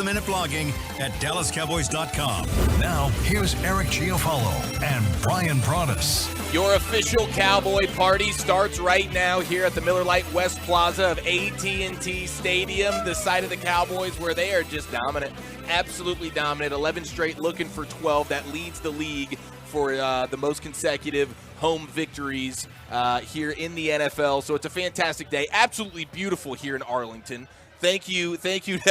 minute blogging at DallasCowboys.com. Now, here's Eric Giafalo and Bryan Broaddus. Your official Cowboy party starts right now here at the Miller Lite West Plaza of AT&T Stadium, the site of the Cowboys where they are just dominant, absolutely dominant. 11 straight, looking for 12. That leads the league for the most consecutive home victories here in the NFL. So it's a fantastic day. Absolutely beautiful here in Arlington. Thank you.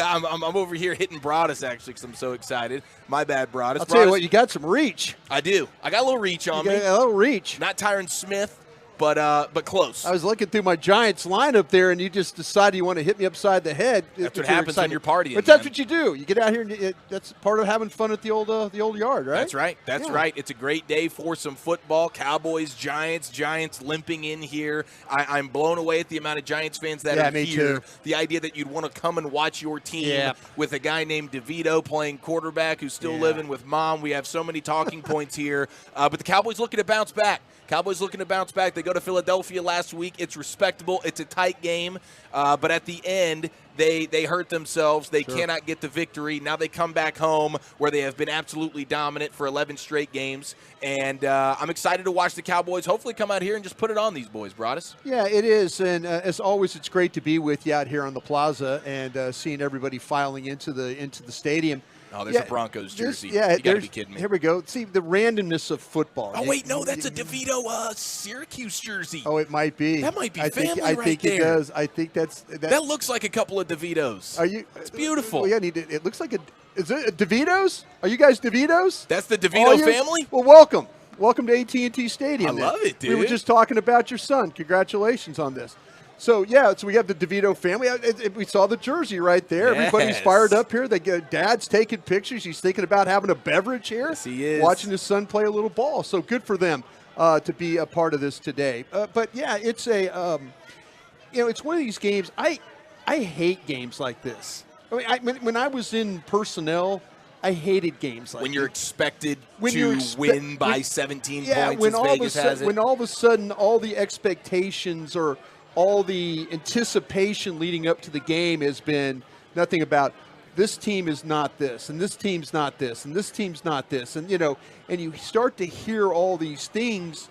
I'm over here hitting Broaddus, actually, because I'm so excited. My bad, Broaddus. I'll tell you what, you got some reach. I do. I got a little reach on me. A little reach. Not Tyron Smith, but close. I was looking through my Giants lineup there, and you just decided you want to hit me upside the head. That's what happens when you're partying. But that's what you do. You get out here, and that's part of having fun at the old yard, right? That's right. That's right. It's a great day for some football. Cowboys, Giants limping in here. I'm blown away at the amount of Giants fans that are me here. Too. The idea that you'd want to come and watch your team with a guy named DeVito playing quarterback who's still living with mom. We have so many talking points here. But the Cowboys looking to bounce back. They go to Philadelphia last week. It's respectable. It's a tight game. But at the end, they hurt themselves. They cannot get the victory. Now they come back home where they have been absolutely dominant for 11 straight games. And I'm excited to watch the Cowboys hopefully come out here and just put it on these boys, Broaddus. Yeah, it is. And as always, it's great to be with you out here on the plaza and seeing everybody filing into the stadium. Oh, there's a Broncos jersey. You got to be kidding me. Here we go. See, the randomness of football. Oh, wait, no, that's a DeVito Syracuse jersey. Oh, it might be. That might be I family think there. It does. I think that looks like a couple of DeVitos. It's beautiful. Well, it looks like is it a DeVitos? Are you guys DeVitos? That's the DeVito family? Well, welcome. Welcome to AT&T Stadium. I love it, dude. We were just talking about your son. Congratulations on this. So we have the DeVito family. We saw the jersey right there. Yes. Everybody's fired up here. Dad's taking pictures. He's thinking about having a beverage here. Yes, he is. Watching his son play a little ball. So good for them to be a part of this today. But yeah, it's it's one of these games. I hate games like this. I mean, when I was in personnel, I hated games like when you're expected when to win by 17 points, when as Vegas has it. When all of a sudden all the expectations or all the anticipation leading up to the game has been nothing about this team is not this, and this team's not this, and this team's not this. And, and you start to hear all these things,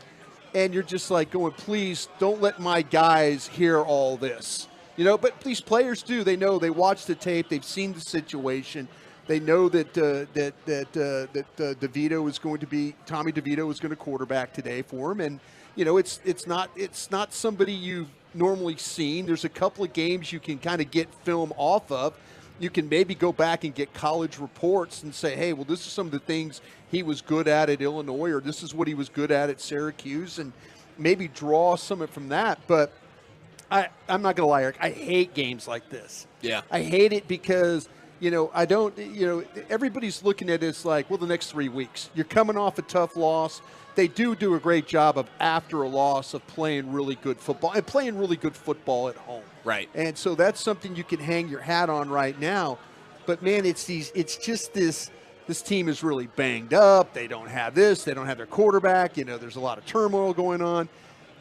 and you're just like going, please don't let my guys hear all this. But these players do. They know. They watch the tape. They've seen the situation. They know that DeVito is going to be – Tommy DeVito is going to quarterback today for him. And, it's not somebody you've normally seen. There's a couple of games you can kind of get film off of. You can maybe go back and get college reports and say, hey, well, this is some of the things he was good at Illinois, or this is what he was good at Syracuse, and maybe draw some from that. But I'm not going to lie, Eric, I hate games like this. Yeah. I hate it because – I don't, everybody's looking at it as like, well, the next 3 weeks. You're coming off a tough loss. They do a great job of, after a loss, of playing really good football and playing really good football at home. Right. And so that's something you can hang your hat on right now. But, man, it's just this team is really banged up. They don't have this. They don't have their quarterback. There's a lot of turmoil going on.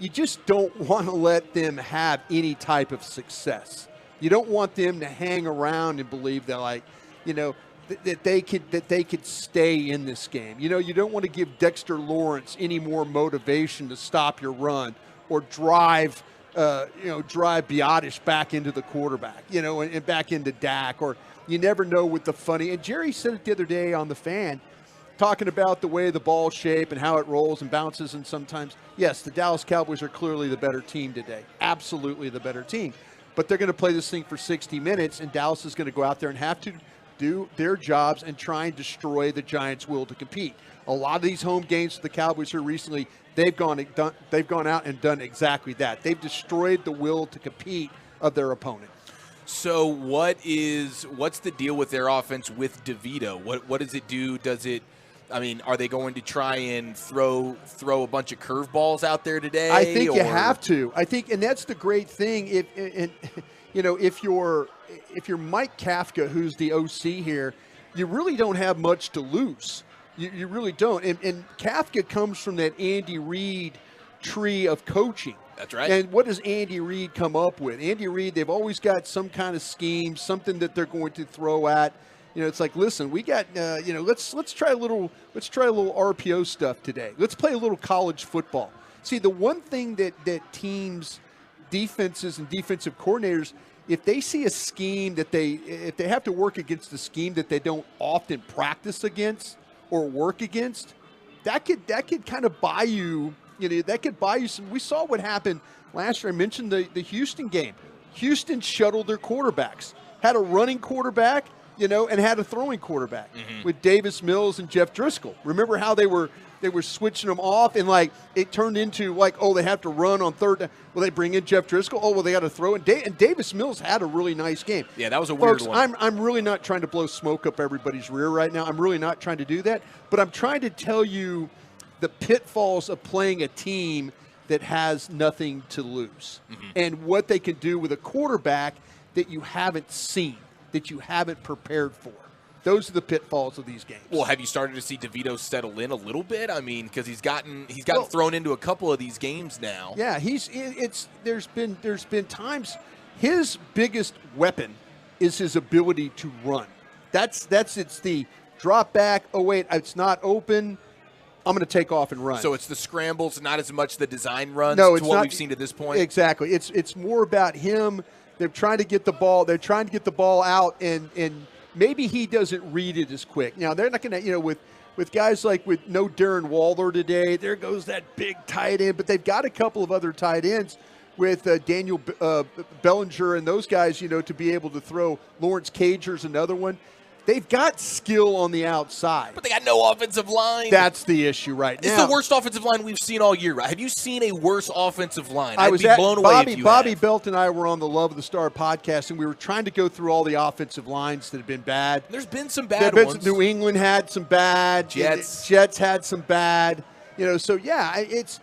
You just don't want to let them have any type of success. You don't want them to hang around and believe that, that they could stay in this game. You don't want to give Dexter Lawrence any more motivation to stop your run or drive Broaddus back into the quarterback, and back into Dak. Or you never know with the funny. And Jerry said it the other day on the Fan, talking about the way the ball shape and how it rolls and bounces. And sometimes, yes, the Dallas Cowboys are clearly the better team today. Absolutely the better team. But they're going to play this thing for 60 minutes, and Dallas is going to go out there and have to do their jobs and try and destroy the Giants' will to compete. A lot of these home games for the Cowboys here recently, they've gone out and done exactly that. They've destroyed the will to compete of their opponent. So what's the deal with their offense with DeVito? What does it do? Are they going to try and throw a bunch of curveballs out there today? I think you have to. I think, and that's the great thing. If you're Mike Kafka, who's the OC here, you really don't have much to lose. You really don't. And Kafka comes from that Andy Reid tree of coaching. That's right. And what does Andy Reid come up with? Andy Reid, they've always got some kind of scheme, something that they're going to throw at It's like, listen, we got, let's try a little RPO stuff today. Let's play a little college football. See, the one thing that teams, defenses, and defensive coordinators, if they see a scheme if they have to work against a scheme that they don't often practice against or work against, that could kind of buy you, that could buy you some. We saw what happened last year. I mentioned the Houston game. Houston shuttled their quarterbacks, had a running quarterback, and had a throwing quarterback with Davis Mills and Jeff Driscoll. Remember how they were switching them off, and it turned into they have to run on third down. Well, they bring in Jeff Driscoll. Oh, well, they got to throw. And Davis Mills had a really nice game. Yeah, that was a weird one. I'm really not trying to blow smoke up everybody's rear right now. I'm really not trying to do that. But I'm trying to tell you the pitfalls of playing a team that has nothing to lose and what they can do with a quarterback that you haven't seen, that you haven't prepared for. Those are the pitfalls of these games. Well, have you started to see DeVito settle in a little bit? I mean, because he's gotten thrown into a couple of these games now. Yeah, there's been times his biggest weapon is his ability to run. It's the drop back. Oh wait, it's not open. I'm going to take off and run. So it's the scrambles, not as much the design runs to what we've seen to this point. Exactly. It's more about him. They're trying to get the ball. They're trying to get the ball out and maybe he doesn't read it as quick. Now, they're not going to, with guys like with no Darren Waller today, there goes that big tight end. But they've got a couple of other tight ends with Daniel Bellinger and those guys, to be able to throw. Lawrence Cager's another one. They've got skill on the outside. But they got no offensive line. That's the issue right now. It's the worst offensive line we've seen all year. Have you seen a worse offensive line? I'd be blown away if you Bobby have. Belt and I were on the Love of the Star podcast, and we were trying to go through all the offensive lines that have been bad. There's been some bad ones. New England had some bad. Jets had some bad. So, yeah, it's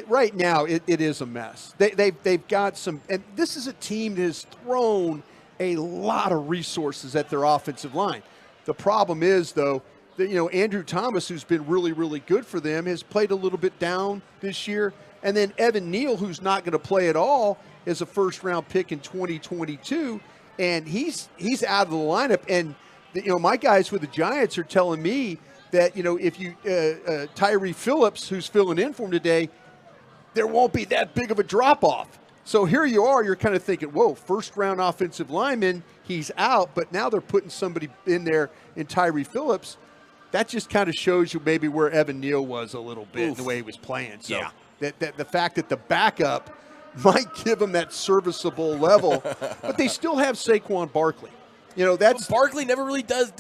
right now it is a mess. They've got some – and this is a team that has thrown – a lot of resources at their offensive line. The problem is, though, that Andrew Thomas, who's been really, really good for them, has played a little bit down this year. And then Evan Neal, who's not going to play at all, is a first-round pick in 2022, and he's out of the lineup. And my guys with the Giants are telling me that if you Tyree Phillips, who's filling in for him today, there won't be that big of a drop-off. So here you are, you're kind of thinking, whoa, first-round offensive lineman, he's out, but now they're putting somebody in there in Tyree Phillips. That just kind of shows you maybe where Evan Neal was a little bit, the way he was playing. So yeah. The fact that the backup might give him that serviceable level, but they still have Saquon Barkley. That's Barkley never really does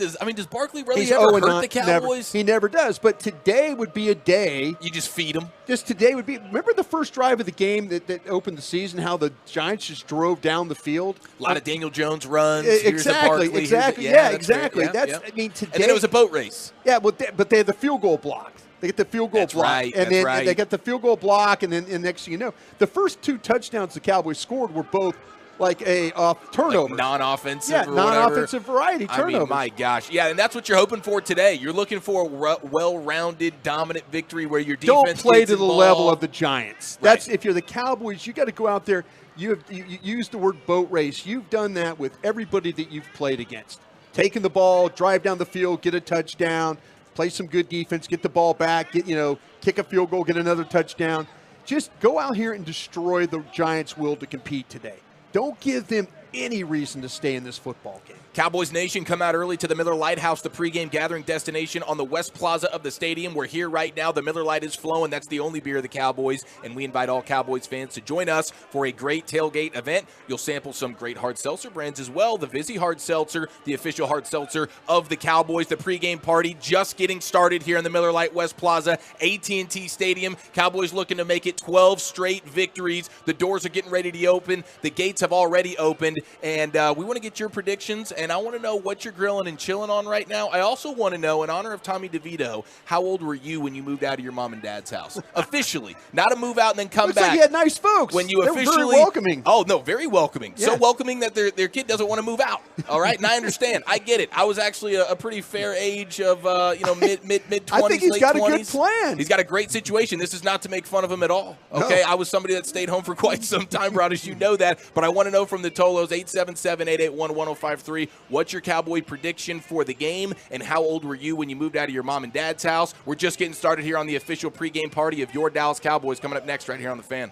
Barkley really ever hurt the Cowboys? Never, he never does. But today would be a day. You just feed him. Just today would be. Remember the first drive of the game that opened the season? How the Giants just drove down the field. A lot of Daniel Jones runs. Exactly. Exactly. Yeah. Exactly. That's. I mean, today. And then it was a boat race. Yeah, but they had the field goal block. They get the field goal block. Right, and then they get the field goal block, and then next thing you know, the first two touchdowns the Cowboys scored were both like a turnover. Like non-offensive or non-offensive variety turnovers. I mean, my gosh. Yeah, and that's what you're hoping for today. You're looking for a well-rounded, dominant victory where your defense don't play gets to the involved. level of the Giants. Right. That's if you're the Cowboys, you got to go out there. You used the word boat race. You've done that with everybody that you've played against. Taking the ball, drive down the field, get a touchdown, play some good defense, get the ball back, kick a field goal, get another touchdown. Just go out here and destroy the Giants' will to compete today. Don't give them any reason to stay in this football game. Cowboys Nation, come out early to the Miller Lite House, the pregame gathering destination on the West Plaza of the stadium. We're here right now. The Miller Lite is flowing. That's the only beer of the Cowboys, and we invite all Cowboys fans to join us for a great tailgate event. You'll sample some great hard seltzer brands as well. The Vizzy Hard Seltzer, the official hard seltzer of the Cowboys. The pregame party just getting started here in the Miller Lite West Plaza, AT&T Stadium. Cowboys looking to make it 12 straight victories. The doors are getting ready to open. The gates have already opened, and we want to get your predictions, and I want to know what you're grilling and chilling on right now. I also want to know, in honor of Tommy DeVito, how old were you when you moved out of your mom and dad's house? Officially. Not a move out and then come back. Like you had nice folks. When you they officially, were very welcoming. Oh, no, very welcoming. Yeah. So welcoming that their kid doesn't want to move out. All right? And I understand. I get it. I was actually a pretty fair age of, mid-20s, I think he's late got 20s. a good plan. He's got a great situation. This is not to make fun of him at all. Okay? No. I was somebody that stayed home for quite some time, Broaddus. You know that. But I want to know from the Tolos, 877-881-1053. What's your Cowboy prediction for the game, and how old were you when you moved out of your mom and dad's house? We're just getting started here on the official pregame party of your Dallas Cowboys, coming up next right here on The Fan.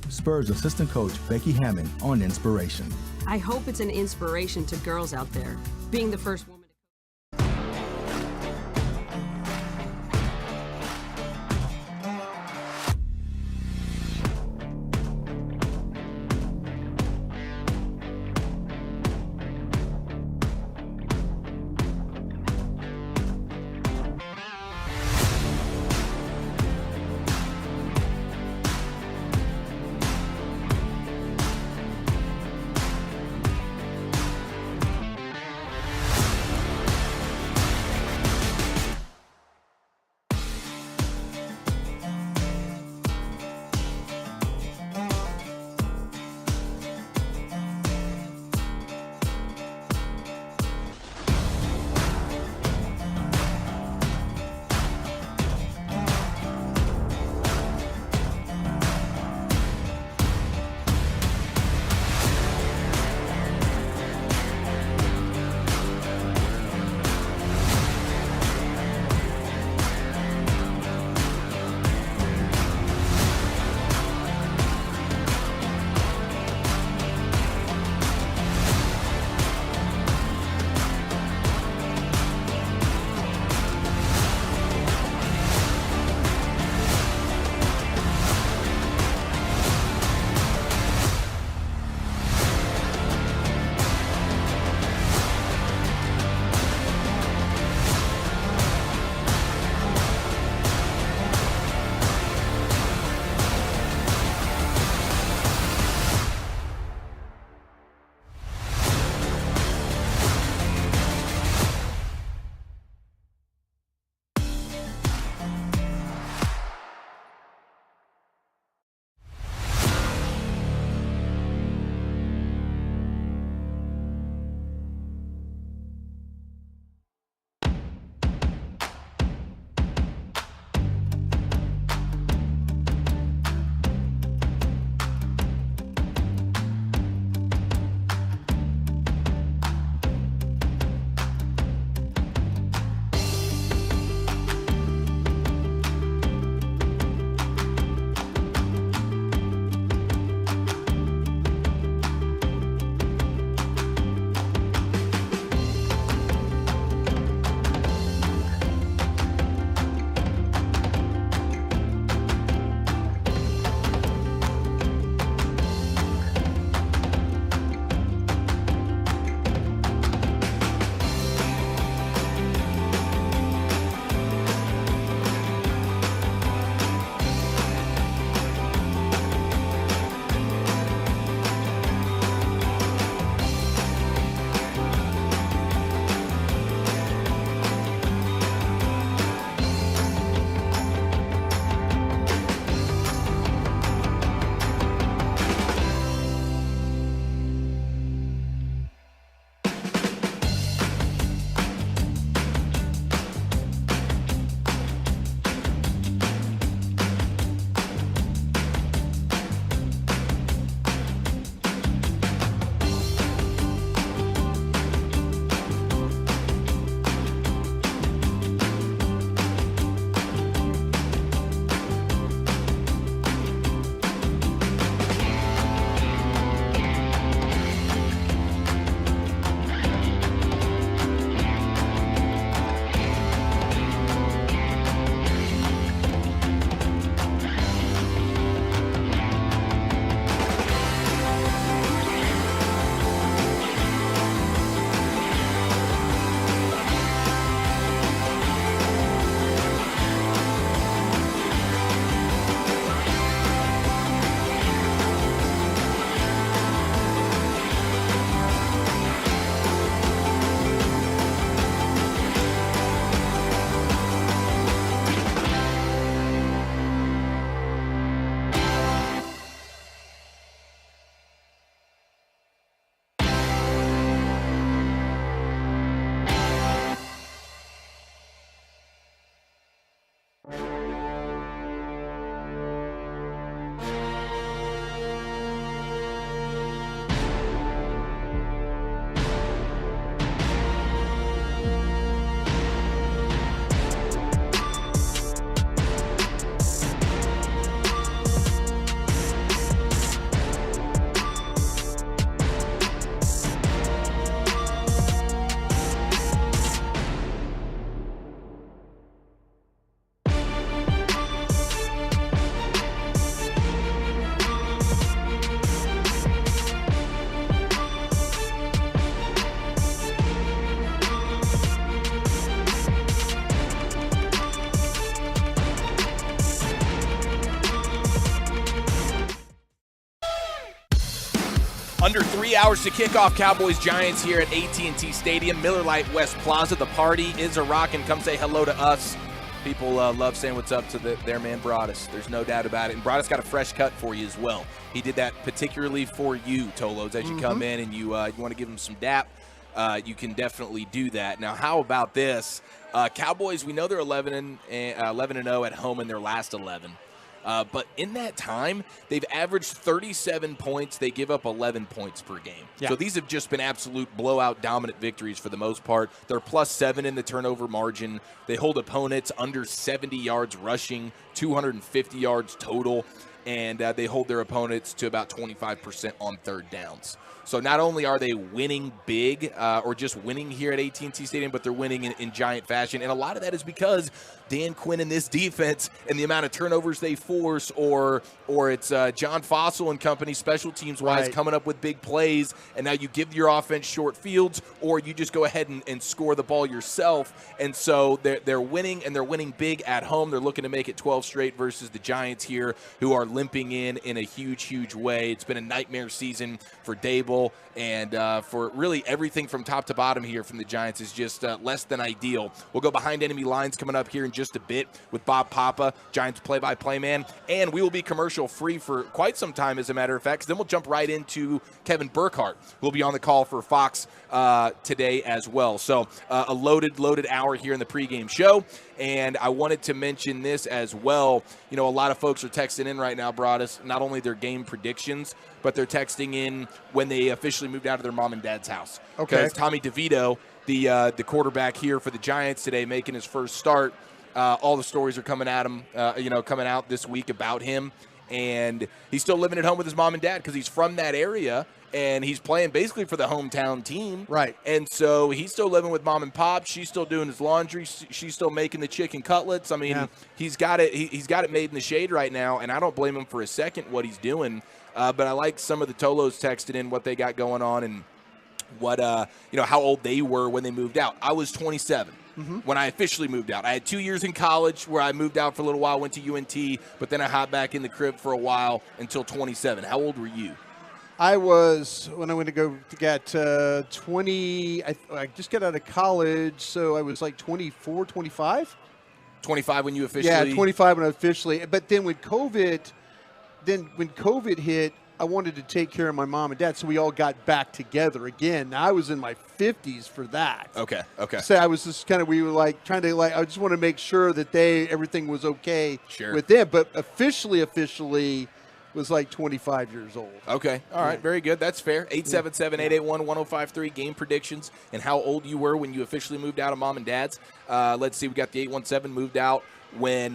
Spurs assistant coach Becky Hammond on inspiration. I hope it's an inspiration to girls out there. Being the first woman. Under 3 hours to kick off Cowboys-Giants here at AT&T Stadium, Miller Lite West Plaza. The party is a rockin'. Come say hello to us. People love saying what's up to their man Broaddus. There's no doubt about it. And Broaddus got a fresh cut for you as well. He did that particularly for you, Tolos, as you come in and you want to give him some dap. You can definitely do that. Now, how about this? Cowboys, we know they're 11-0 at home in their last 11. But in that time, they've averaged 37 points. They give up 11 points per game. Yeah. So these have just been absolute blowout dominant victories for the most part. They're +7 in the turnover margin. They hold opponents under 70 yards rushing, 250 yards total, and they hold their opponents to about 25% on third downs. So not only are they winning big or just winning here at AT&T Stadium, but they're winning in giant fashion. And a lot of that is because Dan Quinn and this defense and the amount of turnovers they force, or it's John Fossil and company special teams-wise coming up with big plays, and now you give your offense short fields, or you just go ahead and score the ball yourself. And so they're winning, and they're winning big at home. They're looking to make it 12 straight versus the Giants here, who are limping in a huge, huge way. It's been a nightmare season for Dable. And for really everything from top to bottom here from the Giants is just less than ideal. We'll go behind enemy lines coming up here in just a bit with Bob Papa, Giants play-by-play man. And we will be commercial-free for quite some time, as a matter of fact, 'cause then we'll jump right into Kevin Burkhardt, who will be on the call for Fox today as well. So a loaded hour here in the pregame show. And I wanted to mention this as well. You know, a lot of folks are texting in right now, Broaddus, not only their game predictions, but they're texting in when they officially moved out of their mom and dad's house. Okay. Because Tommy DeVito, the quarterback here for the Giants today, making his first start, all the stories are coming at him, coming out this week about him. And he's still living at home with his mom and dad because he's from that area. And he's playing basically for the hometown team. Right. And so he's still living with mom and pop. She's still doing his laundry. She's still making the chicken cutlets. I mean, he's got it. He's got it made in the shade right now, and I don't blame him for a second what he's doing. But I like some of the Tolos texted in what they got going on and what how old they were when they moved out. I was 27. When I officially moved out. I had 2 years in college where I moved out for a little while, went to UNT, but then I hopped back in the crib for a while until 27. How old were you? I was, when I went to go get 20, I just got out of college, so I was like 24, 25. 25 when you officially? Yeah, 25 when I officially. But then when COVID hit, I wanted to take care of my mom and dad, so we all got back together again. Now, I was in my 50s for that. Okay. So I was just we were like trying to I just want to make sure that everything was okay with them. But officially was like 25 years old. Okay. All right. Very good. That's fair. 877-881-1053. Game predictions and how old you were when you officially moved out of mom and dad's. Let's see. We got the 817 moved out when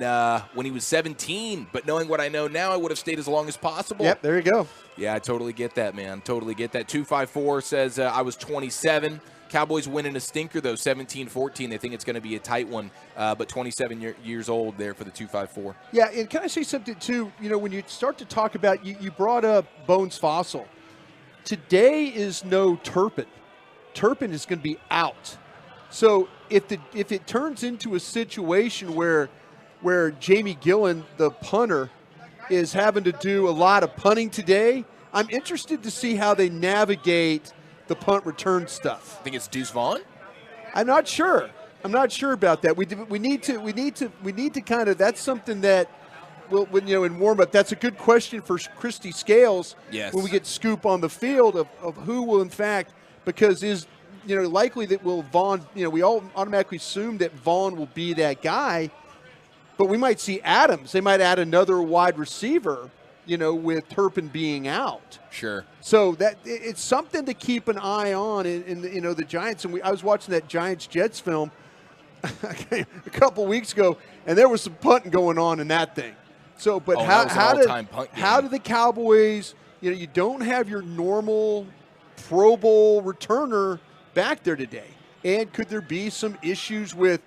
he was 17. But knowing what I know now, I would have stayed as long as possible. Yep. There you go. Yeah, I totally get that, man. Totally get that. 254 says I was 27. Cowboys winning a stinker, though, 17-14. They think it's going to be a tight one, but 27 years old there for the 254. Yeah, and can I say something, too? You know, when you start to talk about, you brought up Bones Fossil. Today is no Turpin. Turpin is going to be out. So if it turns into a situation where Jamie Gillen, the punter, is having to do a lot of punting today, I'm interested to see how they navigate the punt return stuff. I think it's Deuce Vaughn. I'm not sure about that. We need to kind of, that's something that in warm up. That's a good question for Christy Scales. Yes. When we get scoop on the field of who will in fact, because is likely that will Vaughn. We all automatically assume that Vaughn will be that guy, but we might see Adams. They might add another wide receiver. With Turpin being out. Sure. So that it's something to keep an eye on in the Giants. And I was watching that Giants-Jets film a couple weeks ago, and there was some punting going on in that thing. So, but how do the Cowboys? You don't have your normal Pro Bowl returner back there today, and could there be some issues with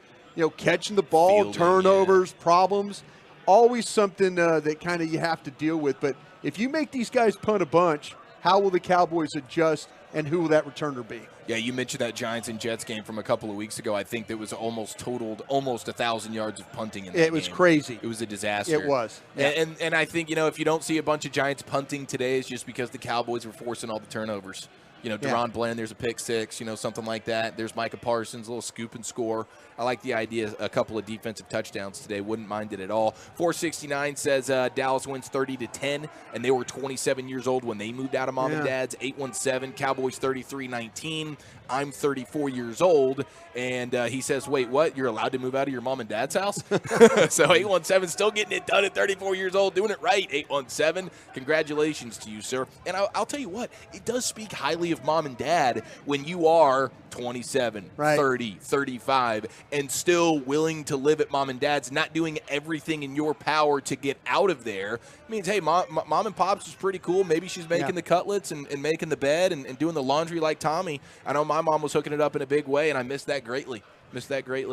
catching the ball, fielding, turnovers, problems? Always something that kind of you have to deal with. But if you make these guys punt a bunch, how will the Cowboys adjust and who will that returner be? Yeah, you mentioned that Giants and Jets game from a couple of weeks ago. I think that was totaled almost 1,000 yards of punting in that game. It was crazy. It was a disaster. It was. Yeah. And I think, if you don't see a bunch of Giants punting today, it's just because the Cowboys were forcing all the turnovers. Deron Bland, there's a pick six, something like that. There's Micah Parsons, a little scoop and score. I like the idea, a couple of defensive touchdowns today. Wouldn't mind it at all. 469 says Dallas wins 30-10, and they were 27 years old when they moved out of mom and dad's. 817, Cowboys 33-19. I'm 34 years old, and he says, wait, what? You're allowed to move out of your mom and dad's house? So 817 still getting it done at 34 years old, doing it right. 817, congratulations to you, sir. And I'll tell you what, it does speak highly of mom and dad when you are 27, 30, 35, and still willing to live at mom and dad's, not doing everything in your power to get out of there. It means, hey, mom and pops is pretty cool. Maybe she's making the cutlets and making the bed and doing the laundry like Tommy. I know my mom was hooking it up in a big way, and I miss that greatly.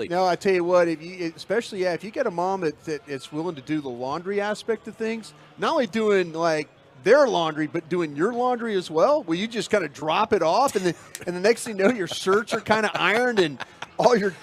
No, I tell you what, if you get a mom that's willing to do the laundry aspect of things, not only doing like their laundry, but doing your laundry as well, where you just kind of drop it off, and the next thing you know, your shirts are kind of ironed and all your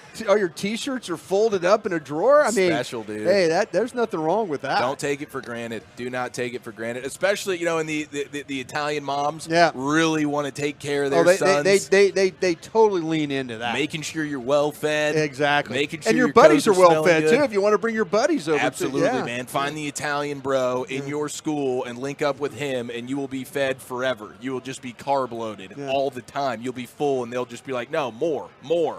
T-shirts are folded up in a drawer. I mean, special, dude. Hey, there's nothing wrong with that. Don't take it for granted. Do not take it for granted, especially in the Italian moms. Really want to take care of their sons. They totally lean into that. Making sure you're well fed. Exactly. Making sure and your your buddies are well smelling fed good. too. If you want to bring your buddies over, absolutely, man. Find the Italian bro in your school and link up with him, and you will be fed forever. You will just be carb loaded all the time. You'll be full, and they'll just be like, no, more.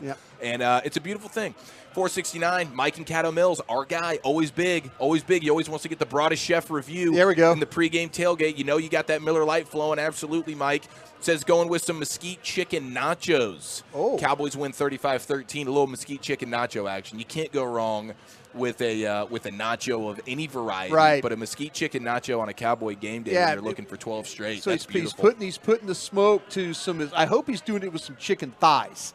Yeah. And it's a beautiful thing. 469, Mike and Caddo Mills, our guy, always big. He always wants to get the Broaddus chef review. There we go. In the pregame tailgate. You got that Miller Lite flowing. Absolutely, Mike. Says going with some mesquite chicken nachos. Oh. Cowboys win 35-13. A little mesquite chicken nacho action. You can't go wrong with a nacho of any variety. Right. But a mesquite chicken nacho on a Cowboy game day when you're looking for 12 straight. So That's he's beautiful. putting the smoke to some. I hope he's doing it with some chicken thighs.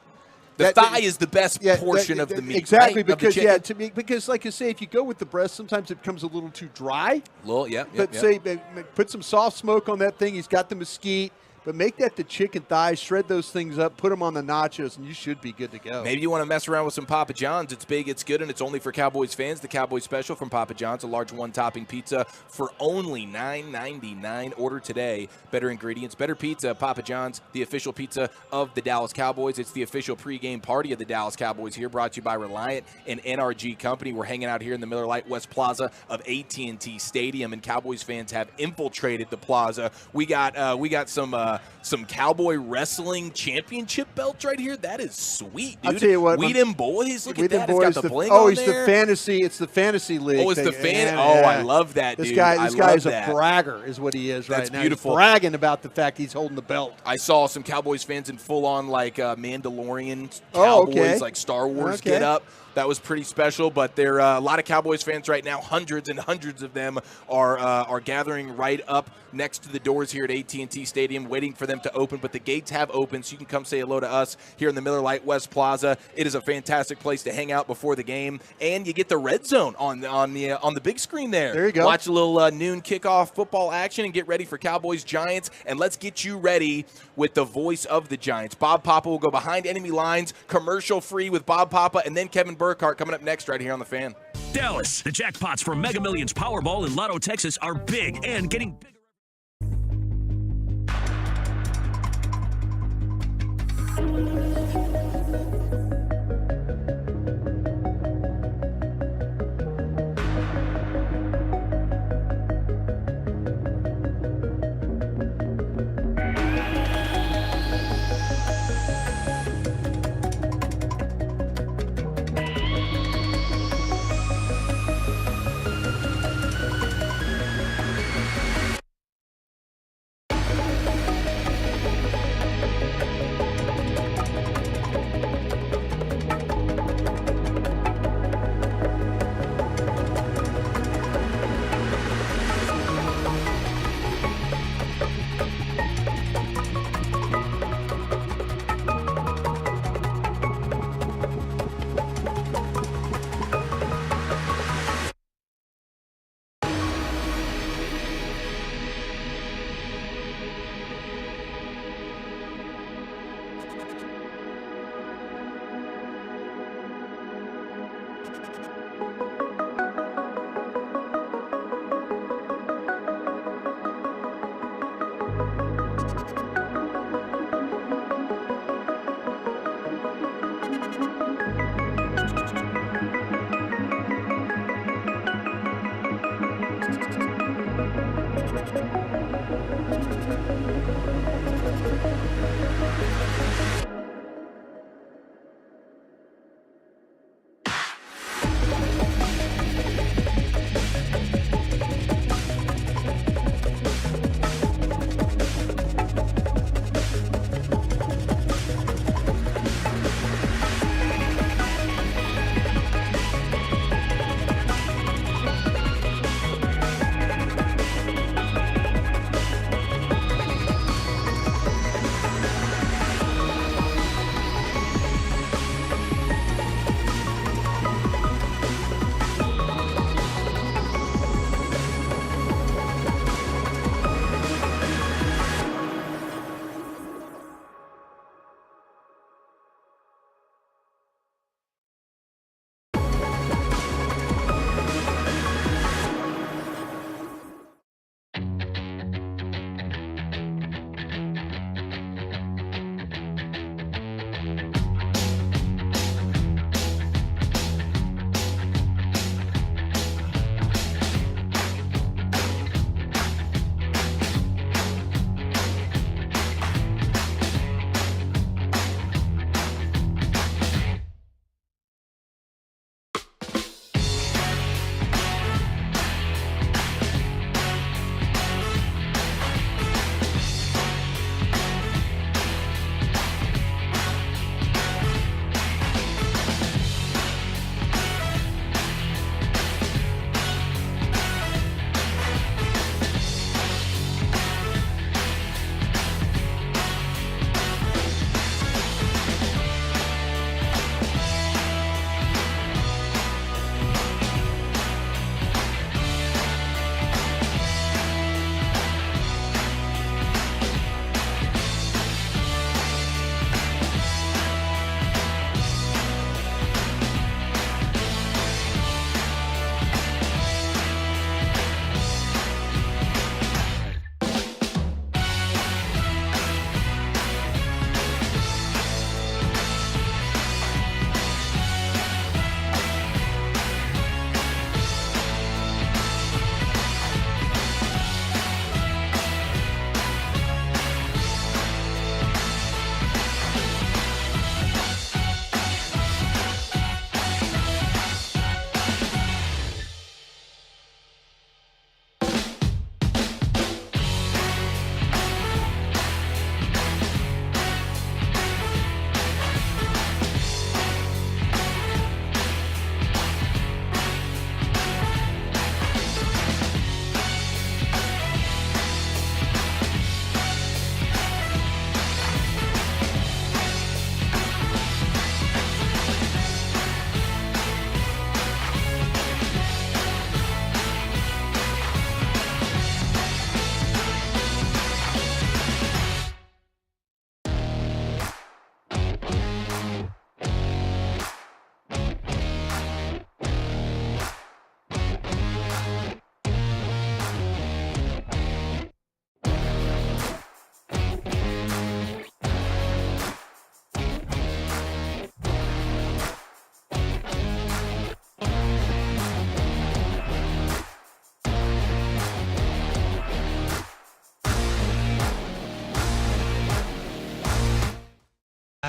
The thigh is the best portion of the meat. Exactly, right? because like you say, if you go with the breast, sometimes it becomes a little too dry. Say put some soft smoke on that thing. He's got the mesquite. But make that the chicken thighs, shred those things up, put them on the nachos, and you should be good to go. Maybe you want to mess around with some Papa John's. It's big, it's good, and it's only for Cowboys fans. The Cowboys Special from Papa John's, a large one-topping pizza for only $9.99. Order today. Better ingredients, better pizza. Papa John's, the official pizza of the Dallas Cowboys. It's the official pregame party of the Dallas Cowboys here, brought to you by Reliant and NRG Company. We're hanging out here in the Miller Lite West Plaza of AT&T Stadium, and Cowboys fans have infiltrated the plaza. We got some Cowboy Wrestling Championship belts right here. That is sweet, dude. I'll tell you what. We them boys. Look at that. Boys, it's got the bling on it's there. It's the fantasy league. Oh, it's the fan. Yeah. I love that, dude. This guy is that. a bragger, is what he is That's right now. beautiful. He's bragging about the fact he's holding the belt. I saw some Cowboys fans in full-on Mandalorian Cowboys, like Star Wars get up. That was pretty special, but there are a lot of Cowboys fans right now. Hundreds and hundreds of them are gathering right up next to the doors here at AT&T Stadium, waiting for them to open. But the gates have opened, so you can come say hello to us here in the Miller Lite West Plaza. It is a fantastic place to hang out before the game, and you get the red zone on the big screen there. There you go. Watch a little noon kickoff football action and get ready for Cowboys Giants. And let's get you ready with the voice of the Giants. Bob Papa will go behind enemy lines, commercial free with Bob Papa, and then Kevin Burkhardt coming up next right here on The Fan. Dallas, the jackpots for Mega Millions, Powerball, and Lotto Texas are big and getting bigger.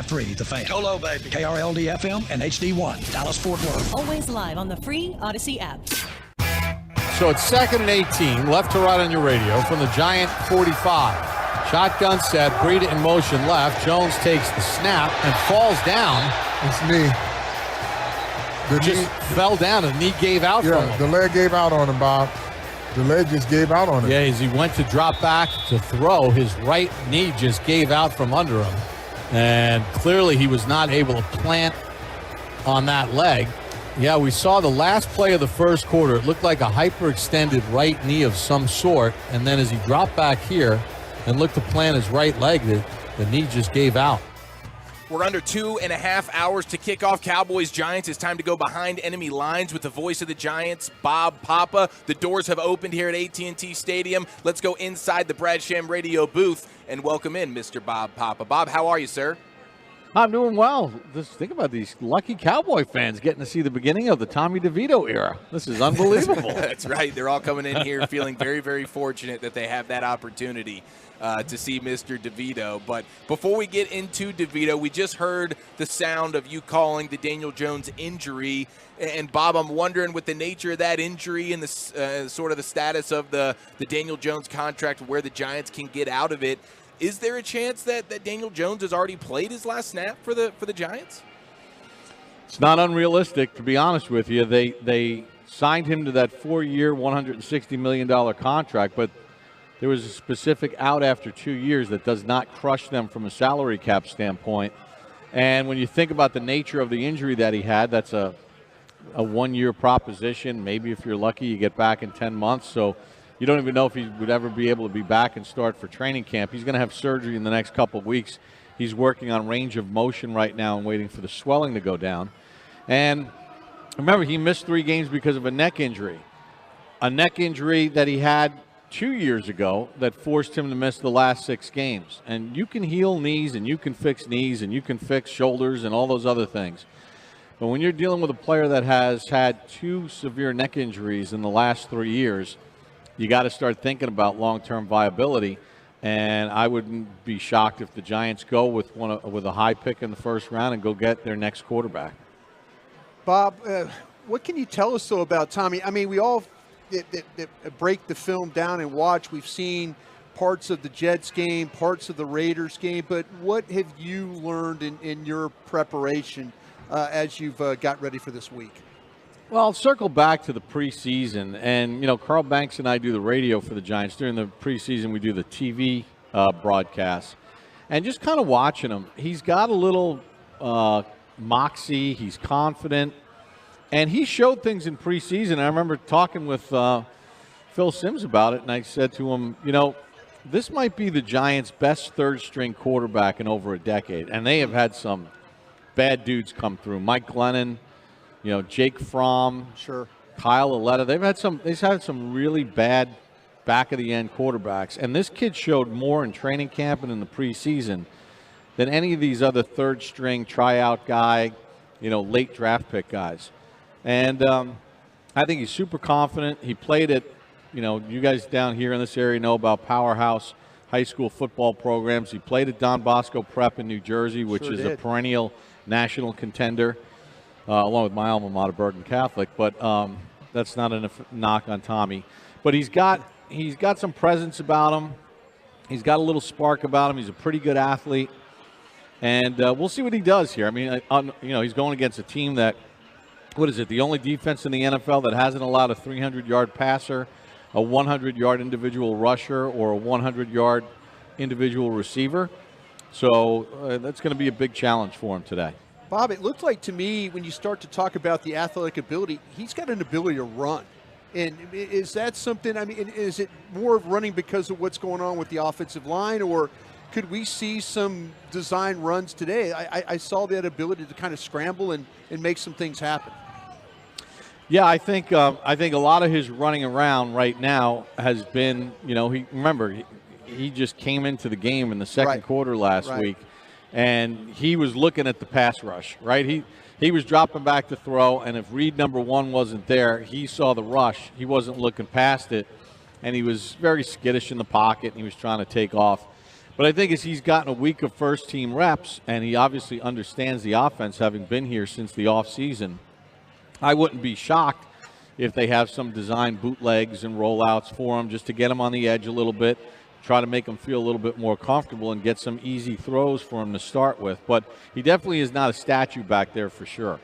3, The Fan. Hello, baby. KRLD FM and HD1, Dallas Fort Worth. Always live on the free Odyssey app. So it's 2nd and 18, left to right on your radio from the Giant 45. Shotgun set, Breida in motion left. Jones takes the snap and falls down. It's knee. Fell down and the knee gave out from him. Yeah, the leg gave out on him, Bob. The leg just gave out on him. Yeah, as he went to drop back to throw, his right knee just gave out from under him. And clearly he was not able to plant on that leg. Yeah, we saw the last play of the first quarter. It looked like a hyperextended right knee of some sort. And then as he dropped back here and looked to plant his right leg, the knee just gave out. We're under 2.5 hours to kick off Cowboys-Giants. It's time to go behind enemy lines with the voice of the Giants, Bob Papa. The doors have opened here at AT&T Stadium. Let's go inside the Brad Sham radio booth and welcome in Mr. Bob Papa. Bob, how are you, sir? I'm doing well. Just think about these lucky Cowboy fans getting to see the beginning of the Tommy DeVito era. This is unbelievable. That's right. They're all coming in here feeling very, very fortunate that they have that opportunity to see Mr. DeVito. But before we get into DeVito, we just heard the sound of you calling the Daniel Jones injury. And, Bob, I'm wondering, with the nature of that injury and the sort of the status of the Daniel Jones contract, where the Giants can get out of it, is there a chance that Daniel Jones has already played his last snap for the Giants? It's not unrealistic, to be honest with you. They signed him to that 4-year, $160 million contract, but there was a specific out after 2 years that does not crush them from a salary cap standpoint. And when you think about the nature of the injury that he had, that's a 1-year proposition. Maybe if you're lucky, you get back in 10 months. So you don't even know if he would ever be able to be back and start for training camp. He's going to have surgery in the next couple of weeks. He's working on range of motion right now and waiting for the swelling to go down. And remember, he missed 3 games because of a neck injury. A neck injury that he had 2 years ago that forced him to miss the last 6 games. And you can heal knees, and you can fix knees, and you can fix shoulders and all those other things. But when you're dealing with a player that has had 2 severe neck injuries in the last 3 years, you got to start thinking about long-term viability. And I wouldn't be shocked if the Giants go with a high pick in the first round and go get their next quarterback. Bob, what can you tell us, though, about Tommy? I mean, we all that break the film down and watch. We've seen parts of the Jets game, parts of the Raiders game, but what have you learned in your preparation as you've got ready for this week? Well, I'll circle back to the preseason, and Carl Banks and I do the radio for the Giants. During the preseason, we do the TV broadcast, and just kind of watching him, he's got a little moxie. He's confident, and he showed things in preseason. I remember talking with Phil Simms about it, and I said to him, this might be the Giants' best third-string quarterback in over a decade, and they have had some bad dudes come through. Mike Glennon, Jake Fromm, sure, Kyle Aletta. They've had some really bad back of the end quarterbacks, and this kid showed more in training camp and in the preseason than any of these other third string tryout guy, late draft pick guys. And I think he's super confident. He played at, you guys down here in this area know about powerhouse high school football programs. He played at Don Bosco Prep in New Jersey, which is a perennial national contender. Along with my alma mater, Bergen Catholic, but that's not a knock on Tommy. But he's got some presence about him. He's got a little spark about him. He's a pretty good athlete, and we'll see what he does here. I mean, he's going against a team that, what is it? The only defense in the NFL that hasn't allowed a 300-yard passer, a 100-yard individual rusher, or a 100-yard individual receiver. So that's going to be a big challenge for him today. Bob, it looked like to me when you start to talk about the athletic ability, he's got an ability to run. And is that something, I mean, is it more of running because of what's going on with the offensive line, or could we see some design runs today? I saw that ability to kind of scramble and make some things happen. Yeah, I think a lot of his running around right now has been, he just came into the game in the second quarter last week. And he was looking at the pass rush, right? He was dropping back to throw, and if read number 1 wasn't there, he saw the rush. He wasn't looking past it, and he was very skittish in the pocket, and he was trying to take off. But I think as he's gotten a week of first-team reps, and he obviously understands the offense, having been here since the offseason, I wouldn't be shocked if they have some design bootlegs and rollouts for him just to get him on the edge a little bit, try to make him feel a little bit more comfortable and get some easy throws for him to start with. But he definitely is not a statue back there for sure.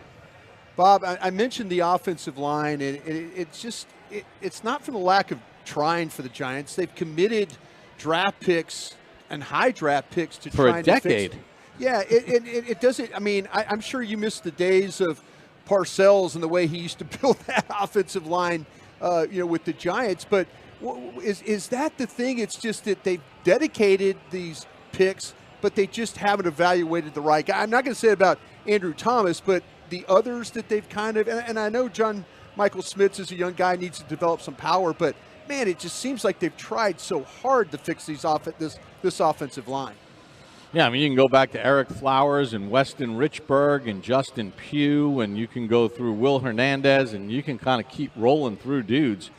Bob, I mentioned the offensive line, and it's not for the lack of trying for the Giants. They've committed draft picks and high draft picks to for trying a decade. To fix it. Yeah, it doesn't. I mean, I'm sure you missed the days of Parcells and the way he used to build that offensive line, with the Giants. But is that the thing? It's just that they've dedicated these picks but they just haven't evaluated the right guy. I'm not going to say it about Andrew Thomas, but the others that they've kind of, and I know John Michael Smits is a young guy, needs to develop some power, but man, it just seems like they've tried so hard to fix this offensive line. Yeah, I mean, you can go back to Eric Flowers and Weston Richburg and Justin Pugh, and you can go through Will Hernandez, and you can kind of keep rolling through dudes.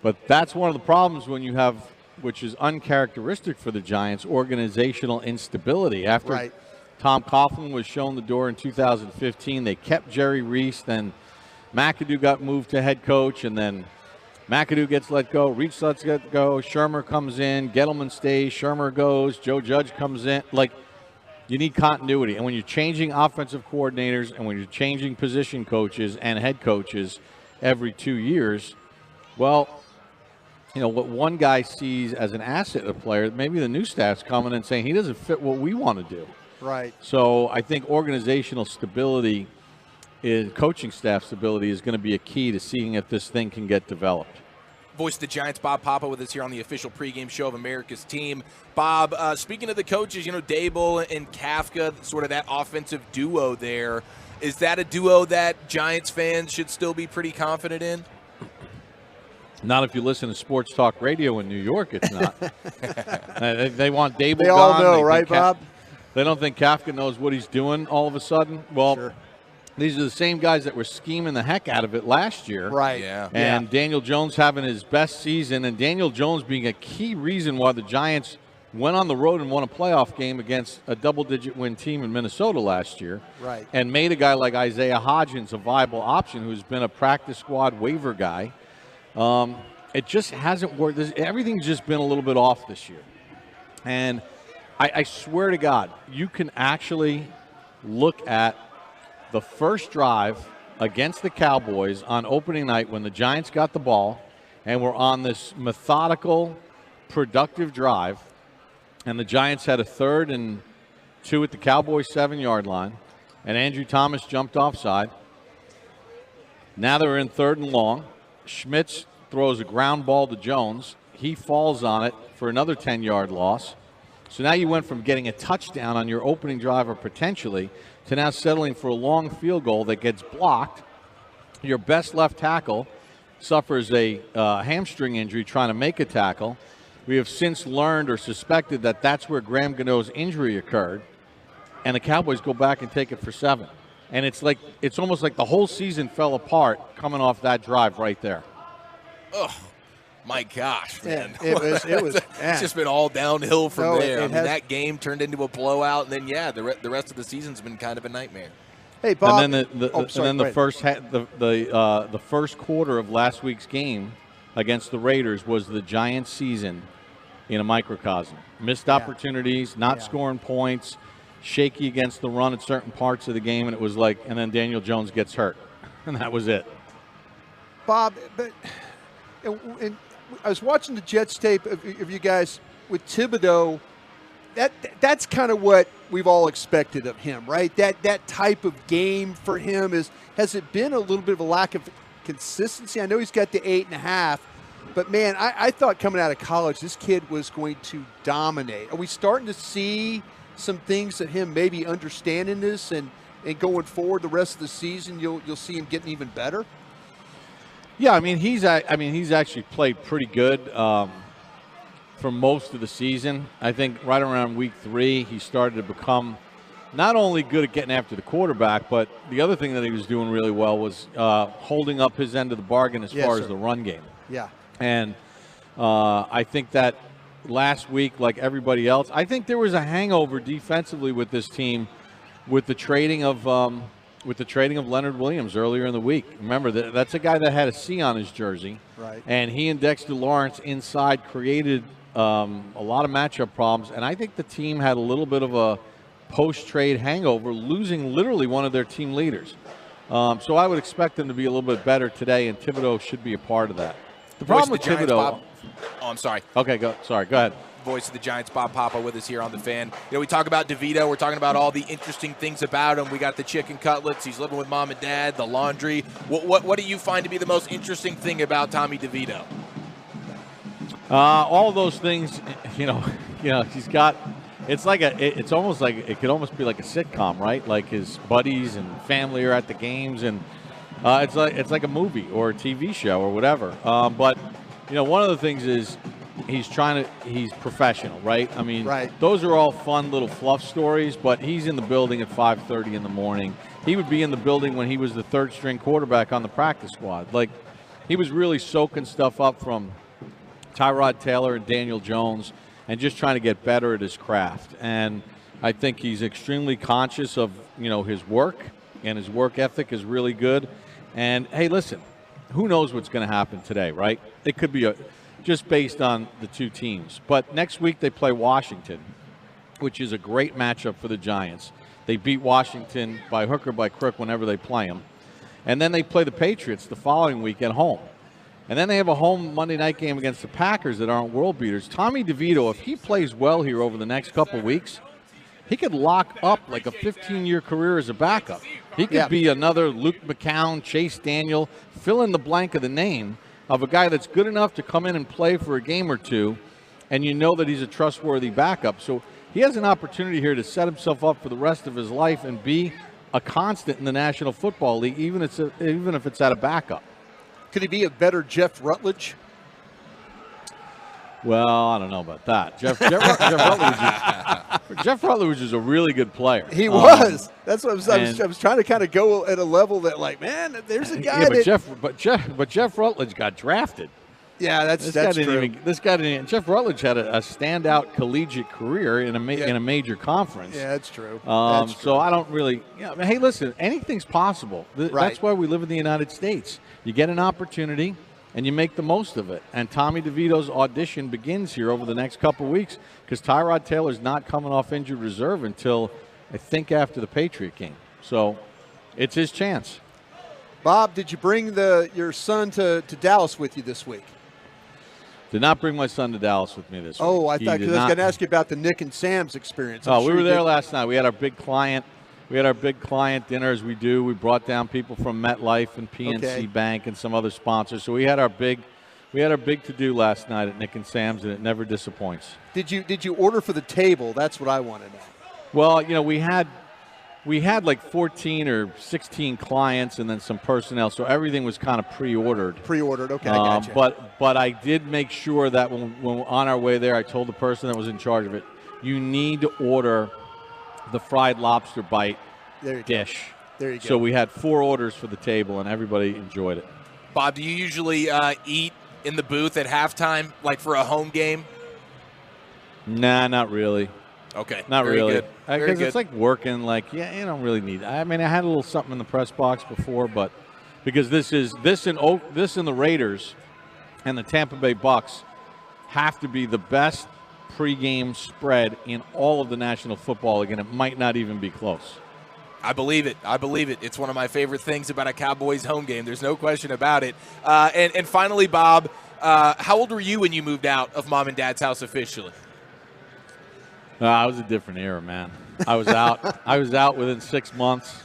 But that's one of the problems when you have, which is uncharacteristic for the Giants, organizational instability. After Tom Coughlin was shown the door in 2015, they kept Jerry Reese, then McAdoo got moved to head coach, and then McAdoo gets let go, Reese lets go, Shermer comes in, Gettleman stays, Shermer goes, Joe Judge comes in. Like, you need continuity. And when you're changing offensive coordinators and when you're changing position coaches and head coaches every 2 years, well, you know, what one guy sees as an asset of a player, maybe the new staff's coming and saying he doesn't fit what we want to do. Right. So I think organizational stability, coaching staff stability is going to be a key to seeing if this thing can get developed. Voice of the Giants, Bob Papa, with us here on the official pregame show of America's Team. Bob, speaking of the coaches, you know, Dable and Kafka, sort of that offensive duo there, is that a duo that Giants fans should still be pretty confident in? Not if you listen to sports talk radio in New York, it's not. They want Dable gone. They all know, right, Bob? They don't think Kafka knows what he's doing all of a sudden. Well, these are the same guys that were scheming the heck out of it last year. Right. Yeah. And Daniel Jones having his best season, and Daniel Jones being a key reason why the Giants went on the road and won a playoff game against a double-digit win team in Minnesota last year. Right. And made a guy like Isaiah Hodgins a viable option who's been a practice squad waiver guy. It just hasn't worked. Everything's just been a little bit off this year. And I swear to God, you can actually look at the first drive against the Cowboys on opening night when the Giants got the ball and were on this methodical, productive drive, and the Giants had a 3rd and 2 at the Cowboys 7-yard line, and Andrew Thomas jumped offside. Now they're in 3rd and long. Schmitz throws a ground ball to Jones. He falls on it for another 10-yard loss. So now you went from getting a touchdown on your opening drive or potentially to now settling for a long field goal that gets blocked. Your best left tackle suffers a hamstring injury trying to make a tackle. We have since learned or suspected that that's where Graham Gano's injury occurred, and the Cowboys go back and take it for 7. And it's almost like the whole season fell apart coming off that drive right there. Oh, my gosh, man. Yeah, it was it's just been all downhill from there. I mean, that game turned into a blowout, and then, the rest of the season's been kind of a nightmare. Hey, Bob. And then the first quarter of last week's game against the Raiders was the Giants' season in a microcosm. Missed opportunities, not scoring points, shaky against the run at certain parts of the game, and it was like, and then Daniel Jones gets hurt, and that was it. Bob, but and I was watching the Jets tape of you guys with Thibodeau. That's kind of what we've all expected of him, right? That type of game for him has it been a little bit of a lack of consistency? I know he's got the 8.5, but man, I thought coming out of college this kid was going to dominate. Are we starting to see some things that him maybe understanding this and going forward the rest of the season you'll see him getting even better? Yeah, I mean he's actually played pretty good for most of the season. I think right around week 3 he started to become not only good at getting after the quarterback, but the other thing that he was doing really well was holding up his end of the bargain as far as the run game. Yeah. And I think that last week, like everybody else, I think there was a hangover defensively with this team with the trading of Leonard Williams earlier in the week. Remember, that's a guy that had a C on his jersey. Right. And he and Dexter Lawrence inside created a lot of matchup problems. And I think the team had a little bit of a post-trade hangover, losing literally one of their team leaders. So I would expect them to be a little bit better today, and Thibodeau should be a part of that. The problem with Thibodeau. Oh, I'm sorry. Okay, go ahead. Voice of the Giants, Bob Papa, with us here on The Fan. We talk about DeVito. We're talking about all the interesting things about him. We got the chicken cutlets. He's living with mom and dad, the laundry. What do you find to be the most interesting thing about Tommy DeVito? All those things, he's got it's almost like it could almost be like a sitcom, right? Like his buddies and family are at the games, and it's like a movie or a TV show or whatever. But one of the things is he's professional, right? I mean, those are all fun little fluff stories, but he's in the building at 5:30 in the morning. He would be in the building when he was the third string quarterback on the practice squad. Like, he was really soaking stuff up from Tyrod Taylor and Daniel Jones and just trying to get better at his craft. And I think he's extremely conscious of, his work, and his work ethic is really good. And, hey, listen, who knows what's going to happen today, right? It could be just based on the two teams. But next week they play Washington, which is a great matchup for the Giants. They beat Washington by hook or by crook whenever they play them. And then they play the Patriots the following week at home. And then they have a home Monday night game against the Packers that aren't world beaters. Tommy DeVito, if he plays well here over the next couple weeks, he could lock up like a 15-year career as a backup. He could be another Luke McCown, Chase Daniel, fill in the blank of the name of a guy that's good enough to come in and play for a game or two, and that he's a trustworthy backup. So he has an opportunity here to set himself up for the rest of his life and be a constant in the National Football League, even if it's at a backup. Could he be a better Jeff Rutledge? Well, I don't know about that. Jeff Rutledge is a really good player. He was. That's what I was trying to kind of go at a level that, like, man, there's a guy but Jeff Rutledge got drafted. Yeah, that's true. Jeff Rutledge had a standout collegiate career in a major conference. Yeah, that's true. So I don't really. Hey, listen, anything's possible. That's why we live in the United States. You get an opportunity, and you make the most of it. And Tommy DeVito's audition begins here over the next couple of weeks because Tyrod Taylor's not coming off injured reserve until, I think, after the Patriot game. So it's his chance. Bob, did you bring your son to Dallas with you this week? Did not bring my son to Dallas with me this week. Oh, I was going to ask you about the Nick and Sam's experience. We were there last night. We had our big client. We had our big client dinner, as we do. We brought down people from MetLife and PNC Bank and some other sponsors. So we had our big to-do last night at Nick and Sam's, and it never disappoints. Did you order for the table? That's what I want to know. Well, we had like 14 or 16 clients and then some personnel, so everything was kind of pre-ordered. Pre-ordered, okay, I gotcha. But I did make sure that when on our way there, I told the person that was in charge of it, you need to order the fried lobster bite dish. There you go. So we had 4 orders for the table, and everybody enjoyed it. Bob, do you usually eat in the booth at halftime, like for a home game? Nah, not really. Okay. Not Very really. Good. Because it's like working. Like, you don't really need. I mean, I had a little something in the press box before, but because this and the Raiders and the Tampa Bay Bucks have to be the best pregame spread in all of the National Football League, and it might not even be close. I believe it. It's one of my favorite things about a Cowboys home game. There's no question about it. And finally, Bob, how old were you when you moved out of Mom and Dad's house officially? I was a different era, man. I was out within 6 months.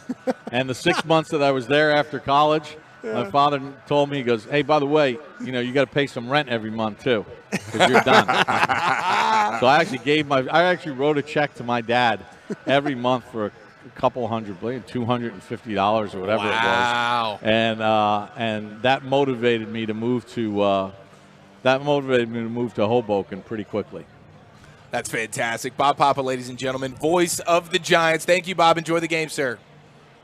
And the 6 months that I was there after college, my father told me, he goes, hey, by the way, you got to pay some rent every month, too, because you're done. So I actually wrote a check to my dad every month for a couple $250 or whatever it was. And that motivated me to move to Hoboken pretty quickly. That's fantastic. Bob Papa, ladies and gentlemen, voice of the Giants. Thank you, Bob. Enjoy the game, sir.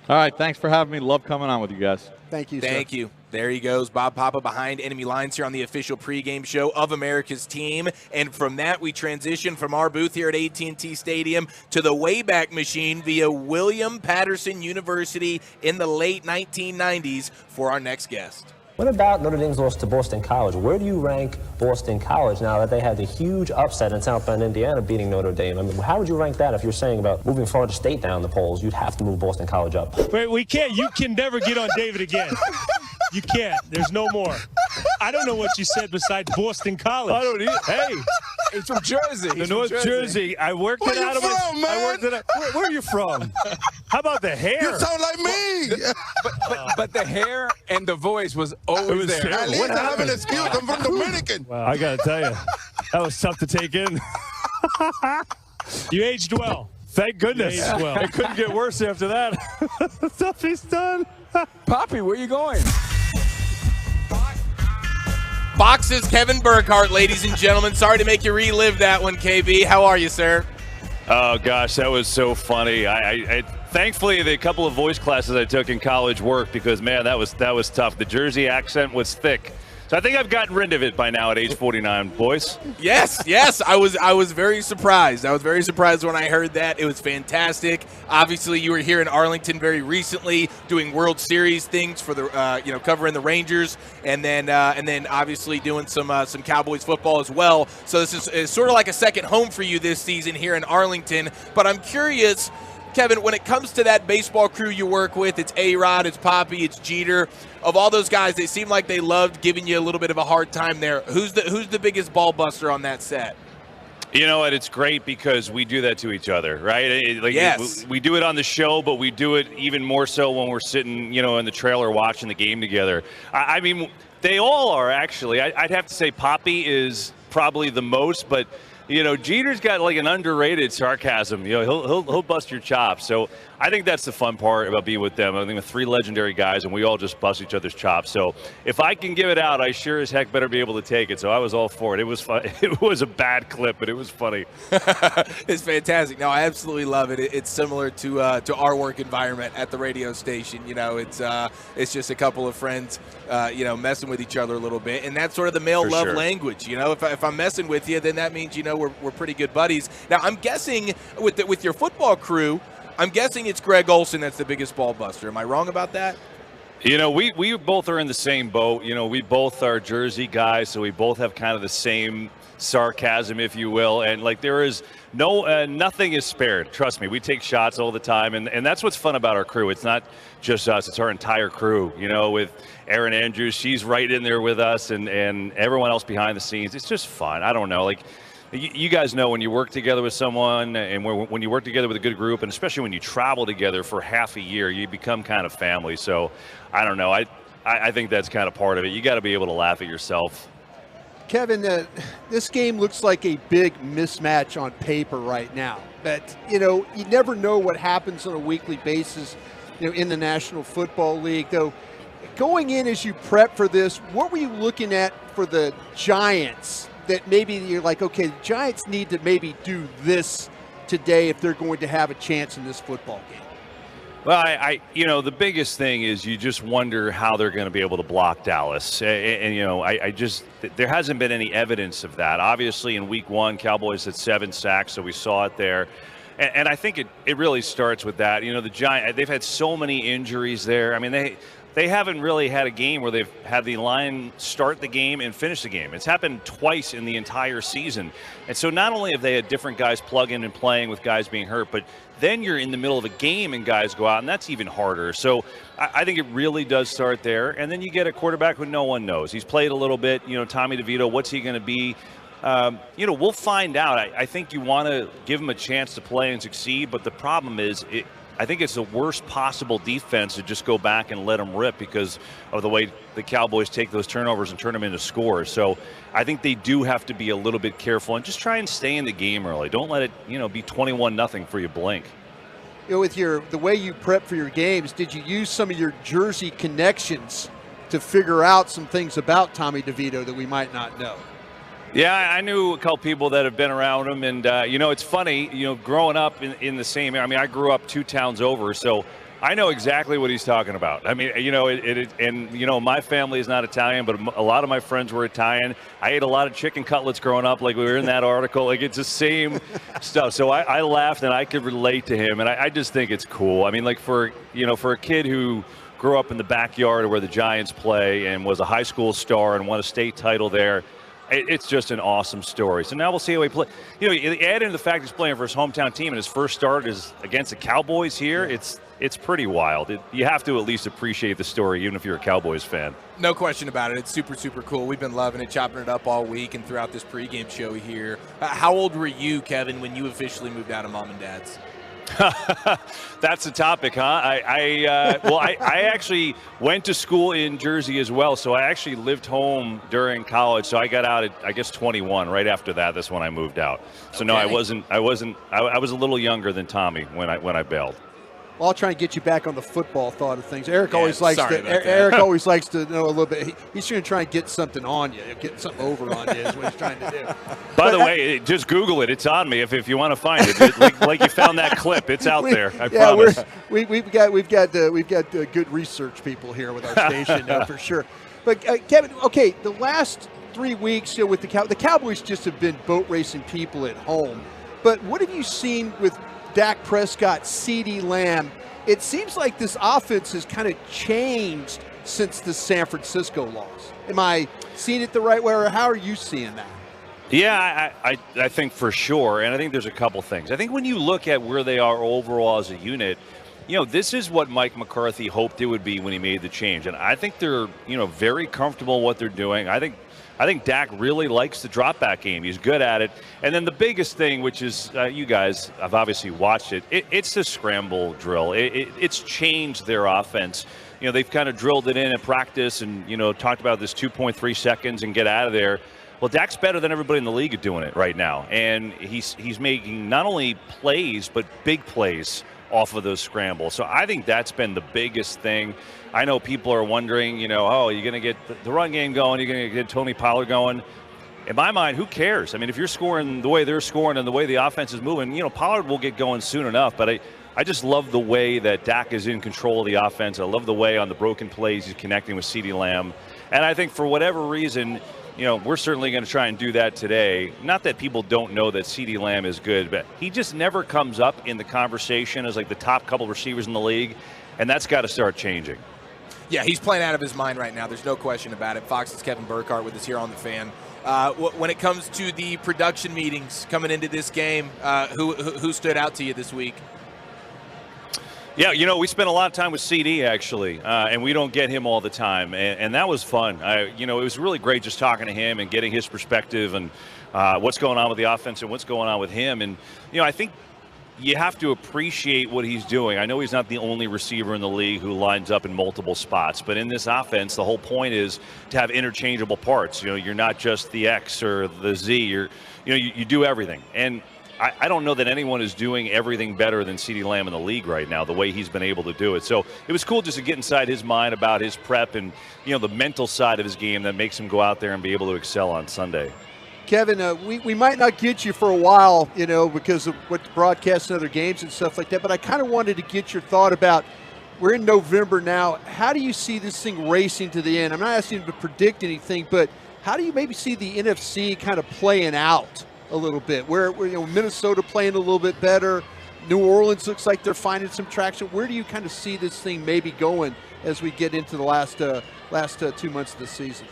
All right, thanks for having me. Love coming on with you guys. Thank you, sir. Thank you. There he goes, Bob Papa behind enemy lines here on the official pregame show of America's team. And from that, we transition from our booth here at AT&T Stadium to the Wayback Machine via William Patterson University in the late 1990s for our next guest. What about Notre Dame's loss to Boston College? Where do you rank Boston College now that they had the huge upset in South Bend, Indiana, beating Notre Dame? I mean, how would you rank that if you're saying about moving Florida State down the polls? You'd have to move Boston College up. Wait, we can't. You can never get on David again. You can't. There's no more. I don't know what you said besides Boston College. I don't either. Hey, he's from Jersey. The North Jersey. I worked it out of my. Where are you from? How about the hair? You sound like me. But the hair and the voice was always there. Terrible. At least I have an excuse. I'm from Dominican. Well, I got to tell you, that was tough to take in. You aged well. Thank goodness. You aged well. It couldn't get worse after that. The stuff he's done. Poppy, where you going? Boxes Kevin Burkhardt, ladies and gentlemen. Sorry to make you relive that one, KB. How are you, sir? Oh, gosh, that was so funny. I thankfully, the couple of voice classes I took in college worked because, man, that was tough. The Jersey accent was thick. So I think I've gotten rid of it by now at age 49, boys. Yes. I was very surprised. I was very surprised when I heard that. It was fantastic. Obviously, you were here in Arlington very recently doing World Series things for the covering the Rangers, and then obviously doing some Cowboys football as well. So this is sort of like a second home for you this season here in Arlington. But I'm curious, Kevin, when it comes to that baseball crew you work with, it's A-Rod, it's Poppy, it's Jeter. Of all those guys, they seem like they loved giving you a little bit of a hard time there. Who's the biggest ball buster on that set? You know what? It's great because we do that to each other, right? Yes. We do it on the show, but we do it even more so when we're sitting, in the trailer watching the game together. I mean, they all are actually. I'd have to say Poppy is probably the most, but Jeter's got like an underrated sarcasm. He'll bust your chops. So I think that's the fun part about being with them. I think with three legendary guys, and we all just bust each other's chops. So if I can give it out, I sure as heck better be able to take it. So I was all for it. It was fun. It was a bad clip, but it was funny. It's fantastic. No, I absolutely love it. It's similar to our work environment at the radio station. It's just a couple of friends, messing with each other a little bit, and that's sort of the male love language. If I'm messing with you, then that means we're pretty good buddies. Now I'm guessing with your football crew, I'm guessing it's Greg Olsen that's the biggest ball buster. Am I wrong about that? We both are in the same boat. We both are Jersey guys, so we both have kind of the same sarcasm, if you will. And there is nothing is spared. Trust me, we take shots all the time, and that's what's fun about our crew. It's not just us; it's our entire crew. With Erin Andrews, she's right in there with us, and everyone else behind the scenes. It's just fun. I don't know, You guys know when you work together with someone and when you work together with a good group, and especially when you travel together for half a year, you become kind of family. So I don't know. I think that's kind of part of it. You got to be able to laugh at yourself. Kevin, this game looks like a big mismatch on paper right now. But, you never know what happens on a weekly basis, in the National Football League. Though, going in as you prep for this, what were you looking at for the Giants that maybe you're like, okay, the Giants need to maybe do this today if they're going to have a chance in this football game? Well, the biggest thing is you just wonder how they're going to be able to block Dallas. And there hasn't been any evidence of that. Obviously, in week one, Cowboys had 7 sacks, so we saw it there. And I think it really starts with that. The Giants, they've had so many injuries there. I mean, they haven't really had a game where they've had the line start the game and finish the game. It's happened twice in the entire season. And so not only have they had different guys plug in and playing with guys being hurt, but then you're in the middle of a game and guys go out, and that's even harder. So I think it really does start there. And then you get a quarterback who no one knows. He's played a little bit, Tommy DeVito, what's he going to be? We'll find out. I think you want to give him a chance to play and succeed, but the problem is I think it's the worst possible defense to just go back and let them rip because of the way the Cowboys take those turnovers and turn them into scores. So I think they do have to be a little bit careful and just try and stay in the game early. Don't let it, be 21-0 for you blink. With the way you prep for your games, did you use some of your Jersey connections to figure out some things about Tommy DeVito that we might not know? Yeah, I knew a couple people that have been around him, and it's funny, growing up in the same area. I mean, I grew up 2 towns over, so I know exactly what he's talking about. I mean, my family is not Italian, but a lot of my friends were Italian. I ate a lot of chicken cutlets growing up, like we were in that article. It's the same stuff. So I laughed, and I could relate to him, and I just think it's cool. I mean, for a kid who grew up in the backyard of where the Giants play and was a high school star and won a state title there, it's just an awesome story. So now we'll see how he plays. You add into the fact he's playing for his hometown team and his first start is against the Cowboys here. It's pretty wild. You have to at least appreciate the story, even if you're a Cowboys fan. No question about it. It's super, super cool. We've been loving it, chopping it up all week and throughout this pregame show here. How old were you, Kevin, when you officially moved out of mom and dad's? That's the topic, huh? I actually went to school in Jersey as well, so I actually lived home during college. So I got out at, I guess, 21. Right after that, that's when I moved out. So no, I was a little younger than Tommy when I bailed. Well, I'll try and get you back on the football thought of things. Eric always likes to know a little bit. He's going to try and get something on you, get something over on you is what he's trying to do. By the way, just Google it. It's on me if you want to find it. Like you found that clip. It's out there. I promise. We've got good research people here with our station for sure. But Kevin, okay, the last 3 weeks with the Cowboys just have been boat racing people at home. But what have you seen with Dak Prescott, CeeDee Lamb? It seems like this offense has kind of changed since the San Francisco loss. Am I seeing it the right way, or how are you seeing that? Yeah, I think for sure, and I think there's a couple things. I think when you look at where they are overall as a unit, this is what Mike McCarthy hoped it would be when he made the change, and I think they're very comfortable in what they're doing. I think Dak really likes the drop-back game. He's good at it. And then the biggest thing, which is you guys have obviously watched it, it's the scramble drill. It's changed their offense. They've kind of drilled it in practice and, talked about this 2.3 seconds and get out of there. Well, Dak's better than everybody in the league at doing it right now. And he's making not only plays, but big plays off of those scrambles. So I think that's been the biggest thing. I know people are wondering, you're going to get the run game going, you're going to get Tony Pollard going. In my mind, who cares? I mean, if you're scoring the way they're scoring and the way the offense is moving, Pollard will get going soon enough. But I just love the way that Dak is in control of the offense. I love the way on the broken plays he's connecting with CeeDee Lamb. And I think for whatever reason, we're certainly going to try and do that today. Not that people don't know that CeeDee Lamb is good, but he just never comes up in the conversation as like the top couple receivers in the league, and that's got to start changing. Yeah, he's playing out of his mind right now. There's no question about it. Fox's Kevin Burkhardt with us here on The Fan. When it comes to the production meetings coming into this game, who stood out to you this week? Yeah, we spent a lot of time with CD actually, and we don't get him all the time, and that was fun. It was really great just talking to him and getting his perspective and what's going on with the offense and what's going on with him. And I think you have to appreciate what he's doing. I know he's not the only receiver in the league who lines up in multiple spots, but in this offense, the whole point is to have interchangeable parts. You're not just the X or the Z. You do everything. And I don't know that anyone is doing everything better than CeeDee Lamb in the league right now, the way he's been able to do it. So it was cool just to get inside his mind about his prep and, the mental side of his game that makes him go out there and be able to excel on Sunday. Kevin, we might not get you for a while, because of what broadcasts and other games and stuff like that, but I kind of wanted to get your thought about, we're in November now, how do you see this thing racing to the end? I'm not asking you to predict anything, but how do you maybe see the NFC kind of playing out a little bit? Where Minnesota playing a little bit better, New Orleans looks like they're finding some traction. Where do you kind of see this thing maybe going as we get into the last 2 months of the season?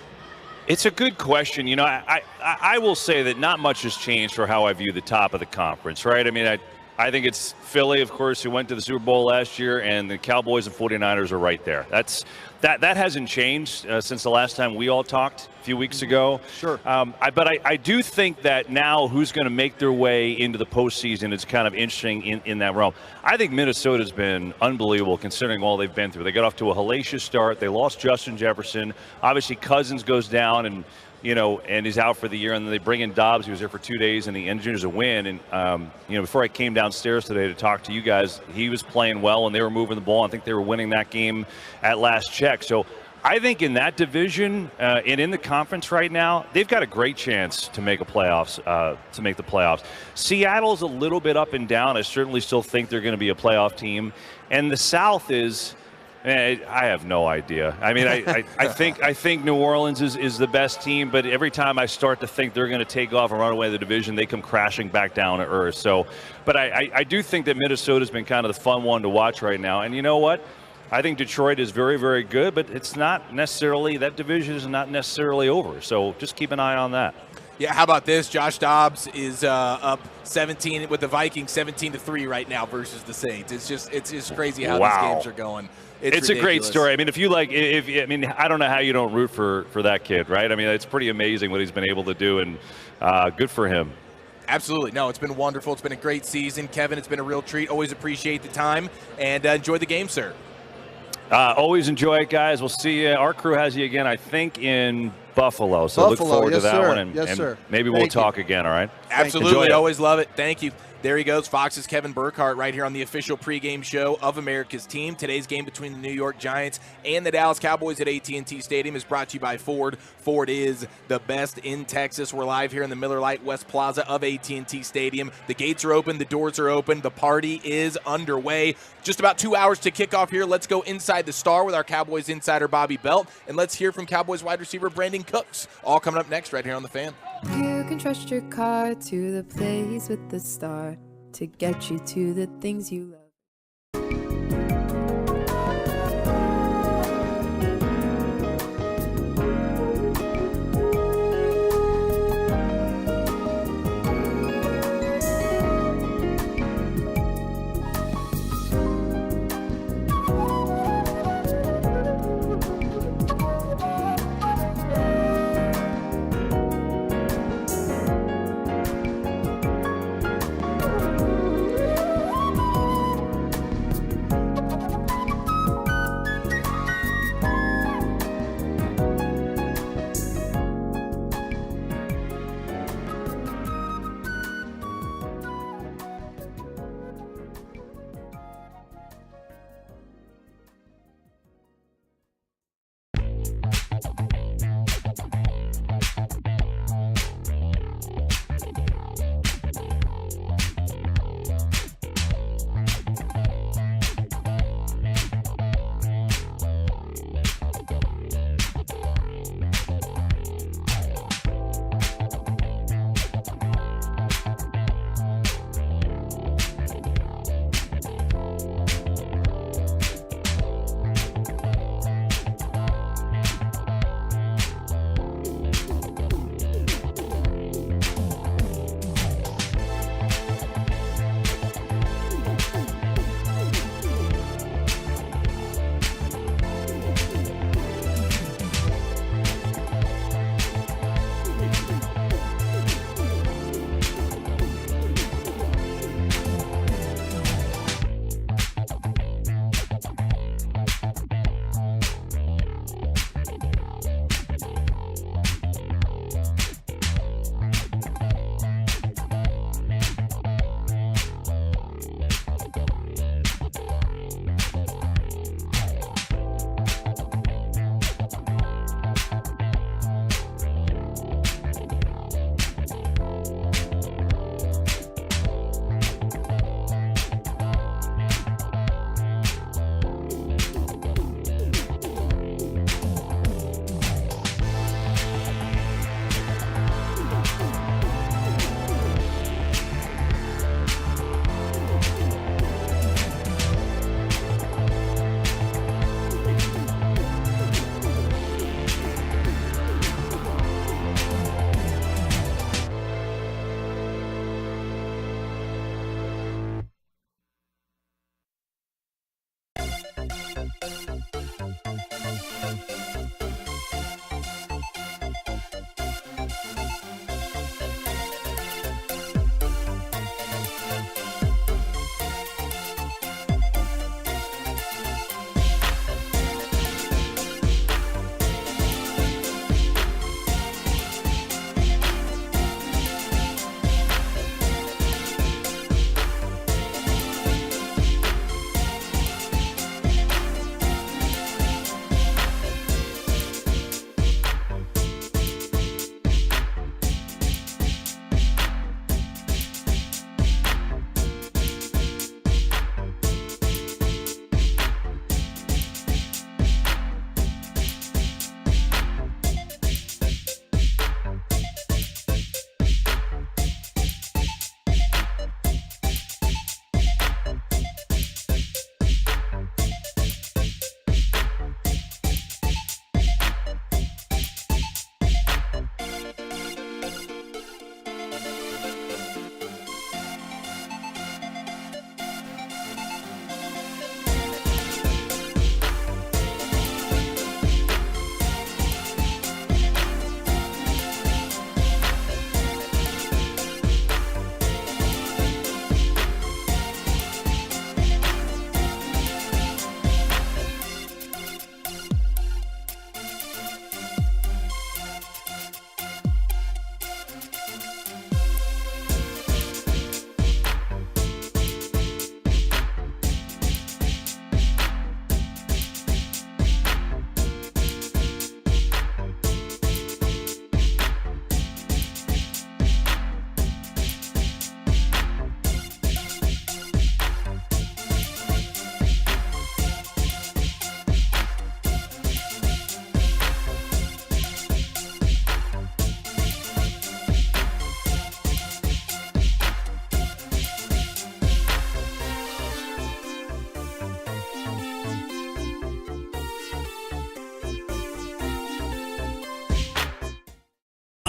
It's a good question. I will say that not much has changed for how I view the top of the conference, right? I mean, I think it's Philly, of course, who went to the Super Bowl last year, and the Cowboys and 49ers are right there. That hasn't changed since the last time we all talked a few weeks ago. Sure. But I do think that now who's going to make their way into the postseason is kind of interesting in that realm. I think Minnesota's been unbelievable considering all they've been through. They got off to a hellacious start. They lost Justin Jefferson. Obviously, Cousins goes down and he's out for the year. And then they bring in Dobbs. He was there for 2 days, and he engineers a win. And, before I came downstairs today to talk to you guys, he was playing well, and they were moving the ball. I think they were winning that game at last check. So I think in that division and in the conference right now, they've got a great chance to make the playoffs. Seattle's a little bit up and down. I certainly still think they're going to be a playoff team. And the South is – I have no idea. I mean, I think New Orleans is the best team, but every time I start to think they're going to take off and run away the division, they come crashing back down to earth. So, but I do think that Minnesota's been kind of the fun one to watch right now. And you know what? I think Detroit is very, very good, but it's not necessarily, that division is not necessarily over. So just keep an eye on that. Yeah, how about this? Josh Dobbs is up 17 with the Vikings, 17-3 right now versus the Saints. It's just crazy how these games are going. It's a great story. I mean, I don't know how you don't root for that kid, right? I mean, it's pretty amazing what he's been able to do, and good for him. Absolutely. No, it's been wonderful. It's been a great season. Kevin, it's been a real treat. Always appreciate the time, and enjoy the game, sir. Always enjoy it, guys. We'll see you. Our crew has you again, I think, in Buffalo. So look forward to that sir. one, and, yes, and sir. maybe we'll talk again, all right? Absolutely. Always love it. Thank you. There he goes, Fox's Kevin Burkhardt right here on the official pregame show of America's team. Today's game between the New York Giants and the Dallas Cowboys at AT&T Stadium is brought to you by Ford. Ford is the best in Texas. We're live here in the Miller Lite West Plaza of AT&T Stadium. The gates are open. The doors are open. The party is underway. Just about 2 hours to kick off here. Let's go inside the Star with our Cowboys insider Bobby Belt, and let's hear from Cowboys wide receiver Brandon Cooks. All coming up next right here on The Fan. You can trust your car to the place with the star to get you to the things you love.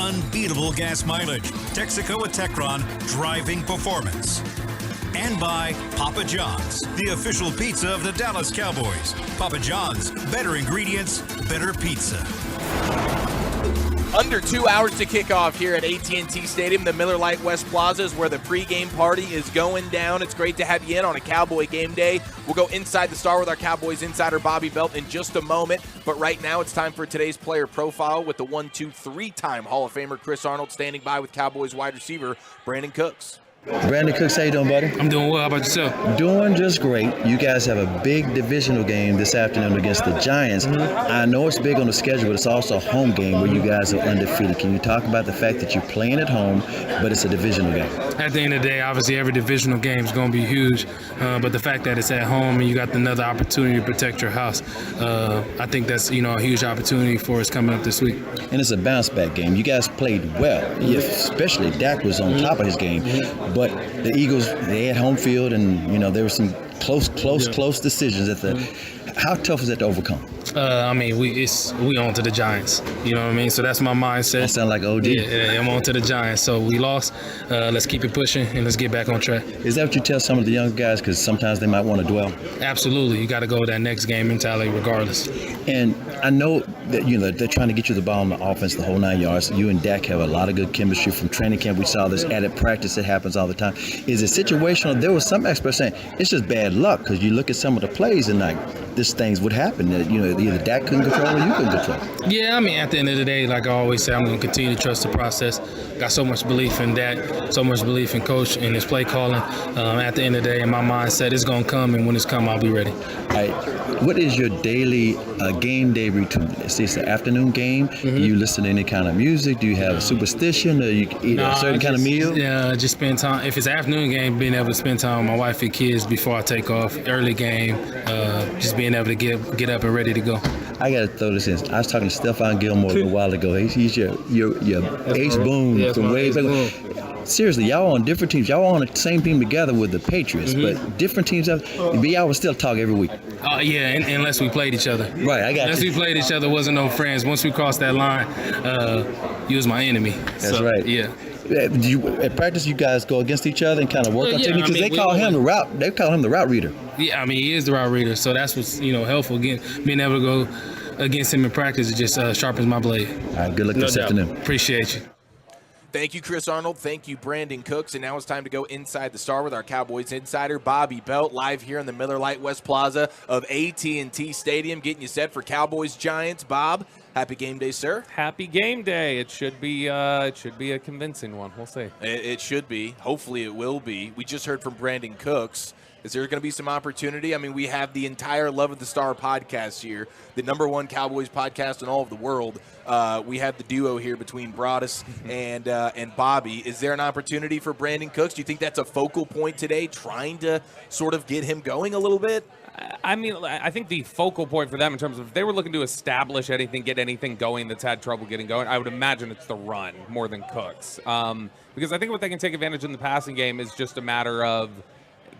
unbeatable gas mileage. Texaco with Techron, driving performance. And by Papa John's, the official pizza of the Dallas Cowboys. Papa John's, better ingredients, better pizza. Under 2 hours to kick off here at AT&T Stadium. The Miller Lite West Plaza is where the pregame party is going down. It's great to have you in on a Cowboy game day. We'll go inside the Star with our Cowboys insider Bobby Belt in just a moment. But right now it's time for today's player profile with the 1-2-3-time Hall of Famer Chris Arnold standing by with Cowboys wide receiver Brandon Cooks. Brandon Cooks, how you doing, buddy? I'm doing well. How about yourself? Doing just great. You guys have a big divisional game this afternoon against the Giants. I know it's big on the schedule, but it's also a home game where you guys are undefeated. Can you talk about the fact that you're playing at home, but it's a divisional game? At the end of the day, obviously every divisional game is going to be huge, but the fact that it's at home and you got another opportunity to protect your house, I think that's a huge opportunity for us coming up this week. And it's a bounce back game. You guys played well, especially Dak was on top of his game. But the Eagles, they had home field, and there were some close decisions at the. How tough is that to overcome? We on to the Giants. You know what I mean? So that's my mindset. That sound like OD. Yeah, I'm on to the Giants. So we lost. Let's keep it pushing and let's get back on track. Is that what you tell some of the young guys? Because sometimes they might want to dwell. Absolutely. You got to go that next game mentality regardless. And I know that they're trying to get you the ball on the offense the whole 9 yards. You and Dak have a lot of good chemistry from training camp. We saw this added practice that happens all the time. Is it situational? There was some experts saying it's just bad luck because you look at some of the plays and these things would happen that either Dak couldn't control or you couldn't control. Yeah, at the end of the day, like I always say, I'm going to continue to trust the process. Got so much belief in Dak, so much belief in Coach and his play calling. At the end of the day, in my mindset, it's going to come, and when it's come, I'll be ready. All right. What is your daily game day routine? It's an afternoon game. Do you listen to any kind of music? Do you have a superstition? Or you eat a certain kind of meal? Yeah, just spend time. If it's an afternoon game, being able to spend time with my wife and kids before I take off. Early game, just being able to get up and ready to go. I got to throw this in. I was talking to Stephon Gilmore a while ago. He's your ace boom from way back. Seriously, y'all on different teams. Y'all on the same team together with the Patriots, but different teams. Y'all would still talk every week. Unless we played each other. Right, I got Unless we played each other, wasn't no friends. Once we crossed that line, you was my enemy. That's right. Yeah. Do you, at practice, you guys go against each other and kind of work on technique? Because they call him the route. They call him the route reader. Yeah, he is the route reader. So that's what's helpful. Again, being able to go against him in practice, it just sharpens my blade. All right, good luck this afternoon. Appreciate you. Thank you, Chris Arnold. Thank you, Brandon Cooks. And now it's time to go inside the Star with our Cowboys insider, Bobby Belt, live here in the Miller Lite West Plaza of AT&T Stadium, getting you set for Cowboys-Giants. Bob, happy game day, sir. Happy game day. It should be a convincing one. We'll see. It should be. Hopefully it will be. We just heard from Brandon Cooks. Is there going to be some opportunity? We have the entire Love of the Star podcast here, the #1 Cowboys podcast in all of the world. We have the duo here between Broaddus and Bobby. Is there an opportunity for Brandon Cooks? Do you think that's a focal point today, trying to sort of get him going a little bit? I think the focal point for them in terms of if they were looking to establish anything, get anything going that's had trouble getting going, I would imagine it's the run more than Cooks. Because I think what they can take advantage in the passing game is just a matter of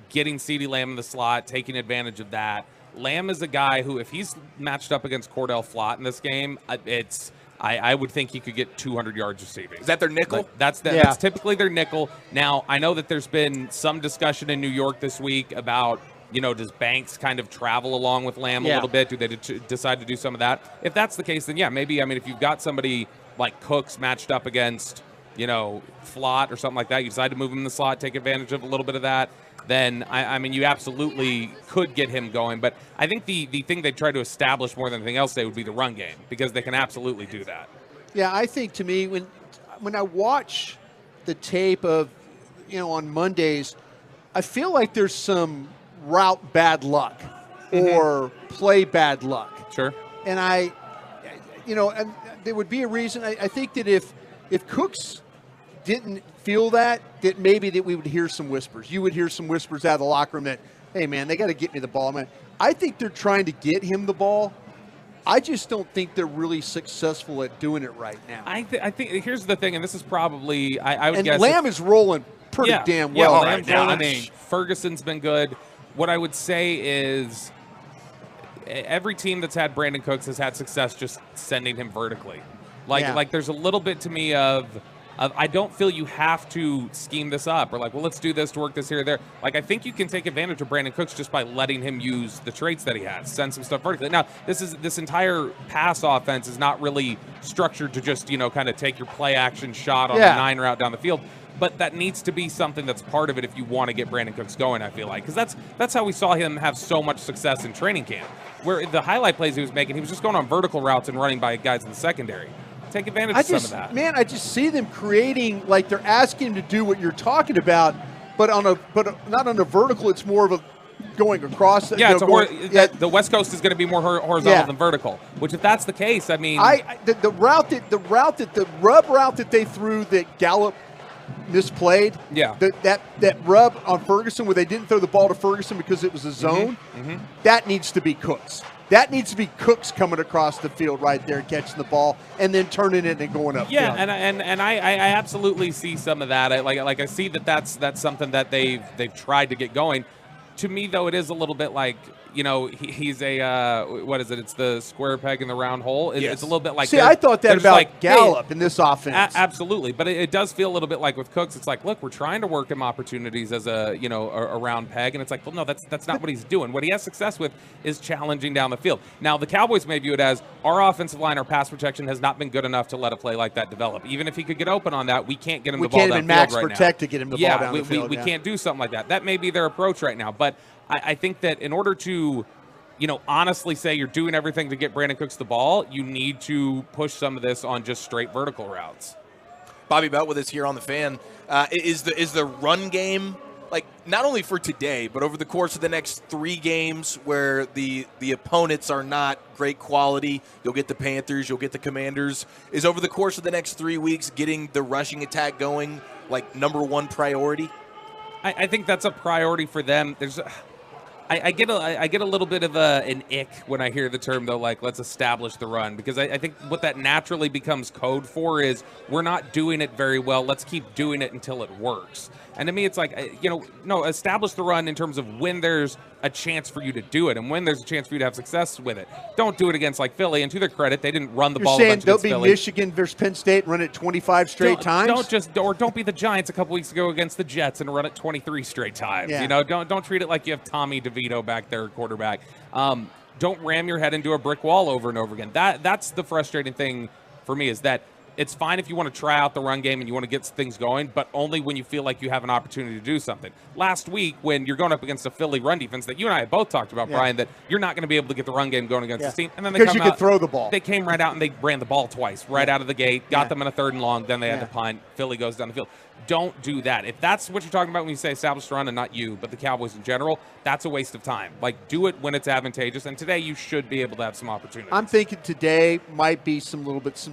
getting CeeDee Lamb in the slot, taking advantage of that. Lamb is a guy who, if he's matched up against Cordell Flott in this game, I would think he could get 200 yards receiving. Is that their nickel? That's typically their nickel. Now, I know that there's been some discussion in New York this week about, does Banks kind of travel along with Lamb a little bit? Do they decide to do some of that? If that's the case, then yeah, maybe. If you've got somebody like Cooks matched up against, Flott or something like that, you decide to move him in the slot, take advantage of a little bit of that, then, you absolutely could get him going. But I think the thing they try to establish more than anything else today would be the run game, because they can absolutely do that. Yeah, I think to me, when I watch the tape of, on Mondays, I feel like there's some route bad luck or play bad luck. Sure. And and there would be a reason. I think that if Cooks didn't feel that maybe that we would hear some whispers. You would hear some whispers out of the locker room that, hey, man, they got to get me the ball. I think they're trying to get him the ball. I just don't think they're really successful at doing it right now. I think here's the thing, and this is probably, I would guess. And Lamb is rolling pretty damn well right now. Ferguson's been good. What I would say is every team that's had Brandon Cooks has had success just sending him vertically. Like there's a little bit to me of I don't feel you have to scheme this up or like, well, let's do this to work this here or there. Like, I think you can take advantage of Brandon Cooks just by letting him use the traits that he has, send some stuff vertically. Now, this entire pass offense is not really structured to just, kind of take your play action shot on the 9 route down the field. But that needs to be something that's part of it if you want to get Brandon Cooks going, I feel like. Because that's how we saw him have so much success in training camp. Where the highlight plays he was making, he was just going on vertical routes and running by guys in the secondary. Take advantage of some of that. Man, I just see them creating, like they're asking him to do what you're talking about, but not on a vertical. It's more of a going across. Yeah, the West Coast is going to be more horizontal than vertical. Which, if that's the case, I mean, the rub route that they threw that Gallup misplayed. Yeah, that rub on Ferguson where they didn't throw the ball to Ferguson because it was a zone. That needs to be Cooks. That needs to be Cooks coming across the field right there, catching the ball, and then turning it and going up. Yeah, and I absolutely see some of that. I see that's something that they've tried to get going. To me, though, it is a little bit like, he's a what is it? It's the square peg in the round hole. It's a little bit like. See, I thought that about Gallup in this offense. Absolutely, but it does feel a little bit like with Cooks. It's like, look, we're trying to work him opportunities as a round peg, and it's like, well, no, that's not what he's doing. What he has success with is challenging down the field. Now, the Cowboys may view it as our offensive line, our pass protection has not been good enough to let a play like that develop. Even if he could get open on that, we can't get him the ball downfield right now. We can't even max protect to get him the ball down the field. We can't do something like that. That may be their approach right now, but I think that in order to, honestly say you're doing everything to get Brandon Cooks the ball, you need to push some of this on just straight vertical routes. Bobby Belt with us here on the Fan. Is the run game, like, not only for today, but over the course of the next 3 games where the opponents are not great quality, you'll get the Panthers, you'll get the Commanders, is over the course of the next 3 weeks getting the rushing attack going, like, number 1 priority? I think that's a priority for them. I get a little bit of an ick when I hear the term, though, like, let's establish the run, because I think what that naturally becomes code for is we're not doing it very well. Let's keep doing it until it works. And to me, it's like, no, establish the run in terms of when there's a chance for you to do it and when there's a chance for you to have success with it. Don't do it against, like, Philly. And to their credit, they didn't run the ball. You're saying they'll be Philly. Michigan versus Penn State, run it 25 straight times? Don't be the Giants a couple weeks ago against the Jets and run it 23 straight times. Yeah. Don't treat it like you have Tommy DeVito back there, quarterback. Don't ram your head into a brick wall over and over again. That's the frustrating thing for me, is that it's fine if you want to try out the run game and you want to get things going, but only when you feel like you have an opportunity to do something. Last week, when you're going up against a Philly run defense that you and I have both talked about, Brian, that you're not going to be able to get the run game going against this team. And then because you could throw the ball. They came right out and they ran the ball twice, right out of the gate, got them in a 3rd and long, then they had to punt. Philly goes down the field. Don't do that. If that's what you're talking about when you say established run, and not you, but the Cowboys in general, that's a waste of time. Like, do it when it's advantageous, and today you should be able to have some opportunities. I'm thinking today might be some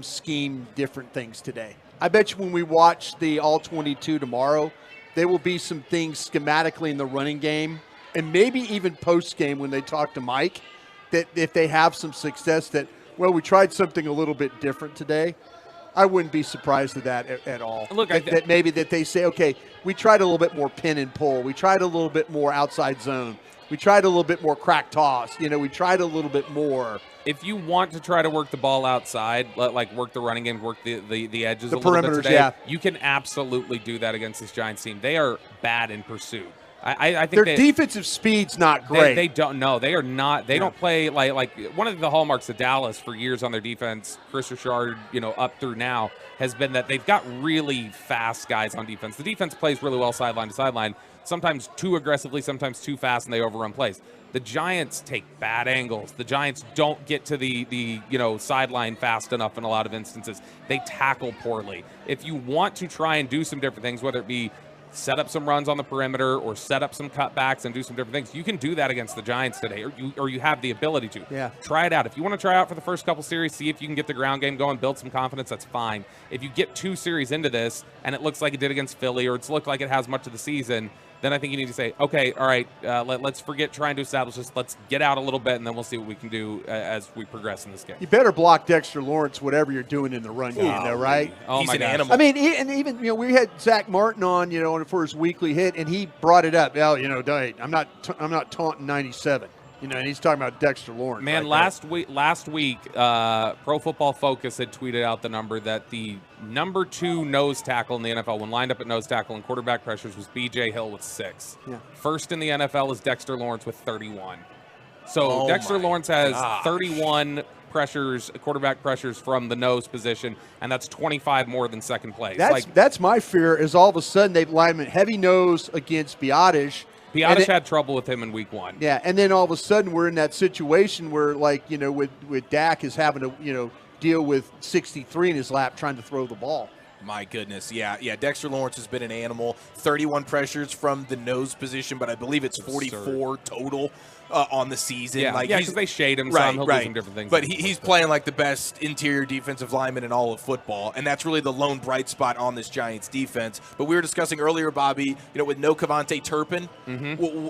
scheme different things today. I bet you when we watch the All-22 tomorrow, there will be some things schematically in the running game, and maybe even post-game when they talk to Mike, that if they have some success that, well, we tried something a little bit different today. I wouldn't be surprised at that at all. Look, that maybe that they say, okay, we tried a little bit more pin and pull. We tried a little bit more outside zone. We tried a little bit more crack toss. We tried a little bit more. If you want to try to work the ball outside, like work the running game, work the edges the a little bit perimeters, today, you can absolutely do that against this Giants team. They are bad in pursuit. I think their defensive speed's not great. They don't know. They are not. They don't play like one of the hallmarks of Dallas for years on their defense. Chris Richard, up through now, has been that they've got really fast guys on defense. The defense plays really well sideline to sideline. Sometimes too aggressively, sometimes too fast, and they overrun plays. The Giants take bad angles. The Giants don't get to the sideline fast enough in a lot of instances. They tackle poorly. If you want to try and do some different things, whether it be set up some runs on the perimeter or set up some cutbacks and do some different things, you can do that against the Giants today, or you have the ability to. Yeah. Try it out. If you want to try out for the first couple series, see if you can get the ground game going, build some confidence, that's fine. If you get 2 series into this and it looks like it did against Philly, or it's looked like it has much of the season, then I think you need to say, okay, all right, let's forget trying to establish this. Let's get out a little bit, and then we'll see what we can do as we progress in this game. You better block Dexter Lawrence, whatever you're doing in the run game, though, right? Oh, He's my an gosh. animal. I mean, and even we had Zach Martin on, for his weekly hit, and he brought it up. Well, Dave, I'm not taunting 97. And he's talking about Dexter Lawrence. Man, last week, Pro Football Focus had tweeted out the number that the number 2 nose tackle in the NFL, when lined up at nose tackle and quarterback pressures, was B.J. Hill with 6. Yeah. First in the NFL is Dexter Lawrence with 31. So Dexter Lawrence has 31 pressures, quarterback pressures from the nose position, and that's 25 more than second place. That's my fear. Is all of a sudden they've lined him heavy nose against Broaddus. Broaddus had trouble with him in week 1. Yeah, and then all of a sudden we're in that situation where, with Dak is having to, deal with 63 in his lap trying to throw the ball. My goodness, yeah. Dexter Lawrence has been an animal. 31 pressures from the nose position, but I believe it's 44 total on the season. Yeah, because they shade him some. He'll do some different things. But he's playing like the best interior defensive lineman in all of football, and that's really the lone bright spot on this Giants defense. But we were discussing earlier, Bobby, with no Kevontae Turpin,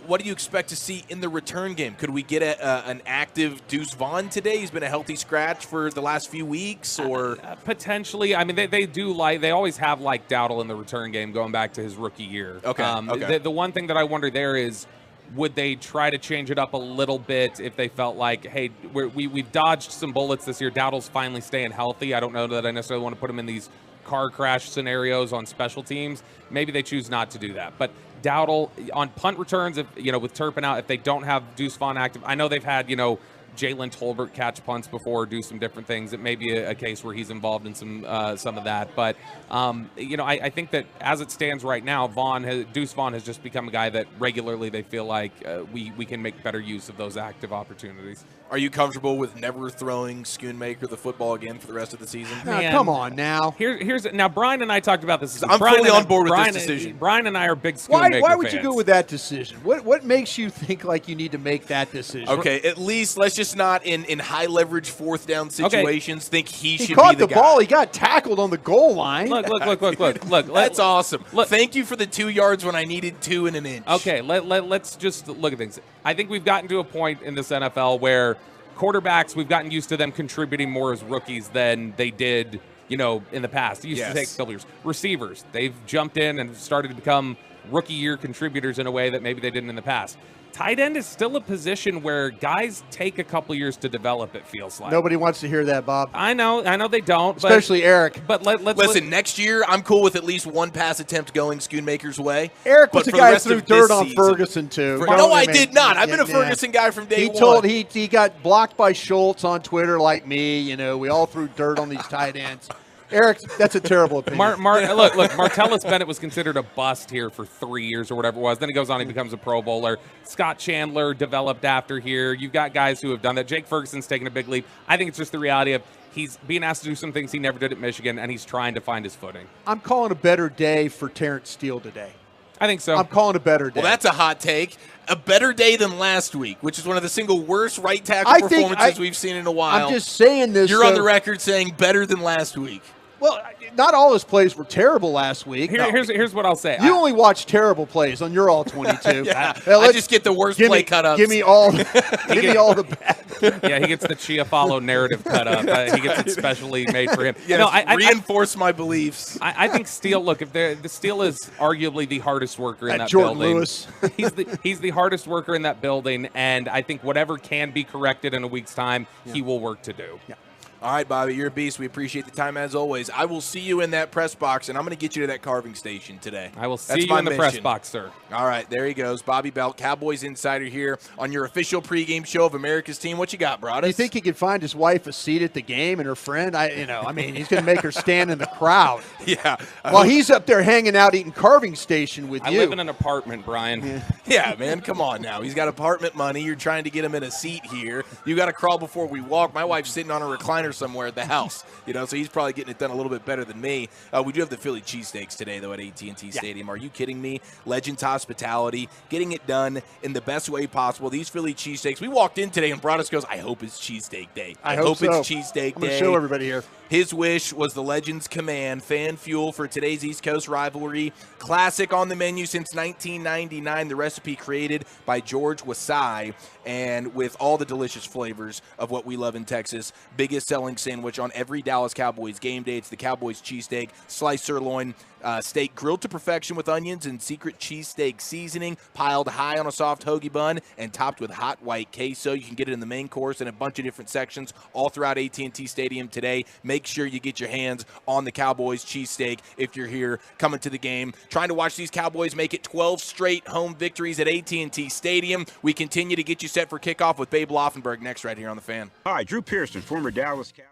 what do you expect to see in the return game? Could we get an active Deuce Vaughn today? He's been a healthy scratch for the last few weeks, or potentially. I mean, they always have Dowdle in the return game going back to his rookie year. Okay. The one thing that I wonder there is, would they try to change it up a little bit if they felt like, hey, we've dodged some bullets this year. Dowdle's finally staying healthy. I don't know that I necessarily want to put him in these car crash scenarios on special teams. Maybe they choose not to do that. But Dowdle on punt returns, with Turpin out, if they don't have Deuce Vaughn active, I know they've had, Jalen Tolbert catch punts before, do some different things. It may be a case where he's involved in some of that. But, I think that as it stands right now, Deuce Vaughn has just become a guy that regularly they feel like we can make better use of those active opportunities. Are you comfortable with never throwing Schoonmaker the football again for the rest of the season? Come on now. Now, Brian and I talked about this. I'm fully on board with this decision. Brian and I are big Schoonmaker fans. Why would you go with that decision? What makes you think like you need to make that decision? Okay, at least let's just not in high leverage fourth down situations think he should be the guy. He caught the ball. He got tackled on the goal line. Look. That's awesome. Thank you for the 2 yards when I needed 2 and an inch. Okay, let's just look at things. I think we've gotten to a point in this NFL where quarterbacks, we've gotten used to them contributing more as rookies than they did, in the past. It used to take a couple years. Receivers, they've jumped in and started to become rookie year contributors in a way that maybe they didn't in the past. Tight end is still a position where guys take a couple years to develop, it feels like. Nobody wants to hear that, Bob. I know they don't. Especially Eric. But let's listen, next year, I'm cool with at least one pass attempt going Schoonmaker's way. Eric was the guy who threw dirt on Ferguson, too. No, I did not. I've been a Ferguson guy from day one. He got blocked by Schultz on Twitter like me. We all threw dirt on these tight ends. Eric, that's a terrible opinion. Look, Martellus Bennett was considered a bust here for 3 years or whatever it was. Then he goes on, he becomes a Pro Bowler. Scott Chandler developed after here. You've got guys who have done that. Jake Ferguson's taken a big leap. I think it's just the reality of he's being asked to do some things he never did at Michigan, and he's trying to find his footing. I'm calling a better day for Terrence Steele today. I think so. I'm calling a better day. Well, that's a hot take. A better day than last week, which is one of the single worst right tackle performances we've seen in a while. I'm just saying this. You're on the record saying better than last week. Well, not all his plays were terrible last week. Here's what I'll say. You only watch terrible plays on your all 22. I just get the worst play cut ups. Give me all the bad. Yeah, he gets the Chiafalo narrative cut up. He gets it specially made for him. Reinforce my beliefs. I think Steele. Look, if the Steele is arguably the hardest worker in that Jordan building. Lewis. he's the hardest worker in that building, and I think whatever can be corrected in a week's time, he will work to do. Yeah. All right, Bobby, you're a beast. We appreciate the time as always. I will see you in that press box, and I'm going to get you to that carving station today. I will see you in the press box, sir. All right, there he goes. Bobby Belt, Cowboys Insider here on your official pregame show of America's team. What you got, Broaddus? You think he could find his wife a seat at the game and her friend? He's going to make her stand in the crowd. Yeah. While he's up there hanging out eating carving station with you. I live in an apartment, Brian. Yeah, man, come on now. He's got apartment money. You're trying to get him in a seat here. You got to crawl before we walk. My wife's sitting on a recliner somewhere at the house. So he's probably getting it done a little bit better than me. We do have the Philly cheesesteaks today, though, at AT&T Stadium. Are you kidding me? Legends Hospitality, getting it done in the best way possible. These Philly cheesesteaks, we walked in today, and Broaddus goes, I hope it's cheesesteak day. I hope so. It's cheesesteak day. I'm going to show everybody here. His wish was the Legends Command, fan fuel for today's East Coast rivalry. Classic on the menu since 1999. The recipe created by George Wasai, and with all the delicious flavors of what we love in Texas. Biggest seller best-selling sandwich on every Dallas Cowboys game day. It's the Cowboys cheesesteak, sliced sirloin steak grilled to perfection with onions and secret cheesesteak seasoning, piled high on a soft hoagie bun and topped with hot white queso. You can get it in the main course in a bunch of different sections all throughout AT&T Stadium today. Make sure you get your hands on the Cowboys cheesesteak if you're here coming to the game. Trying to watch these Cowboys make it 12 straight home victories at AT&T Stadium. We continue to get you set for kickoff with Babe Loffenberg next right here on The Fan. Hi, Drew Pearson, former Dallas Cowboys.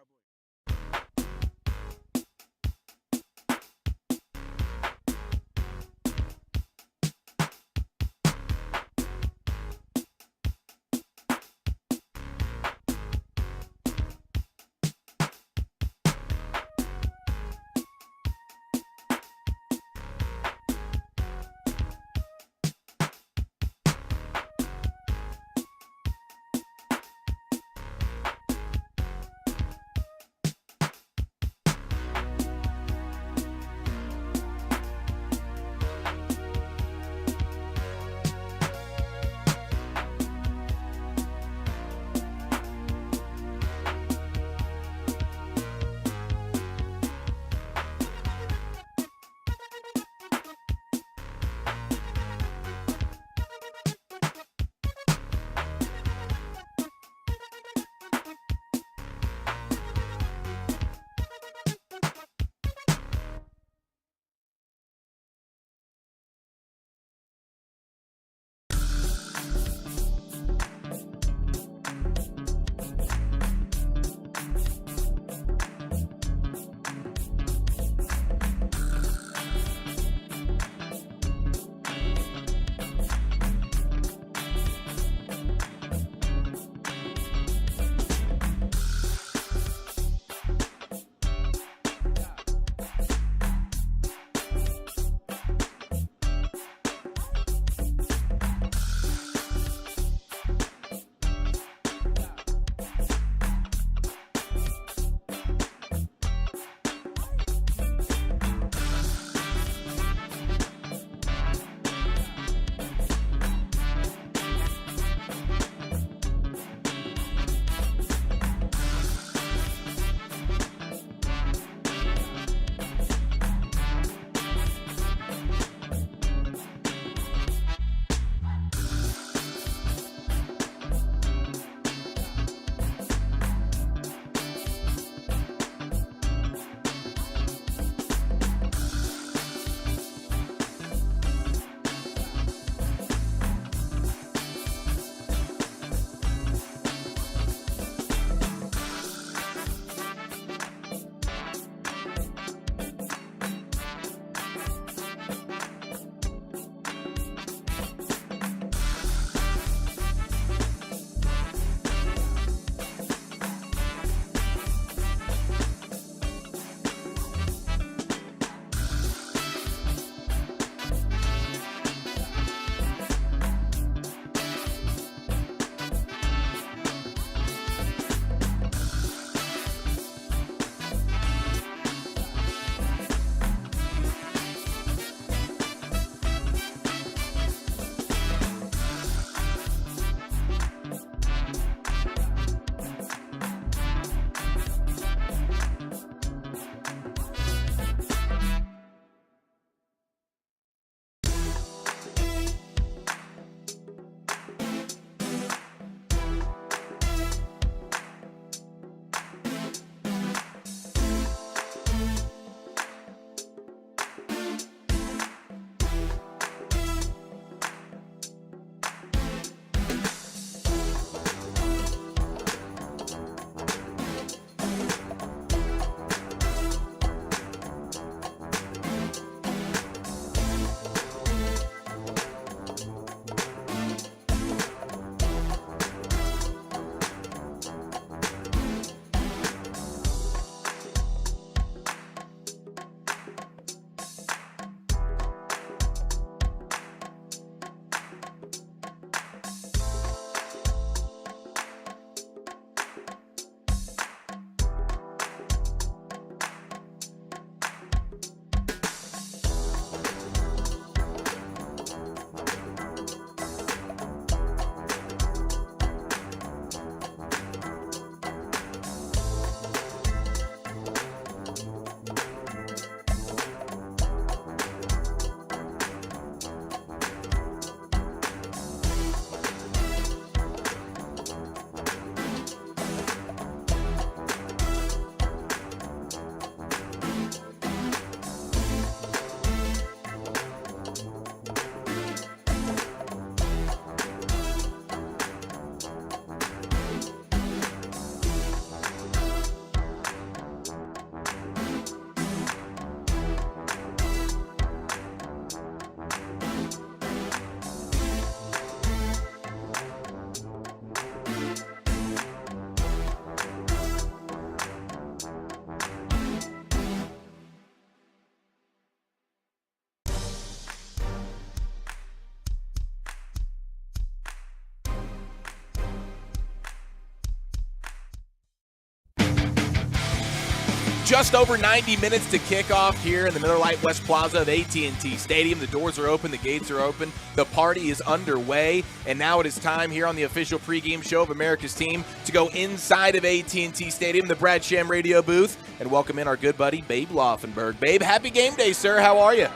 Just over 90 minutes to kick off here in the Miller Lite West Plaza of AT&T Stadium. The doors are open, the gates are open, the party is underway, and now it is time here on the official pregame show of America's team to go inside of AT&T Stadium, the Brad Sham radio booth, and welcome in our good buddy, Babe Laufenberg. Babe, happy game day, sir. How are you?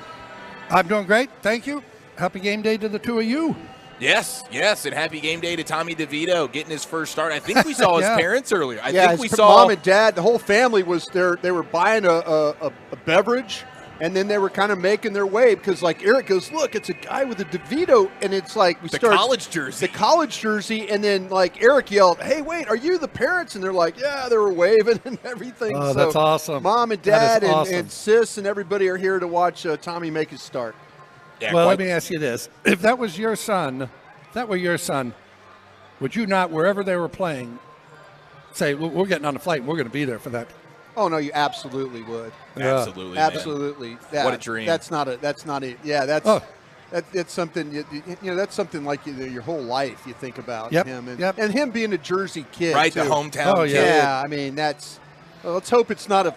I'm doing great. Thank you. Happy game day to the two of you. Yes, and happy game day to Tommy DeVito getting his first start. I think we saw his parents earlier. I think we saw mom and dad. The whole family was there. They were buying a beverage, and then they were kind of making their way because, like, Eric goes, "Look, it's a guy with a DeVito," and it's like the college jersey, and then like Eric yelled, "Hey, wait, are you the parents?" And they're like, "Yeah," they were waving and everything. Oh, so that's awesome. Mom and dad awesome. and sis and everybody are here to watch Tommy make his start. Yeah, well, let me ask you this. If that were your son, would you not, wherever they were playing, say, we're getting on the flight and we're going to be there for that? Oh, no, you absolutely would. Absolutely. Absolutely. Yeah, what a dream. That's something, that's something like your whole life you think about him. And him being a Jersey kid. Right, too. the hometown kid. Yeah, I mean, let's hope it's not a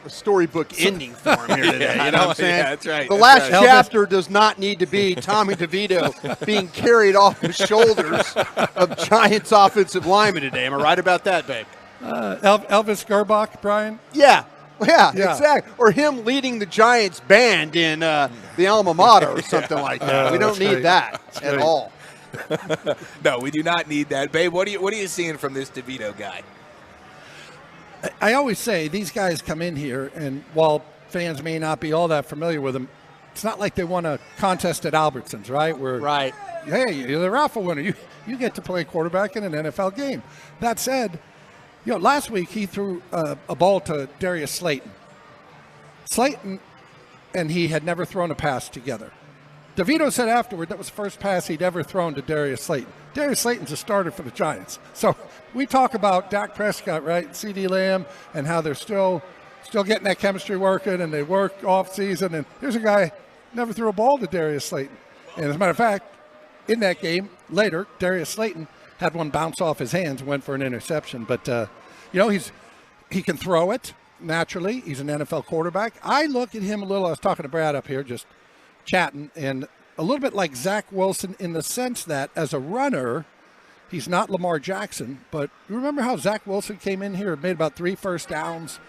storybook ending for him here today. You know what I'm saying? Yeah, that's right. The last chapter does not need to be Tommy DeVito being carried off the shoulders of Giants offensive linemen today. Am I right about that, babe? Elvis Gerbach, Bryan? Yeah, exactly. Or him leading the Giants band in the alma mater or something like that. We don't need that at all. No, we do not need that. Babe, what are you seeing from this DeVito guy? I always say these guys come in here, and while fans may not be all that familiar with them, it's not like they won a contest at Albertsons, right? Right. Hey, you're the raffle winner. You get to play quarterback in an NFL game. That said, last week he threw a ball to Darius Slayton. Slayton and he had never thrown a pass together. DeVito said afterward that was the first pass he'd ever thrown to Darius Slayton. Darius Slayton's a starter for the Giants. So we talk about Dak Prescott, right, CeeDee Lamb, and how they're still getting that chemistry working, and they work off season. And here's a guy never threw a ball to Darius Slayton. And as a matter of fact, in that game later, Darius Slayton had one bounce off his hands and went for an interception. But he can throw it naturally. He's an NFL quarterback. I look at him a little. I was talking to Brad up here, just chatting, and a little bit like Zach Wilson in the sense that as a runner, he's not Lamar Jackson, but you remember how Zach Wilson came in here and made about 3 first downs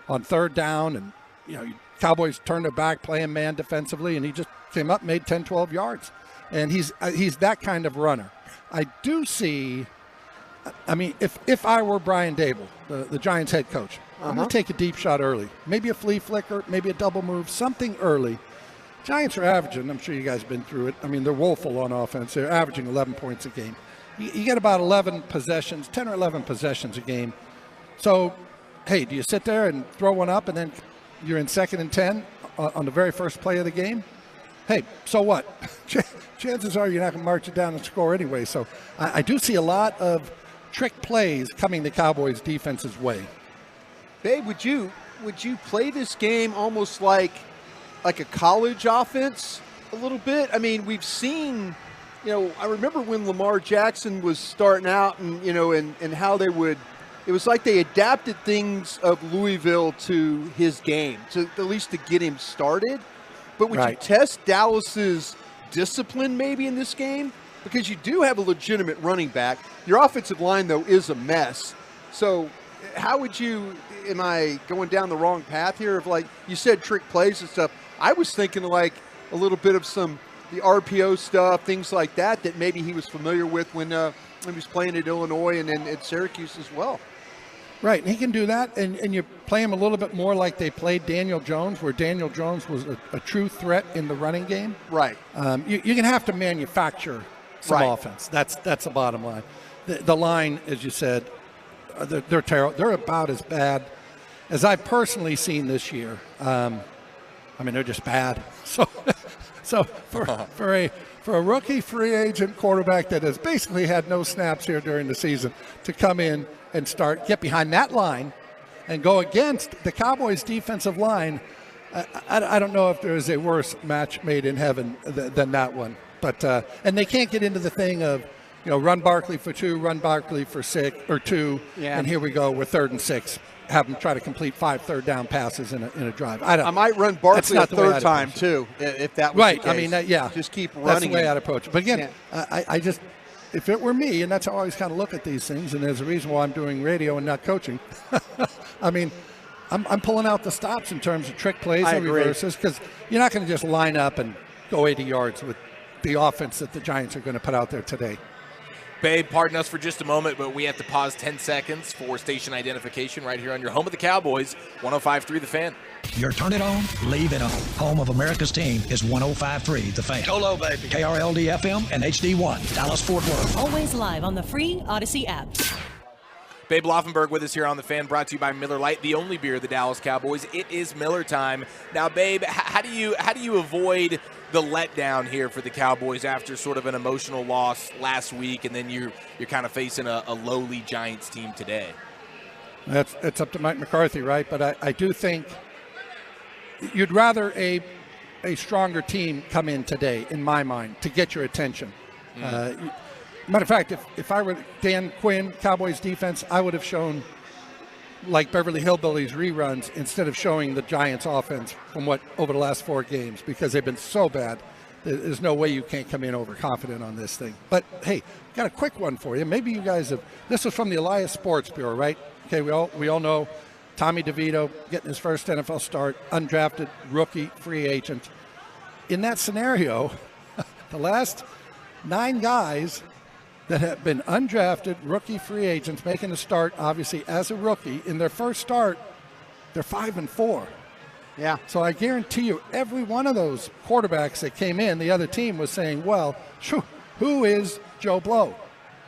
on third down, and Cowboys turned their back playing man defensively, and he just came up, made 10, 12 yards. And he's that kind of runner. I do see, I mean, if I were Brian Dable, the Giants head coach, I'm going to take a deep shot early. Maybe a flea flicker, maybe a double move, something early. Giants are averaging, I'm sure you guys have been through it. I mean, they're woeful on offense. They're averaging 11 points a game. You get about 11 possessions, 10 or 11 possessions a game. So, hey, do you sit there and throw one up and then you're in 2nd and 10 on the very first play of the game? Hey, so what? Chances are you're not going to march it down and score anyway. So I do see a lot of trick plays coming the Cowboys' defense's way. Babe, would you play this game almost like a college offense a little bit? I mean, we've seen, I remember when Lamar Jackson was starting out and how they would, it was like they adapted things of Louisville to his game, at least to get him started. But would you test Dallas's discipline maybe in this game? Because you do have a legitimate running back. Your offensive line, though, is a mess. So how would you, am I going down the wrong path here of, like, you said trick plays and stuff. I was thinking like a little bit of the RPO stuff, things like that maybe he was familiar with when he was playing at Illinois and then at Syracuse as well. Right, and he can do that, and you play him a little bit more like they played Daniel Jones, where Daniel Jones was a true threat in the running game. Right. You're going to have to manufacture some offense. That's the bottom line. The line, as you said, they're terrible. They're about as bad as I've personally seen this year. I mean, they're just bad. So for a rookie free agent quarterback that has basically had no snaps here during the season to come in and get behind that line and go against the Cowboys' defensive line, I don't know if there is a worse match made in heaven than that one. But and they can't get into the thing of, run Barkley for 2, run Barkley for 6 or 2, and here we go, we're 3rd and 6. have them try to complete 5 third-down passes in a drive. I might run Barkley a third time, too, if that was right. the case. I mean, Just keep running. That's the way I'd approach it. But again, I just, if it were me, and that's how I always kind of look at these things, and there's a reason why I'm doing radio and not coaching. I mean, I'm pulling out the stops in terms of trick plays and reverses, because you're not going to just line up and go 80 yards with the offense that the Giants are going to put out there today. Babe, pardon us for just a moment, but we have to pause 10 seconds for station identification right here on your home of the Cowboys, 105.3 The Fan. Your turn it on, leave it on. Home of America's team is 105.3 The Fan. Hello, baby. KRLD FM and HD1, Dallas Fort Worth. Always live on the free Odyssey app. Babe Laufenberg with us here on The Fan, brought to you by Miller Lite, the only beer of the Dallas Cowboys. It is Miller time. Now, Babe, how do you avoid the letdown here for the Cowboys after sort of an emotional loss last week, and then you're kind of facing a lowly Giants team today? It's up to Mike McCarthy, right? But I do think you'd rather a stronger team come in today, in my mind, to get your attention. Matter of fact, if I were Dan Quinn, Cowboys defense, I would have shown like Beverly Hillbillies reruns instead of showing the Giants offense from over the last 4 games, because they've been so bad. There's no way you can't come in overconfident on this thing. But hey, got a quick one for you. Maybe you guys have. This was from the Elias Sports Bureau, right? Okay, we all know Tommy DeVito getting his first NFL start, undrafted rookie free agent. In that scenario, the last 9 guys that have been undrafted rookie free agents making a start, obviously as a rookie, in their first start, they're 5-4. Yeah. So I guarantee you, every one of those quarterbacks that came in, the other team was saying, well, who is Joe Blow?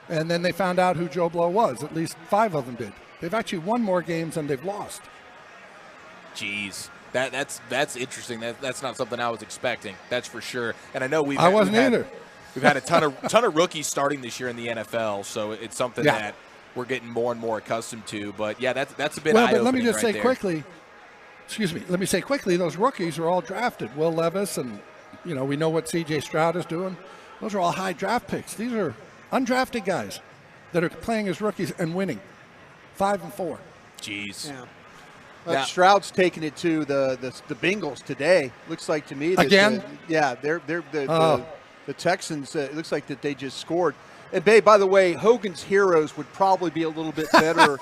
And then they found out who Joe Blow was. At least 5 of them did. They've actually won more games than they've lost. Jeez. That's interesting. That's not something I was expecting. That's for sure. And I know I wasn't either. We've had a ton of rookies starting this year in the NFL, so it's something that we're getting more and more accustomed to. But yeah, that's a bit eye-opening. But let me just say there. quickly. Excuse me. Let me say quickly. Those rookies are all drafted. Will Levis, and we know what C.J. Stroud is doing. Those are all high draft picks. These are undrafted guys that are playing as rookies and winning, 5-4. Jeez. Yeah. But Stroud's taking it to the Bengals today. Looks like to me that again. The Texans, it looks like that they just scored. And, Babe, by the way, Hogan's Heroes would probably be a little bit better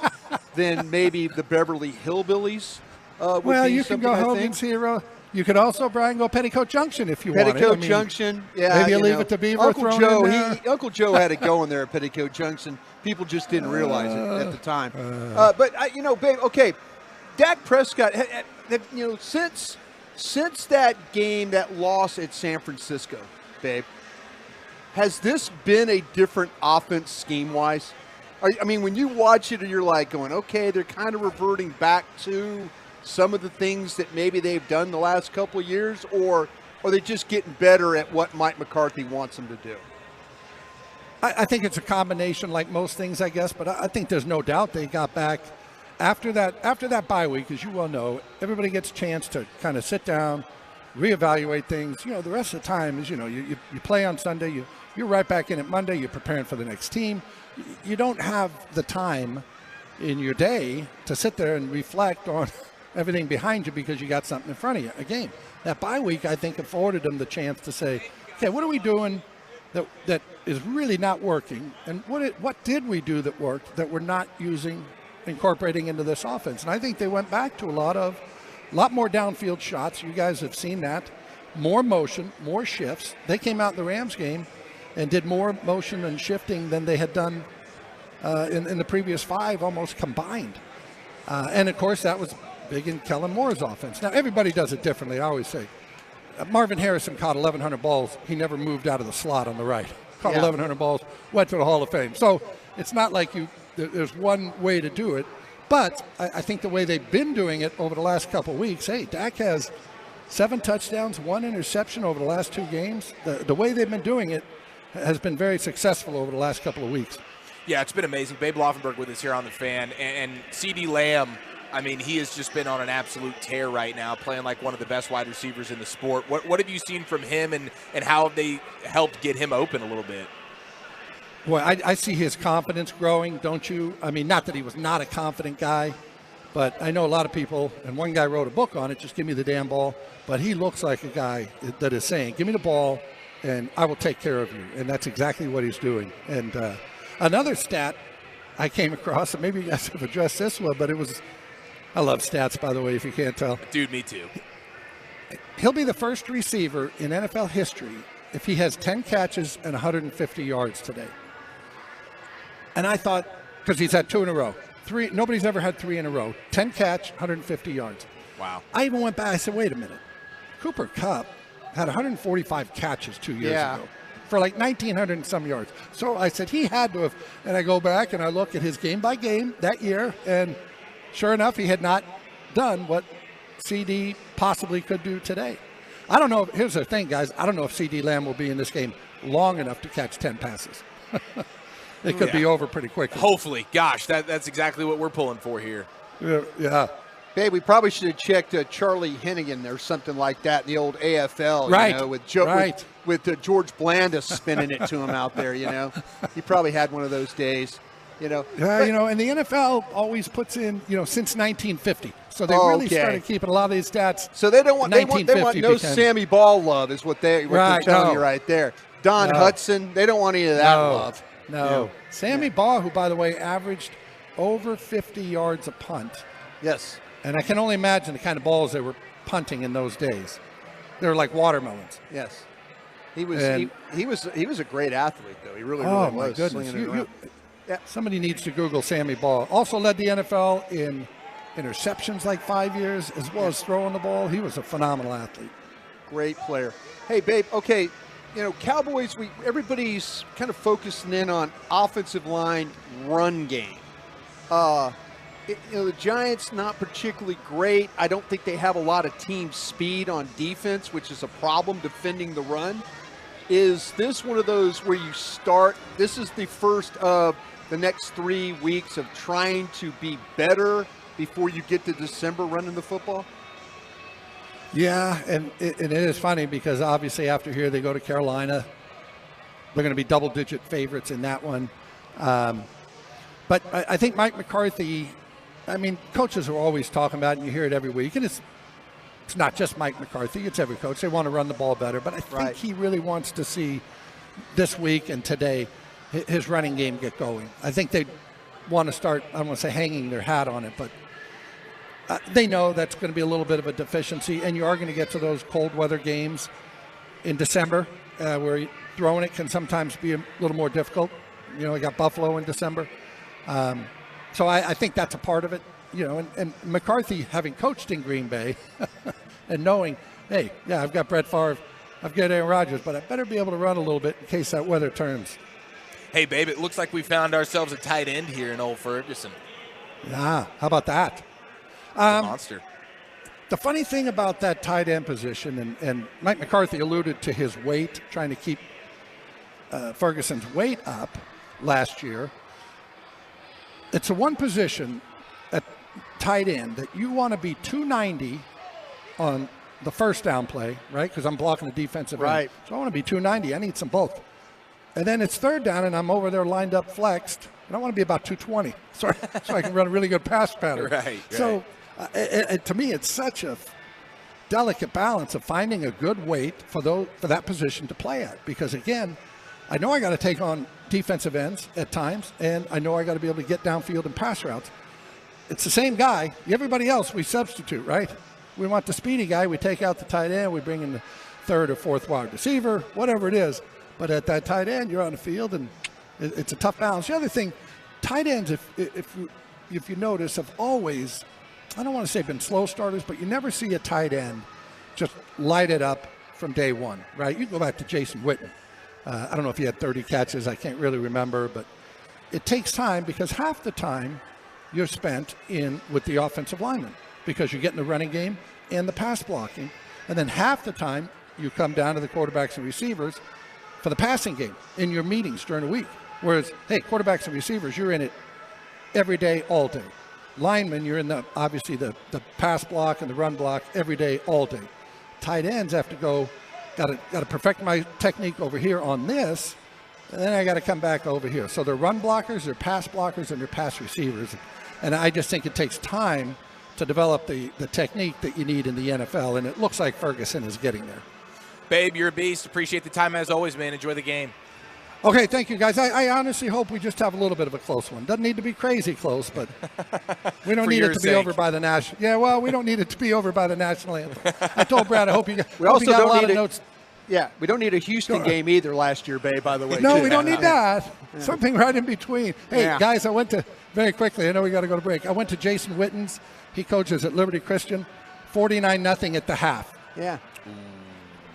than maybe the Beverly Hillbillies. Well, you can go Hogan's Hero. You could also, Bryan, go Petticoat Junction if you want. Petticoat Junction, yeah. Maybe you leave it to Beaver. Uncle Joe had it going there at Petticoat Junction. People just didn't realize it at the time. But, Babe, okay, Dak Prescott, since that game, that loss at San Francisco, Babe, has this been a different offense scheme-wise? I mean, when you watch it, you're like going, okay, they're kind of reverting back to some of the things that maybe they've done the last couple of years, or are they just getting better at what Mike McCarthy wants them to do? I think it's a combination like most things, I guess, but I think there's no doubt they got back after that bye week, as you well know. Everybody gets a chance to kind of sit down, reevaluate things. The rest of the time is, you play on Sunday, you're right back in it Monday, you're preparing for the next team. You don't have the time in your day to sit there and reflect on everything behind you because you got something in front of you, a game. That bye week, I think, afforded them the chance to say, okay, what are we doing that is really not working, and what did we do that worked that we're not incorporating into this offense? And I think they went back to a lot more downfield shots. You guys have seen that. More motion, more shifts. They came out in the Rams game and did more motion and shifting than they had done in the previous 5 almost combined. And, of course, that was big in Kellen Moore's offense. Now, everybody does it differently, I always say. Marvin Harrison caught 1,100 balls. He never moved out of the slot on the right. Caught 1,100 balls, went to the Hall of Fame. So it's not like there's one way to do it. But I think the way they've been doing it over the last couple of weeks, hey, Dak has 7 touchdowns, 1 interception over the last 2 games. The way they've been doing it has been very successful over the last couple of weeks. Yeah, it's been amazing. Babe Laufenberg with us here on The Fan. And CeeDee Lamb, I mean, he has just been on an absolute tear right now, playing like one of the best wide receivers in the sport. What have you seen from him, and how have they helped get him open a little bit? Boy, I see his confidence growing, don't you? I mean, not that he was not a confident guy, But I know a lot of people, and one guy wrote a book on it, just give me the damn ball. But he looks like a guy that is saying, give me the ball, and I will take care of you. And that's exactly what he's doing. And another stat I came across, and maybe you guys have addressed this one, but it was, I love stats, by the way, if you can't tell. Dude, me too. He'll be the first receiver in NFL history if he has 10 catches and 150 yards today. And I thought, because he's had 2 in a row. Nobody's ever had 3 in a row. 10 catch, 150 yards. Wow. I even went back, I said, wait a minute. Cooper Kupp had 145 catches 2 years ago for like 1,900 and some yards. So I said he had to have, and I go back and I look at his game by game that year, and sure enough, he had not done what CD possibly could do today. I don't know. Here's the thing, guys. I don't know if CD Lamb will be in this game long enough to catch 10 passes. It could be over pretty quickly. Hopefully. Gosh, that's exactly what we're pulling for here. Yeah. Hey, we probably should have checked Charlie Hennigan or something like that in the old AFL, right. You know, with George Blandus spinning it to him out there, you know. He probably had one of those days, you know. Yeah, you know, and the NFL always puts in, you know, since 1950. So they really started keeping a lot of these stats. So they don't want they want no Sammy Ball love is what they're telling you right there. Don Hudson, they don't want any of that love. No. Sammy Ball, who, by the way, averaged over 50 yards a punt. Yes. And I can only imagine the kind of balls they were punting in those days. They were like watermelons. Yes. He was a great athlete, though. He really was. Oh, my goodness. Somebody needs to Google Sammy Ball. Also led the NFL in interceptions like 5 years, as well as throwing the ball. He was a phenomenal athlete. Great player. Hey, babe, okay. You know, Cowboys, everybody's kind of focusing in on offensive line run game. You know, the Giants not particularly great. I don't think they have a lot of team speed on defense, which is a problem defending the run. Is this one of those where you start, this is the first of the next 3 weeks of trying to be better before you get to December running the football? Yeah, and it is funny because obviously after here they go to Carolina. They're going to be double-digit favorites in that one. But I think Mike McCarthy, I mean, coaches are always talking about it, and you hear it every week, and it's not just Mike McCarthy, it's every coach. They want to run the ball better, but I think he really wants to see this week and today his running game get going. I think they want to start, I don't want to say hanging their hat on it, but they know that's going to be a little bit of a deficiency, and you are going to get to those cold weather games in December where throwing it can sometimes be a little more difficult. You know, we got Buffalo in December. So I think that's a part of it, you know, and McCarthy having coached in Green Bay and knowing, hey, yeah, I've got Brett Favre, I've got Aaron Rodgers, but I better be able to run a little bit in case that weather turns. Hey, babe, it looks like we found ourselves a tight end here in Old Ferguson. Yeah, how about that? Monster. The funny thing about that tight end position, and Mike McCarthy alluded to his weight, trying to keep Ferguson's weight up last year. It's the one position at tight end that you want to be 290 on the first down play, right? Because I'm blocking the defensive end. So I want to be 290. I need some bulk. And then it's third down, and I'm over there lined up flexed, and I want to be about 220 so I can run a really good pass pattern. So to me, it's such a delicate balance of finding a good weight for that position to play at. Because, again, I know I got to take on defensive ends at times, and I know I got to be able to get downfield and pass routes. It's the same guy. Everybody else we substitute, right? We want the speedy guy. We take out the tight end. We bring in the third or fourth wide receiver, whatever it is. But at that tight end, you're on the field, and it's a tough balance. The other thing, tight ends, if you notice, have always, I don't want to say been slow starters, but you never see a tight end just light it up from day one, right? You go back to Jason Witten. I don't know if he had 30 catches. I can't really remember, but it takes time because half the time you're spent with the offensive lineman because you're getting the running game and the pass blocking. And then half the time you come down to the quarterbacks and receivers for the passing game in your meetings during the week. Whereas, hey, quarterbacks and receivers, you're in it every day, all day. Linemen, you're in obviously the pass block and the run block every day, all day. Tight ends have to go, got to perfect my technique over here on this, and then I got to come back over here. So they're run blockers, they're pass blockers, and they're pass receivers. And I just think it takes time to develop the technique that you need in the NFL, and it looks like Ferguson is getting there. Babe, you're a beast. Appreciate the time as always, man. Enjoy the game. Okay, thank you, guys. I honestly hope we just have a little bit of a close one. Doesn't need to be crazy close, but we don't need it to be over by the national. Yeah, well, we don't need it to be over by the national anthem. I told Brad, I hope you got, we also got don't a lot need of notes. Yeah, we don't need a Houston game either last year, Babe, by the way. No, too. we don't need that. Yeah. Something right in between. Hey, Yeah. guys, I went to, very quickly, I know we got to go to break. I went to Jason Witten's. He coaches at Liberty Christian. 49-0 at the half. Yeah.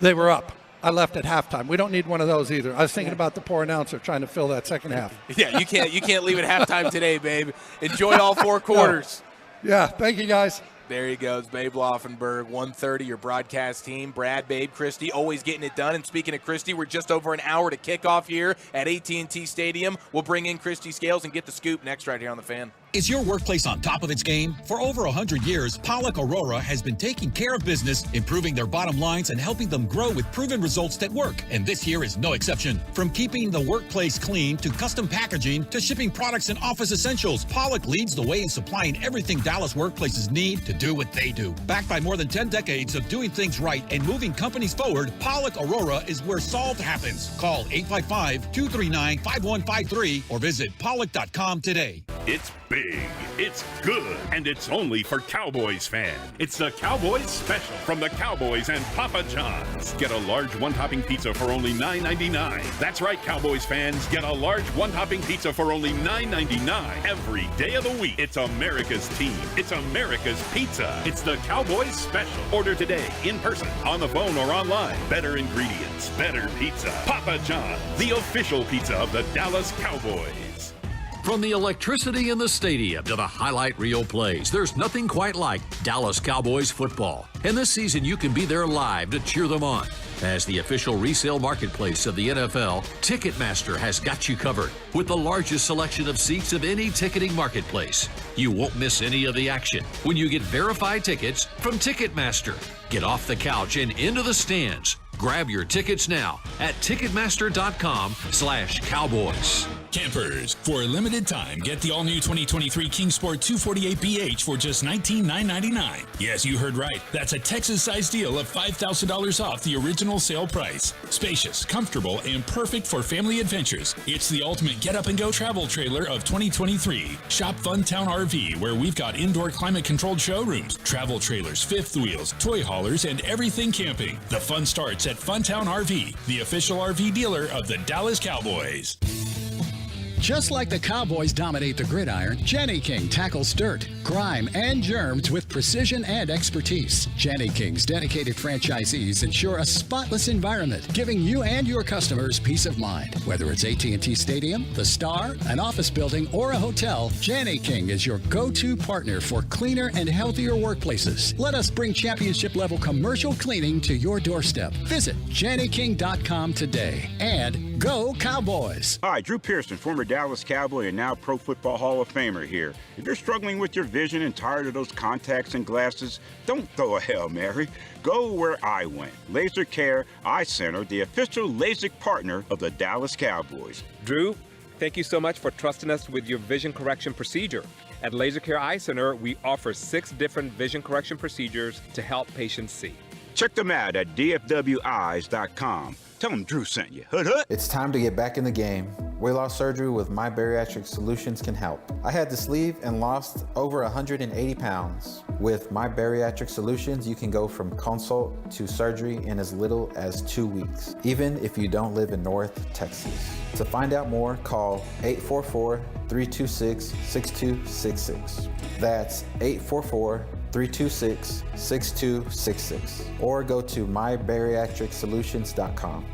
They were up. I left at halftime. We don't need one of those either. I was thinking about the poor announcer trying to fill that second half. Yeah, you can't leave at halftime today, babe. Enjoy all 4 quarters. Yeah, thank you, guys. There he goes, Babe Laufenberg, 1:30, your broadcast team. Brad, Babe, Christy, always getting it done. And speaking of Christy, we're just over an hour to kick off here at AT&T Stadium. We'll bring in Christy Scales and get the scoop next right here on The Fan. Is your workplace on top of its game? For over 100 years, Pollock Aurora has been taking care of business, improving their bottom lines, and helping them grow with proven results that work. And this year is no exception. From keeping the workplace clean to custom packaging to shipping products and office essentials, Pollock leads the way in supplying everything Dallas workplaces need to do what they do. Backed by more than 10 decades of doing things right and moving companies forward, Pollock Aurora is where solved happens. Call 855-239-5153 or visit pollock.com today. It's big, it's good, and it's only for Cowboys fans. It's the Cowboys Special from the Cowboys and Papa John's. Get a large one-topping pizza for only $9.99. That's right, Cowboys fans. Get a large one-topping pizza for only $9.99 every day of the week. It's America's team. It's America's pizza. It's the Cowboys Special. Order today, in person, on the phone, or online. Better ingredients, better pizza. Papa John's, the official pizza of the Dallas Cowboys. From the electricity in the stadium to the highlight reel plays, there's nothing quite like Dallas Cowboys football. And this season, you can be there live to cheer them on. As the official resale marketplace of the NFL, Ticketmaster has got you covered with the largest selection of seats of any ticketing marketplace. You won't miss any of the action when you get verified tickets from Ticketmaster. Get off the couch and into the stands. Grab your tickets now at Ticketmaster.com/Cowboys. Campers, for a limited time, get the all-new 2023 Kingsport 248BH for just $19,999. Yes, you heard right. That's a Texas-sized deal of $5,000 off the original sale price. Spacious, comfortable, and perfect for family adventures. It's the ultimate get-up-and-go travel trailer of 2023. Shop Funtown RV, where we've got indoor climate-controlled showrooms, travel trailers, fifth wheels, toy haulers, and everything camping. The fun starts at Funtown RV, the official RV dealer of the Dallas Cowboys. Just like the Cowboys dominate the gridiron, Jenny King tackles dirt, grime, and germs with precision and expertise. Jenny King's dedicated franchisees ensure a spotless environment, giving you and your customers peace of mind. Whether it's AT&T Stadium, the Star, an office building, or a hotel, Jenny King is your go-to partner for cleaner and healthier workplaces. Let us bring championship-level commercial cleaning to your doorstep. Visit jennyking.com today. And go Cowboys! Hi, Drew Pearson, former Dallas Cowboy and now Pro Football Hall of Famer here. If you're struggling with your vision and tired of those contacts and glasses, don't throw a Hail Mary. Go where I went. Laser Care Eye Center, the official LASIK partner of the Dallas Cowboys. Drew, thank you so much for trusting us with your vision correction procedure. At Laser Care Eye Center, we offer 6 different vision correction procedures to help patients see. Check them out at dfweyes.com. Tell them Drew sent you. Hood hood. It's time to get back in the game. Weight loss surgery with My Bariatric Solutions can help. I had to sleeve and lost over 180 pounds. With My Bariatric Solutions, you can go from consult to surgery in as little as 2 weeks, even if you don't live in North Texas. To find out more, call 844-326-6266. That's 844-326-6266. Or go to mybariatricsolutions.com.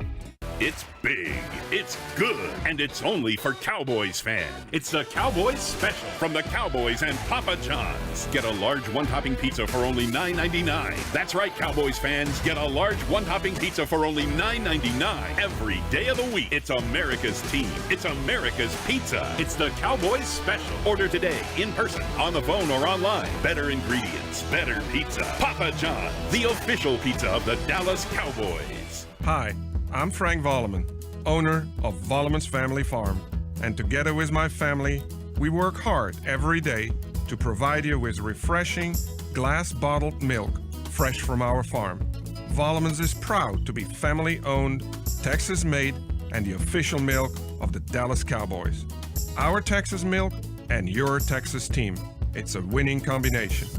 It's big, it's good, and it's only for Cowboys fans. It's the Cowboys Special from the Cowboys and Papa John's. Get a large one-topping pizza for only $9.99. That's right, Cowboys fans. Get a large one-topping pizza for only $9.99 every day of the week. It's America's team. It's America's pizza. It's the Cowboys Special. Order today, in person, on the phone, or online. Better ingredients, better pizza. Papa John's, the official pizza of the Dallas Cowboys. Hi. I'm Frank Volleman, owner of Volleman's Family Farm, and together with my family, we work hard every day to provide you with refreshing, glass-bottled milk fresh from our farm. Volleman's is proud to be family-owned, Texas-made, and the official milk of the Dallas Cowboys. Our Texas milk and your Texas team. It's a winning combination.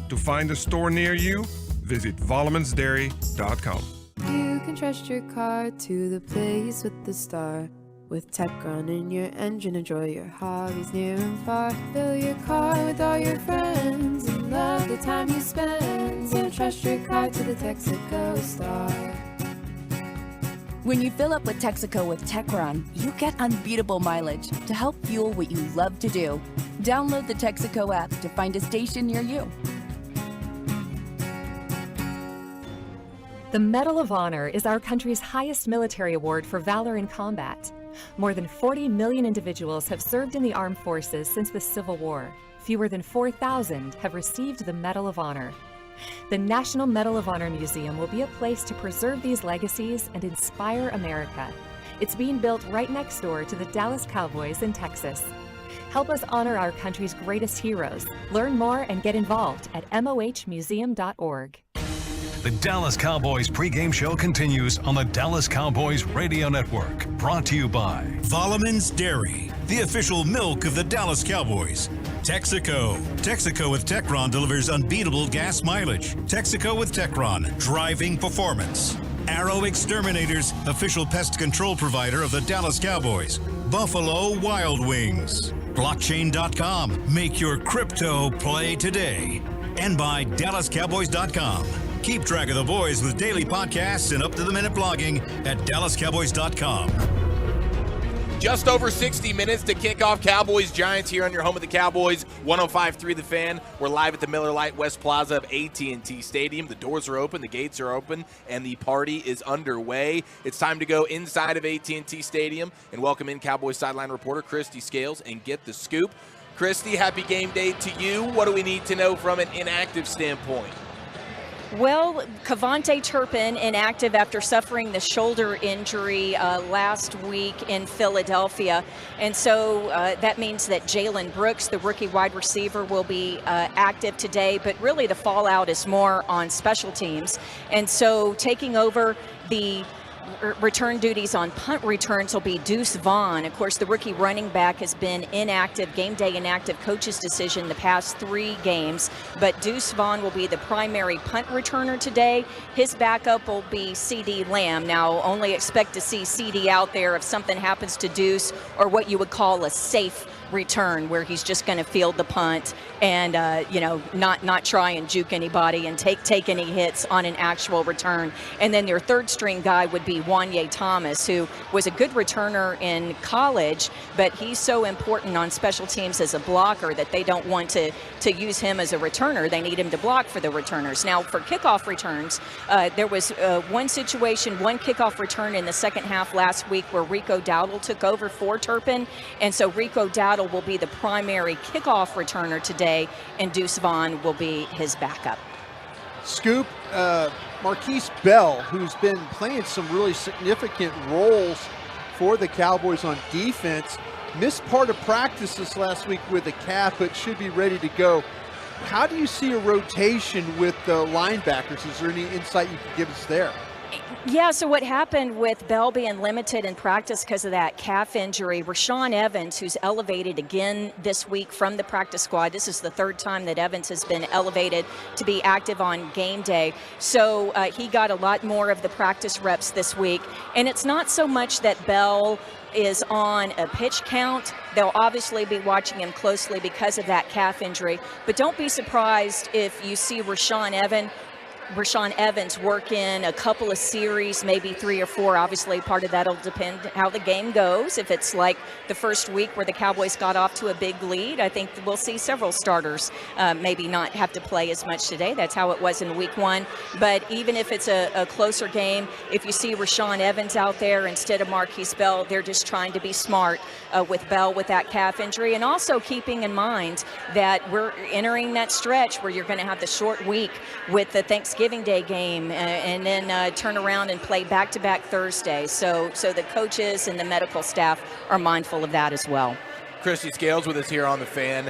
To find a store near you, visit vollemansdairy.com. You can trust your car to the place with the star. With tech running your engine, enjoy your hobbies near and far. Fill your car with all your friends and love the time you spend. So trust your car to the Texaco Star. When you fill up with Texaco with TechRun, you get unbeatable mileage to help fuel what you love to do. Download the Texaco app to find a station near you. The Medal of Honor is our country's highest military award for valor in combat. More than 40 million individuals have served in the armed forces since the Civil War. Fewer than 4,000 have received the Medal of Honor. The National Medal of Honor Museum will be a place to preserve these legacies and inspire America. It's being built right next door to the Dallas Cowboys in Texas. Help us honor our country's greatest heroes. Learn more and get involved at mohmuseum.org. The Dallas Cowboys pregame show continues on the Dallas Cowboys Radio Network. Brought to you by Volleman's Dairy, the official milk of the Dallas Cowboys. Texaco. Texaco with Techron delivers unbeatable gas mileage. Texaco with Techron, driving performance. Arrow Exterminators, official pest control provider of the Dallas Cowboys. Buffalo Wild Wings. Blockchain.com. Make your crypto play today. And by DallasCowboys.com. Keep track of the boys with daily podcasts and up-to-the-minute blogging at DallasCowboys.com. Just over 60 minutes to kick off Cowboys-Giants here on your home of the Cowboys, 105.3 The Fan. We're live at the Miller Lite West Plaza of AT&T Stadium. The doors are open, the gates are open, and the party is underway. It's time to go inside of AT&T Stadium and welcome in Cowboys sideline reporter Christy Scales and get the scoop. Christy, happy game day to you. What do we need to know from an inactive standpoint? Well, Cavante Turpin inactive after suffering the shoulder injury last week in Philadelphia. And so that means that Jalen Brooks, the rookie wide receiver, will be active today. But really the fallout is more on special teams. And so taking over the return duties on punt returns will be Deuce Vaughn. Of course, the rookie running back has been inactive, game day inactive, coach's decision the past 3 games. But Deuce Vaughn will be the primary punt returner today. His backup will be CeeDee Lamb. Now, only expect to see CeeDee out there if something happens to Deuce, or what you would call a safe return, where he's just going to field the punt and not try and juke anybody and take any hits on an actual return. And then their third string guy would be Wanye Thomas, who was a good returner in college, but he's so important on special teams as a blocker that they don't want to use him as a returner. They need him to block for the returners. Now, for kickoff returns, there was one kickoff return in the second half last week where Rico Dowdle took over for Turpin, and so Rico Dowdle will be the primary kickoff returner today, and Deuce Vaughn will be his backup. Scoop, Marquise Bell, who's been playing some really significant roles for the Cowboys on defense, missed part of practice this last week with a calf, but should be ready to go. How do you see a rotation with the linebackers? Is there any insight you can give us there? Yeah, so what happened with Bell being limited in practice because of that calf injury, Rashaan Evans, who's elevated again this week from the practice squad. This is the third time that Evans has been elevated to be active on game day. So he got a lot more of the practice reps this week. And it's not so much that Bell is on a pitch count. They'll obviously be watching him closely because of that calf injury. But don't be surprised if you see Rashaan Evans work in a couple of series, maybe 3 or 4. Obviously, part of that will depend how the game goes. If it's like the first week where the Cowboys got off to a big lead, I think we'll see several starters maybe not have to play as much today. That's how it was in week 1. But even if it's a closer game, if you see Rashaan Evans out there instead of Marquise Bell, they're just trying to be smart with Bell with that calf injury, and also keeping in mind that we're entering that stretch where you're going to have the short week with the Thanksgiving Day game and then turn around and play back-to-back Thursday. So the coaches and the medical staff are mindful of that as well. Christy Scales with us here on the Fan.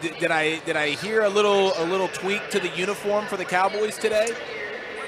Did I hear a little tweak to the uniform for the Cowboys today?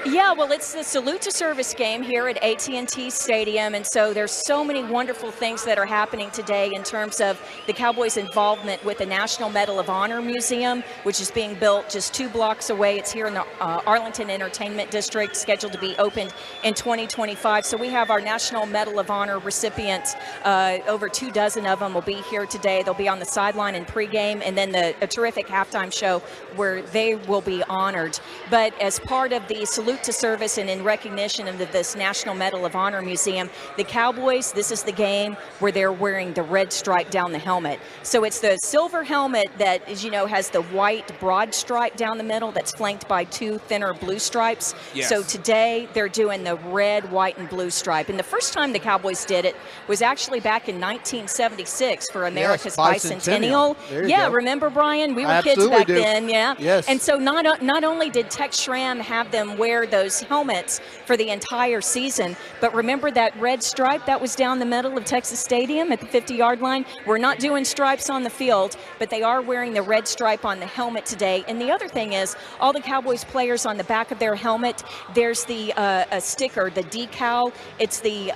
Yeah, well, it's the Salute to Service game here at AT&T Stadium, and so there's so many wonderful things that are happening today in terms of the Cowboys' involvement with the National Medal of Honor Museum, which is being built just 2 blocks away. It's here in the Arlington Entertainment District, scheduled to be opened in 2025. So we have our National Medal of Honor recipients, over 24 of them will be here today. They'll be on the sideline in pregame, and then a terrific halftime show where they will be honored. But as part of the Salute to Service and in recognition of this National Medal of Honor Museum, the Cowboys, this is the game where they're wearing the red stripe down the helmet. So it's the silver helmet that, as you know, has the white broad stripe down the middle that's flanked by 2 thinner blue stripes. Yes. So today they're doing the red, white, and blue stripe. And the first time the Cowboys did it was actually back in 1976 for America's Bicentennial. Yeah, remember, Brian? We were kids back then, yeah. Yes. And so not only did Tex Schramm have them wear those helmets for the entire season, but remember that red stripe that was down the middle of Texas Stadium at the 50-yard line? We're not doing stripes on the field, but they are wearing the red stripe on the helmet today. And the other thing is, all the Cowboys players, on the back of their helmet, there's the a sticker, the decal. It's the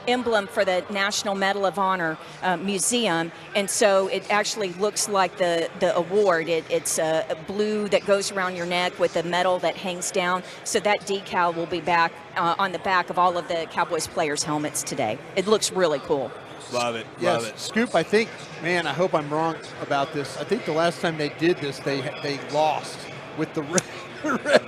emblem for the National Medal of Honor Museum, and so it actually looks like the award. It's a blue that goes around your neck with a medal that hangs down. So that decal will be back on the back of all of the Cowboys players' helmets today. It looks really cool. Love it. Yes, Love it. Scoop, I think, man, I hope I'm wrong about this. I think the last time they did this, they lost with the red.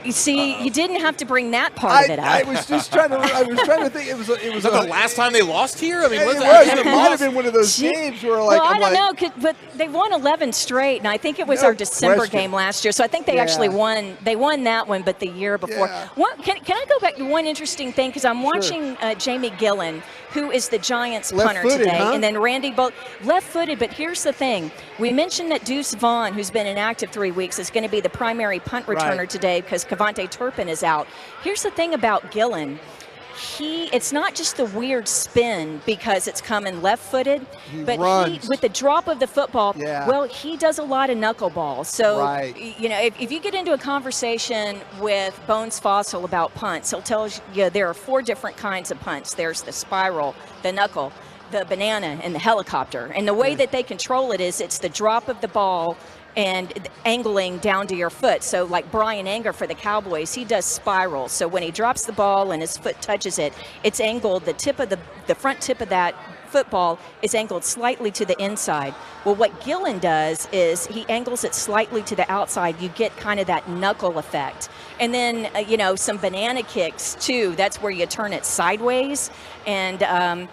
You see, you didn't have to bring that part of it up. I was just trying to think. It was that the last time they lost here? I mean, it might have been one of those games where, like, well, I don't know, but they won 11 straight, and I think it was our December game last year. So I think they actually won. They won that one, but the year before. Can I go back to one interesting thing? Because I'm watching Jamie Gillen, who is the Giants punter today, and then Randy Bolt, left-footed. But here's the thing: we mentioned that Deuce Vaughn, who's been inactive 3 weeks, is going to be the primary punt returner today because Cavante Turpin is out. Here's the thing about Gillen. It's not just the weird spin because it's coming left-footed, but with the drop of the football, well, he does a lot of knuckleballs. So, you know, if you get into a conversation with Bones Fossil about punts, he'll tell you there are 4 different kinds of punts. There's the spiral, the knuckle, the banana, and the helicopter. And the way that they control it is it's the drop of the ball and angling down to your foot. So like Bryan Anger for the Cowboys, he does spirals. So when he drops the ball and his foot touches it, it's angled, the tip of the front tip of that football is angled slightly to the inside. Well, what Gillen does is he angles it slightly to the outside. You get kind of that knuckle effect. And then, you know, some banana kicks too. That's where you turn it sideways. And,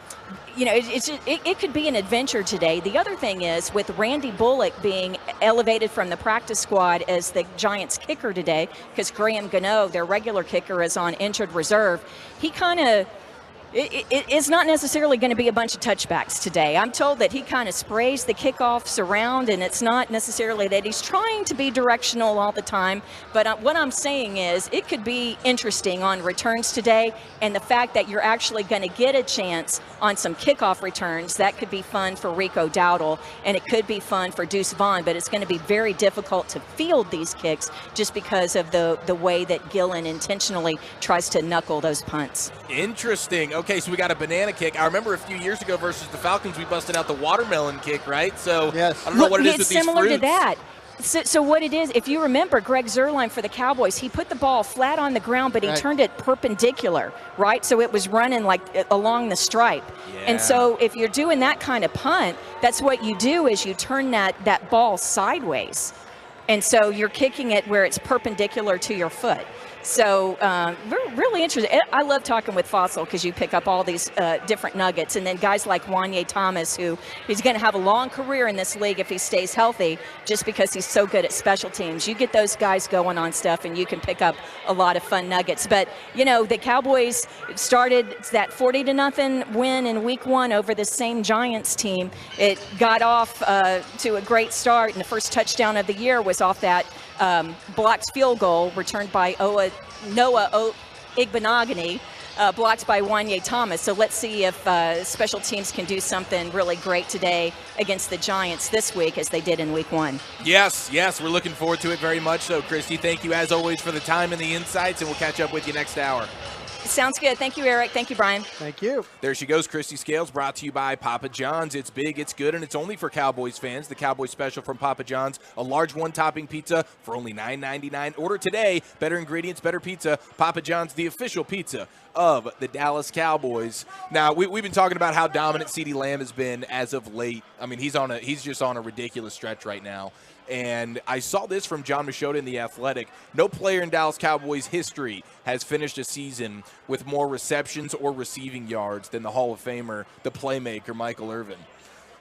you know, it could be an adventure today. The other thing is, with Randy Bullock being elevated from the practice squad as the Giants kicker today, because Graham Gano, their regular kicker, is on injured reserve, he kind of, it's not necessarily going to be a bunch of touchbacks today. I'm told that he kind of sprays the kickoffs around, and it's not necessarily that he's trying to be directional all the time. But what I'm saying is it could be interesting on returns today, and the fact that you're actually going to get a chance on some kickoff returns, that could be fun for Rico Dowdle, and it could be fun for Deuce Vaughn, but it's going to be very difficult to field these kicks just because of the way that Gillen intentionally tries to knuckle those punts. Interesting. Okay, so we got a banana kick. I remember a few years ago versus the Falcons, we busted out the watermelon kick, right? So I don't know what it is with these fruits. Similar to that. So what it is, if you remember, Greg Zuerlein for the Cowboys, he put the ball flat on the ground, but he turned it perpendicular, right? So it was running like along the stripe. Yeah. And so if you're doing that kind of punt, that's what you do is you turn that ball sideways. And so you're kicking it where it's perpendicular to your foot. So really interesting. I love talking with Fossil because you pick up all these different nuggets. And then guys like Wanye Thomas, who he's going to have a long career in this league if he stays healthy, just because he's so good at special teams. You get those guys going on stuff, and you can pick up a lot of fun nuggets. But, you know, the Cowboys started that 40-0 win in Week 1 over the same Giants team. It got off to a great start, and the first touchdown of the year was off that blocked field goal returned by Noah Igbenogany. blocked by Wanye Thomas. So let's see if special teams can do something really great today against the Giants this week as they did in week 1. Yes, we're looking forward to it very much so, Christy. Thank you, as always, for the time and the insights, and we'll catch up with you next hour. Sounds good. Thank you, Eric. Thank you, Bryan. Thank you. There she goes, Christy Scales, brought to you by Papa John's. It's big, it's good, and it's only for Cowboys fans. The Cowboys special from Papa John's, a large one-topping pizza for only $9.99. Order today. Better ingredients, better pizza. Papa John's, the official pizza of the Dallas Cowboys. Now, we've been talking about how dominant CeeDee Lamb has been as of late. I mean, he's just on a ridiculous stretch right now. And I saw this from John Machota in The Athletic. No player in Dallas Cowboys history has finished a season with more receptions or receiving yards than the Hall of Famer, the playmaker, Michael Irvin.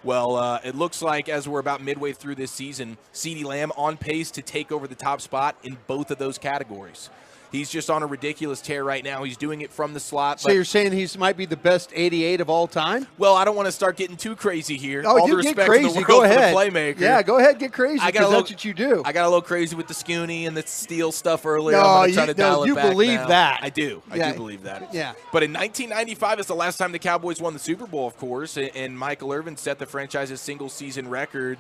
Well, it looks like as we're about midway through this season, CeeDee Lamb on pace to take over the top spot in both of those categories. He's just on a ridiculous tear right now. He's doing it from the slot. So you're saying he might be the best 88 of all time? Well, I don't want to start getting too crazy here. Oh, all you the get respect crazy. in the world Go ahead. for the playmaker. Yeah, go ahead, get crazy, because that's what you do. I got a little crazy with the Scooney and the Steele stuff earlier. No, I'm going to try to dial it you back believe now. that. I do. I Yeah. do believe that. Yeah. But in 1995 is the last time the Cowboys won the Super Bowl, of course, and Michael Irvin set the franchise's single-season record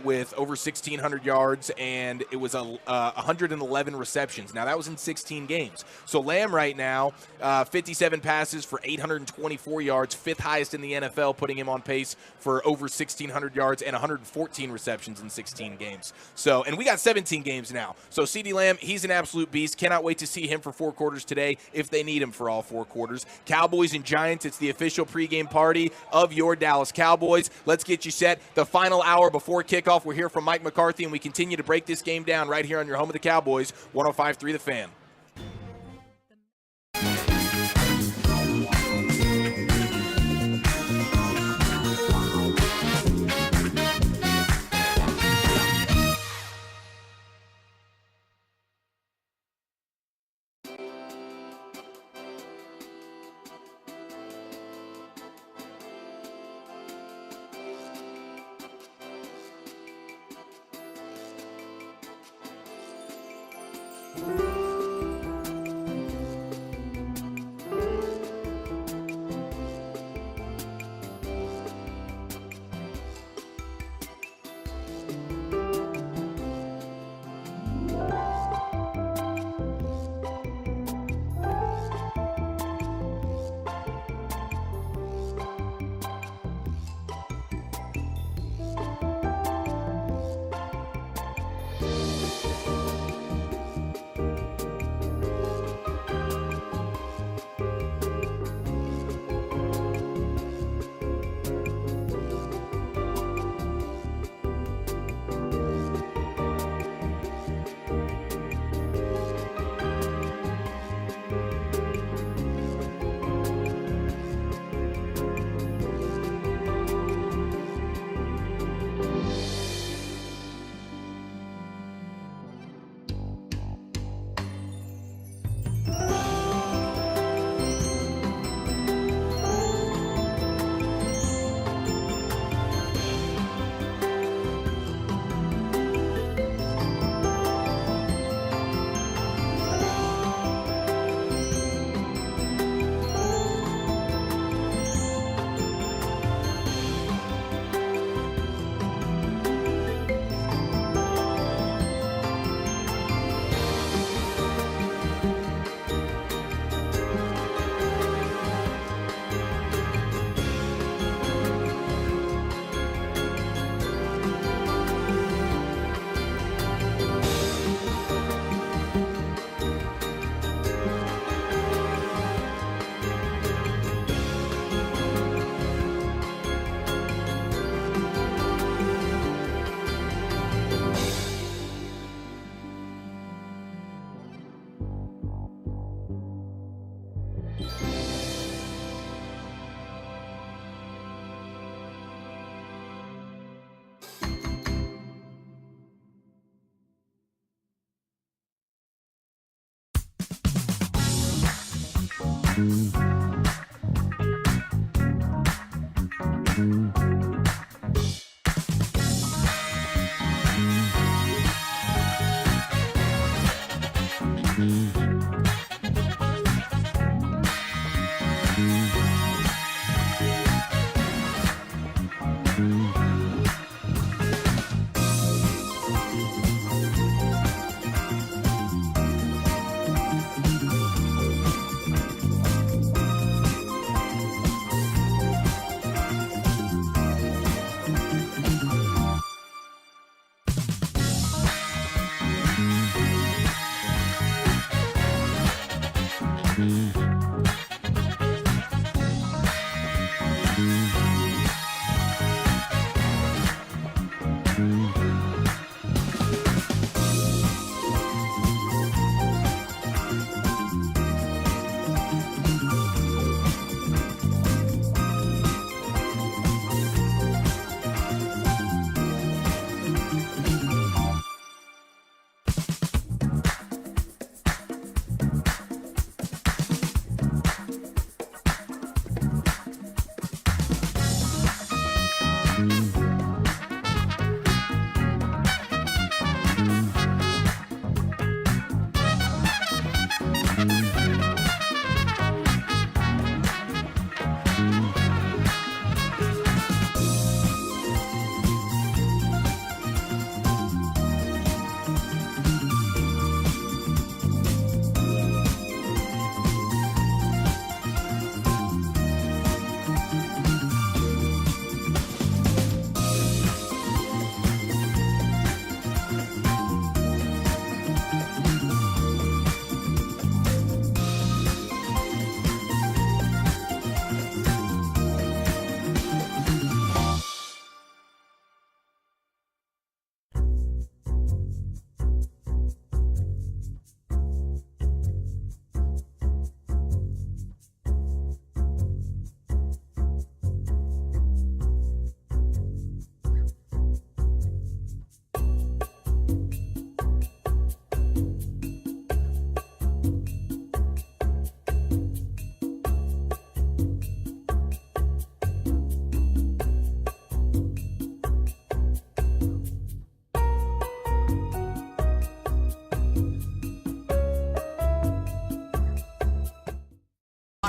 with over 1,600 yards, and it was 111 receptions. Now, that was in 16 games. So Lamb right now, 57 passes for 824 yards, fifth highest in the NFL, putting him on pace for over 1,600 yards and 114 receptions in 16 games. So, and we got 17 games now. So CeeDee Lamb, he's an absolute beast. Cannot wait to see him for 4 quarters today if they need him for all 4 quarters. Cowboys and Giants, it's the official pregame party of your Dallas Cowboys. Let's get you set. The final hour before kickoff, we're here from Mike McCarthy, and we continue to break this game down right here on your home of the Cowboys, 105.3 The Fan.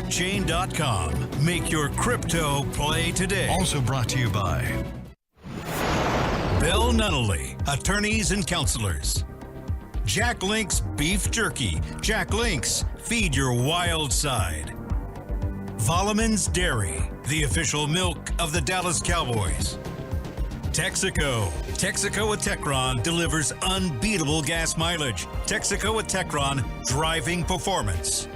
Blockchain.com. Make your crypto play today. Also brought to you by Bill Nunnally, attorneys and counselors. Jack Link's Beef Jerky. Jack Link's, feed your wild side. Volleman's Dairy, the official milk of the Dallas Cowboys. Texaco. Texaco with Techron delivers unbeatable gas mileage. Texaco with Techron, driving performance.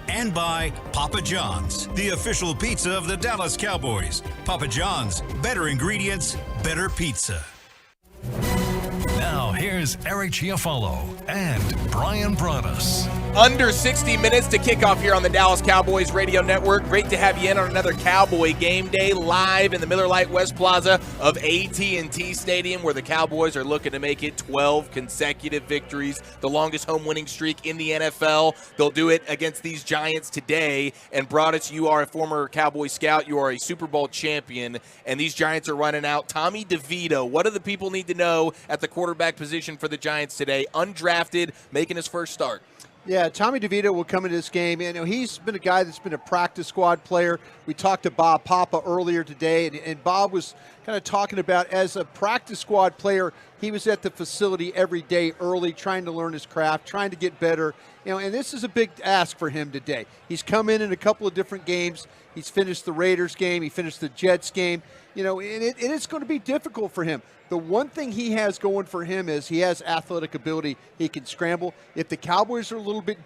And by Papa John's, the official pizza of the Dallas Cowboys. Papa John's, better ingredients, better pizza. Now, here's Eric Chiafalo and Bryan Broaddus. Under 60 minutes to kick off here on the Dallas Cowboys Radio Network. Great to have you in on another Cowboy game day live in the Miller Lite West Plaza of AT&T Stadium, where the Cowboys are looking to make it 12 consecutive victories, the longest home winning streak in the NFL. They'll do it against these Giants today. And Broaddus, you are a former Cowboy scout. You are a Super Bowl champion, and these Giants are running out Tommy DeVito. What do the people need to know at the quarterback position for the Giants today? Undrafted, making his first start. Yeah, Tommy DeVito will come into this game. You know, he's been a guy that's been a practice squad player. We talked to Bob Papa earlier today, and Bob was kind of talking about, as a practice squad player, he was at the facility every day early, trying to learn his craft, trying to get better. You know, and this is a big ask for him today. He's come in a couple of different games. He's finished the Raiders game. He finished the Jets game. You know, and it's going to be difficult for him. The one thing he has going for him is he has athletic ability. He can scramble. If the Cowboys are a little bit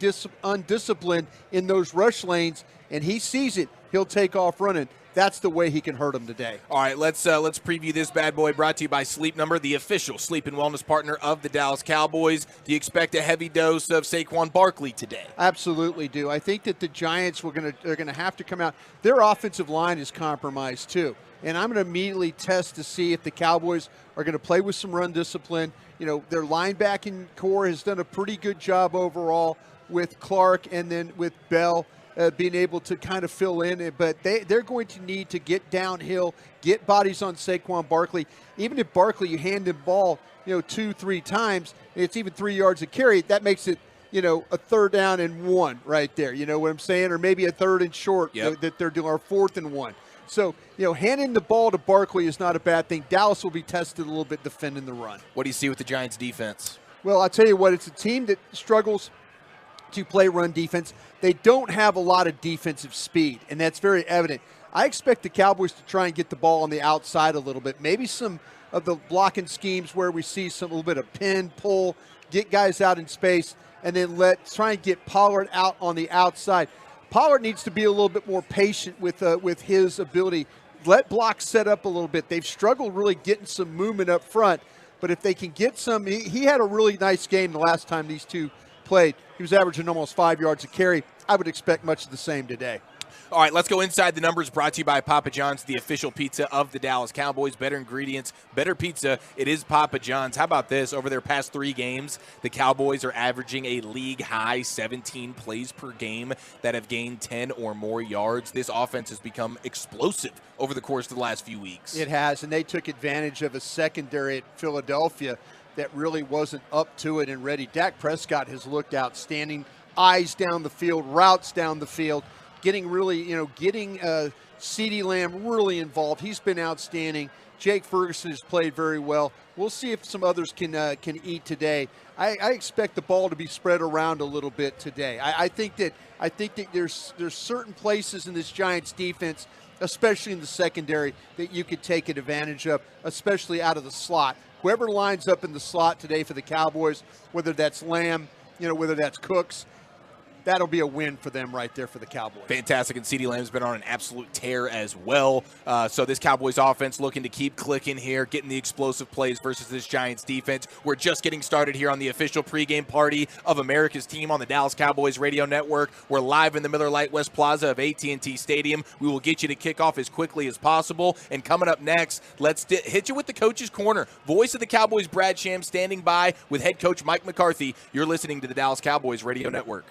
undisciplined in those rush lanes and he sees it, he'll take off running. That's the way he can hurt them today. All right, let's preview this bad boy, brought to you by Sleep Number, the official sleep and wellness partner of the Dallas Cowboys. Do you expect a heavy dose of Saquon Barkley today? Absolutely do. I think that the Giants are going to have to come out. Their offensive line is compromised too. And I'm going to immediately test to see if the Cowboys are going to play with some run discipline. You know, their linebacking core has done a pretty good job overall with Clark and then with Bell being able to kind of fill in. But they're going to need to get downhill, get bodies on Saquon Barkley. Even if Barkley, you hand him the ball, 2-3 times, and it's even 3 yards a carry, that makes it, a 3rd down and 1 right there. You know what I'm saying? Or maybe a 3rd and short that they're doing, or 4th and 1. So, handing the ball to Barkley is not a bad thing. Dallas will be tested a little bit defending the run. What do you see with the Giants' defense? Well, I'll tell you what, it's a team that struggles to play run defense. They don't have a lot of defensive speed, and that's very evident. I expect the Cowboys to try and get the ball on the outside a little bit. Maybe some of the blocking schemes where we see a little bit of pin, pull, get guys out in space. and then try and get Pollard out on the outside. Pollard needs to be a little bit more patient with his ability. Let blocks set up a little bit. They've struggled really getting some movement up front, but if they can get some, he had a really nice game the last time these two played. He was averaging almost 5 yards a carry. I would expect much of the same today. All right, let's go inside the numbers, brought to you by Papa John's, the official pizza of the Dallas Cowboys. Better ingredients, better pizza. It is Papa John's. How about this? Over their past 3 games, the Cowboys are averaging a league-high 17 plays per game that have gained 10 or more yards. This offense has become explosive over the course of the last few weeks. It has, and they took advantage of a secondary at Philadelphia that really wasn't up to it and ready. Dak Prescott has looked outstanding. Eyes down the field, routes down the field. Getting CeeDee Lamb really involved. He's been outstanding. Jake Ferguson has played very well. We'll see if some others can eat today. I expect the ball to be spread around a little bit today. I think that there's certain places in this Giants defense, especially in the secondary, that you could take advantage of, especially out of the slot. Whoever lines up in the slot today for the Cowboys, whether that's Lamb, whether that's Cooks, that'll be a win for them right there for the Cowboys. Fantastic, and CeeDee Lamb's been on an absolute tear as well. So this Cowboys offense looking to keep clicking here, getting the explosive plays versus this Giants defense. We're just getting started here on the official pregame party of America's team on the Dallas Cowboys radio network. We're live in the Miller Lite West Plaza of AT&T Stadium. We will get you to kick off as quickly as possible. And coming up next, let's hit you with the Coach's Corner. Voice of the Cowboys, Brad Sham, standing by with head coach Mike McCarthy. You're listening to the Dallas Cowboys radio network.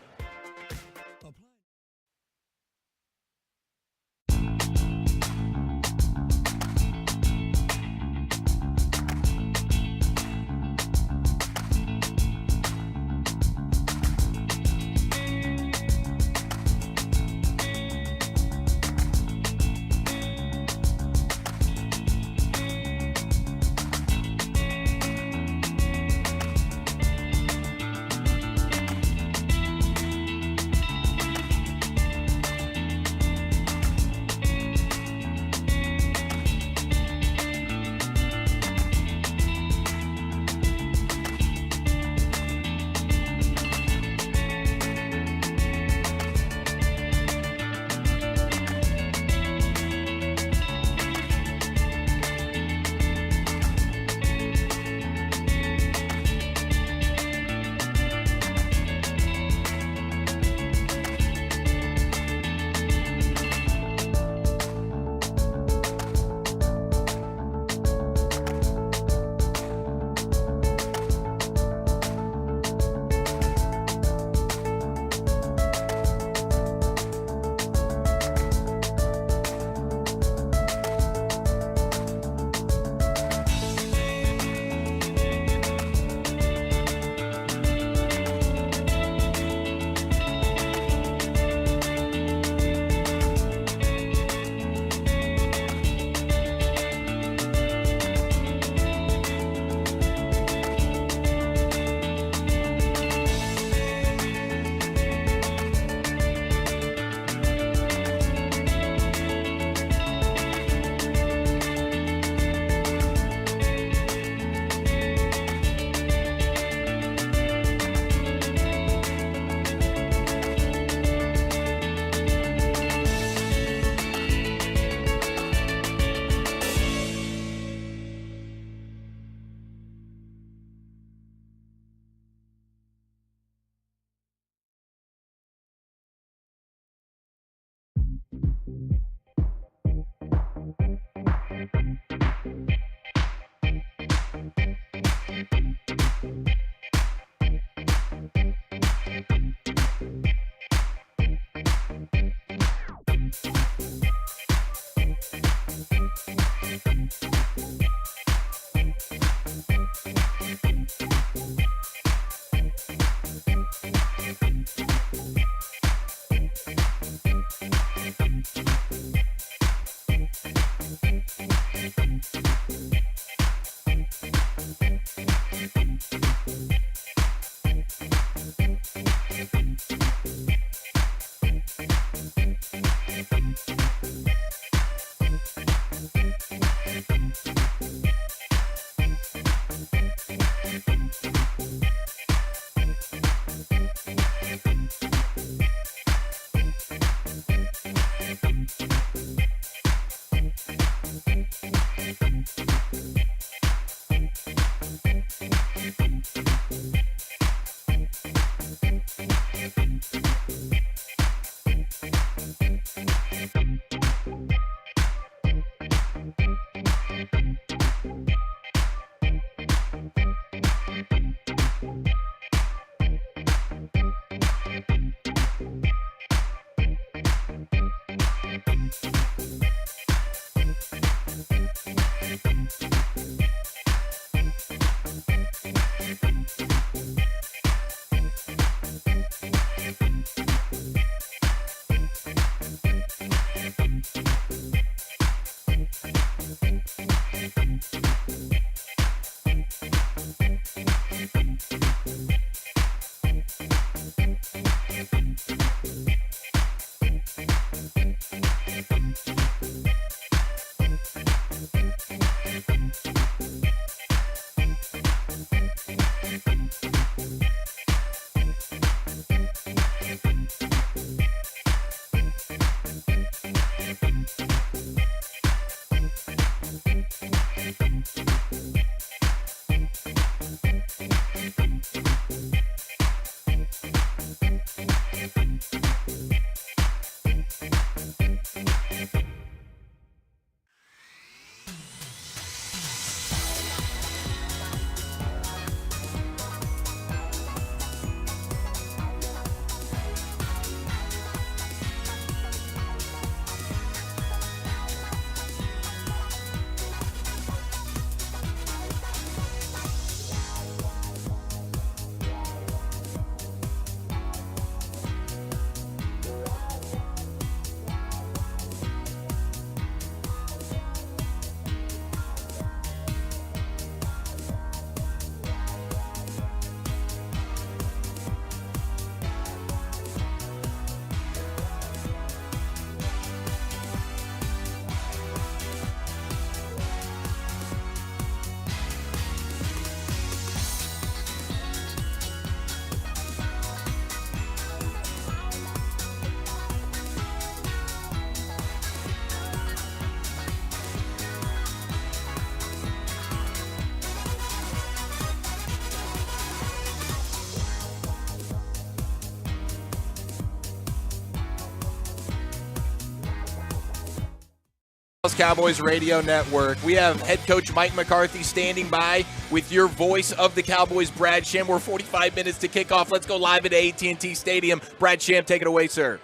Dallas Cowboys Radio Network. We have head coach Mike McCarthy standing by with your voice of the Cowboys, Brad Sham. We're 45 minutes to kick off. Let's go live at AT&T Stadium. Brad Sham, take it away, sir.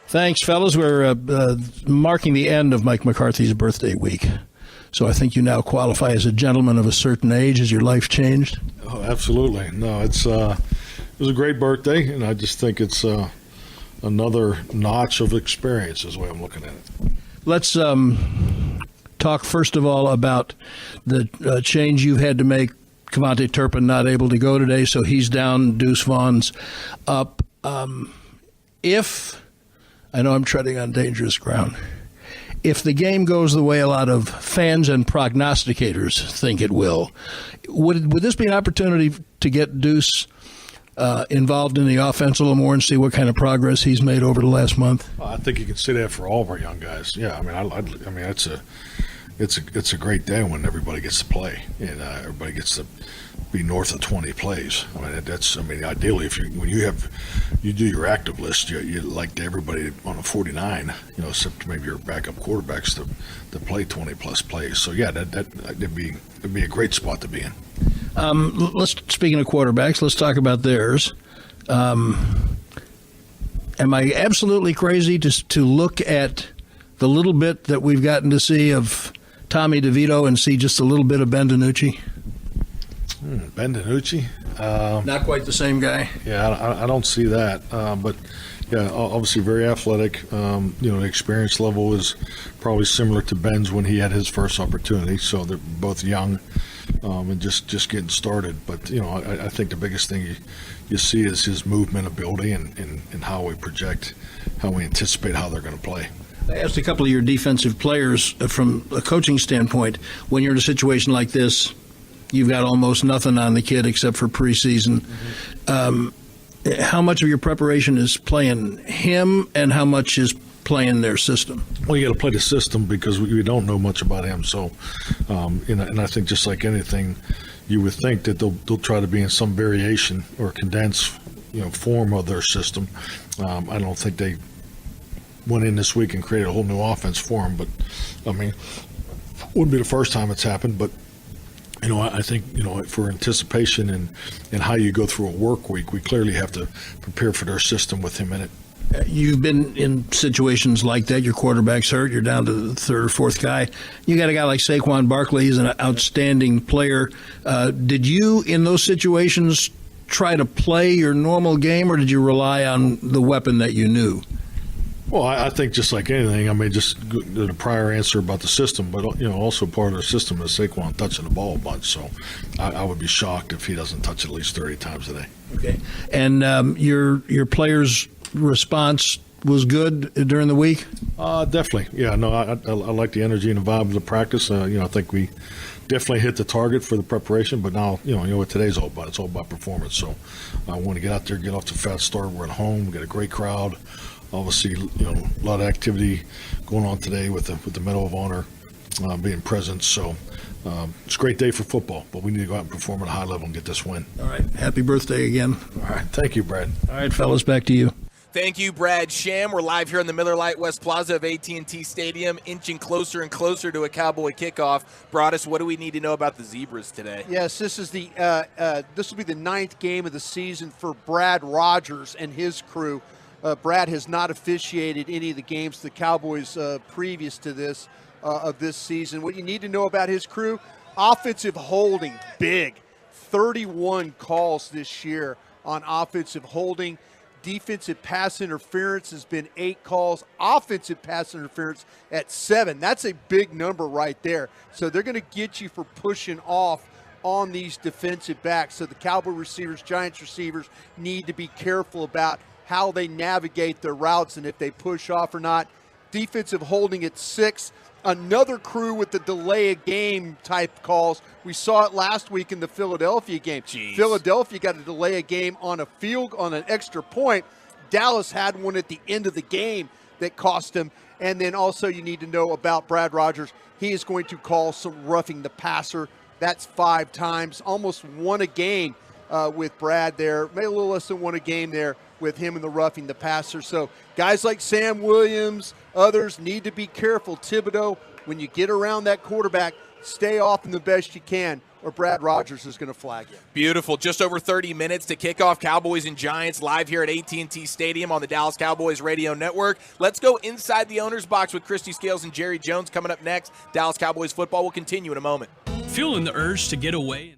Thanks, fellas. We're marking the end of Mike McCarthy's birthday week. So I think you now qualify as a gentleman of a certain age. Has your life changed? Oh, absolutely. No, it was a great birthday, and I just think it's another notch of experience is the way I'm looking at it. Let's talk first of all about the change you've had to make. Cavante Turpin not able to go today, so he's down. Deuce Vaughn's up. If I know I'm treading on dangerous ground, if the game goes the way a lot of fans and prognosticators think it will, would this be an opportunity to get Deuce involved in the offense a little more and see what kind of progress he's made over the last month? I think you can say that for all of our young guys. Yeah, I mean, it's a great day when everybody gets to play and everybody gets to be north of 20 plays. I mean, ideally, when you do your active list, you like everybody on a 49, except maybe your backup quarterbacks to play 20 plus plays. So yeah, that'd be a great spot to be in. Speaking of quarterbacks, let's talk about theirs. Am I absolutely crazy to look at the little bit that we've gotten to see of Tommy DeVito and see just a little bit of Ben DiNucci? Ben DiNucci? Not quite the same guy. Yeah, I don't see that. But yeah, obviously very athletic. The experience level is probably similar to Ben's when he had his first opportunity. So they're both young and just getting started. But I think the biggest thing you see is his movement ability and how we project, how we anticipate how they're going to play. I asked a couple of your defensive players from a coaching standpoint, when you're in a situation like this, you've got almost nothing on the kid except for preseason. Mm-hmm. How much of your preparation is playing him and how much is playing their system? Well, you got to play the system because we don't know much about him. So, and I think just like anything, you would think that they'll try to be in some variation or condensed, form of their system. I don't think they went in this week and created a whole new offense for him. But, I mean, wouldn't be the first time it's happened. But, I think, for anticipation and how you go through a work week, we clearly have to prepare for their system with him in it. You've been in situations like that. Your quarterback's hurt. You're down to the third or fourth guy. You got a guy like Saquon Barkley. He's an outstanding player. Did you, in those situations, try to play your normal game, or did you rely on the weapon that you knew? Well, I think just like anything, just the prior answer about the system, but also part of the system is Saquon touching the ball a bunch. So I would be shocked if he doesn't touch it at least 30 times a day. Okay, and your players' response was good during the week? Definitely, yeah. No, I like the energy and the vibe of the practice. I think we definitely hit the target for the preparation, but now you know what today's all about. It's all about performance. So I want to get out there, get off to a fast start. We're at home. We got a great crowd. Obviously, a lot of activity going on today with the Medal of Honor being present. So it's a great day for football, but we need to go out and perform at a high level and get this win. All right. Happy birthday again. All right. Thank you, Brad. All right, fellas, back to you. Thank you, Brad Sham. We're live here in the Miller Lite West Plaza of AT&T Stadium, inching closer and closer to a Cowboy kickoff. Broaddus, what do we need to know about the Zebras today? Yes, this is this will be the 9th game of the season for Brad Rogers and his crew. Brad has not officiated any of the games the Cowboys previous to this of this season. What you need to know about his crew: offensive holding, big, 31 calls this year on offensive holding. Defensive pass interference has been 8 calls. Offensive pass interference at 7. That's a big number right there. So they're going to get you for pushing off on these defensive backs. So the Cowboy receivers, Giants receivers need to be careful about how they navigate their routes and if they push off or not. Defensive holding at 6. Another crew with the delay of game type calls. We saw it last week in the Philadelphia game. Jeez. Philadelphia got to delay a game on an extra point. Dallas had one at the end of the game that cost him. And then also you need to know about Brad Rogers. He is going to call some roughing the passer. That's 5 times, almost 1 a game with Brad there. Maybe a little less than 1 a game there with him in the roughing the passer. So guys like Sam Williams, others need to be careful. Thibodeau when you get around that quarterback, stay off him the best you can, or Brad Rogers is going to flag you. Beautiful. Just over 30 minutes to kick off Cowboys and Giants live here at AT&T Stadium on the Dallas Cowboys Radio Network. Let's go inside the owner's box with Christy Scales and Jerry Jones coming up next. Dallas Cowboys football will continue in a moment. Feeling the urge to get away.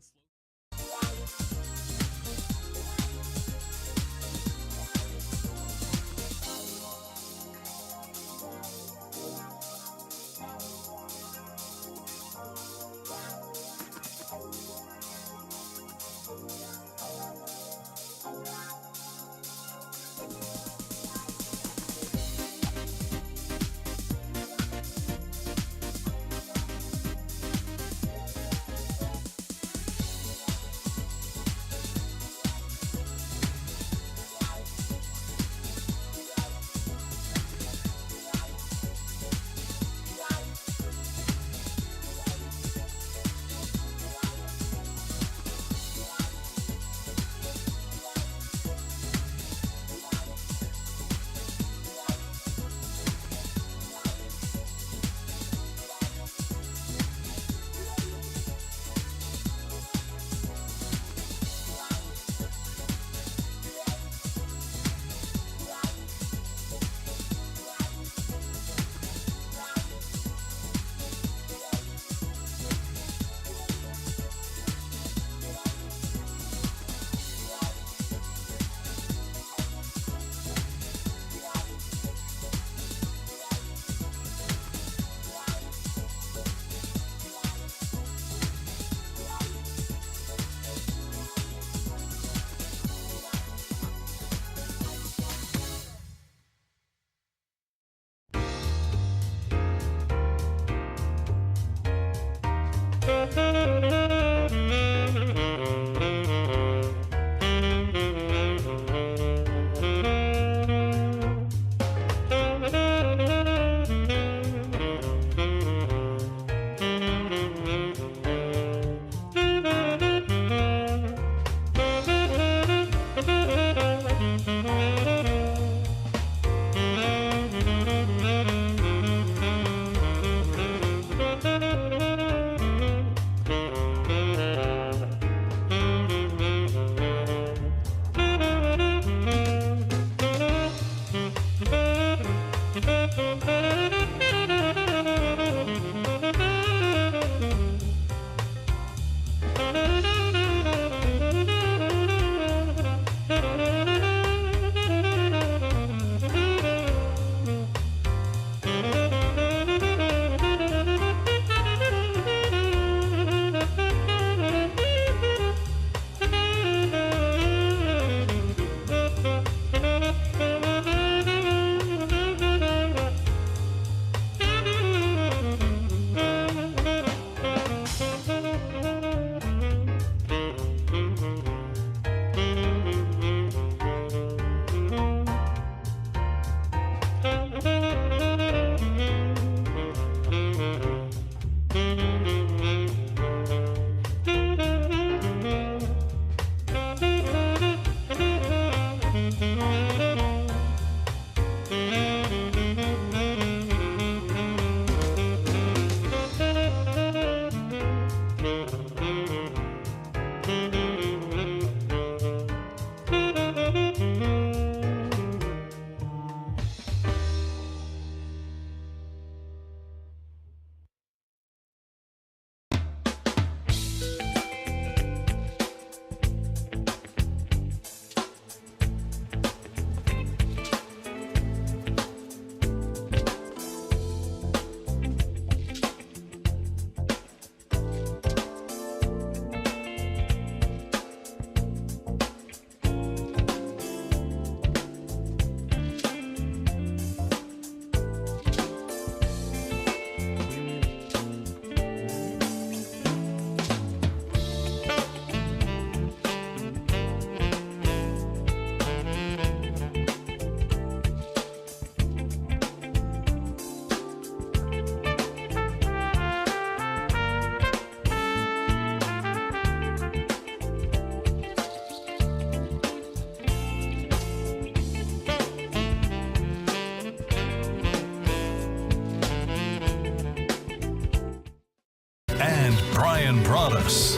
and Bryan Broaddus.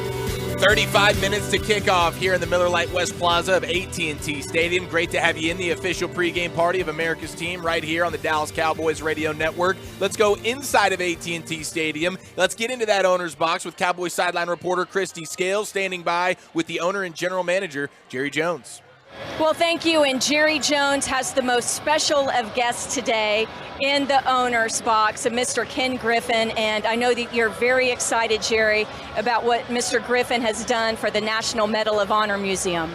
35 minutes to kick off here in the Miller Lite West Plaza of AT&T Stadium. Great to have you in the official pregame party of America's team right here on the Dallas Cowboys radio network. Let's go inside of AT&T Stadium. Let's get into that owner's box with Cowboys sideline reporter Christy Scales standing by with the owner and general manager, Jerry Jones. Well, thank you. And Jerry Jones has the most special of guests today in the owner's box, Mr. Ken Griffin. And I know that you're very excited, Jerry, about what Mr. Griffin has done for the National Medal of Honor Museum.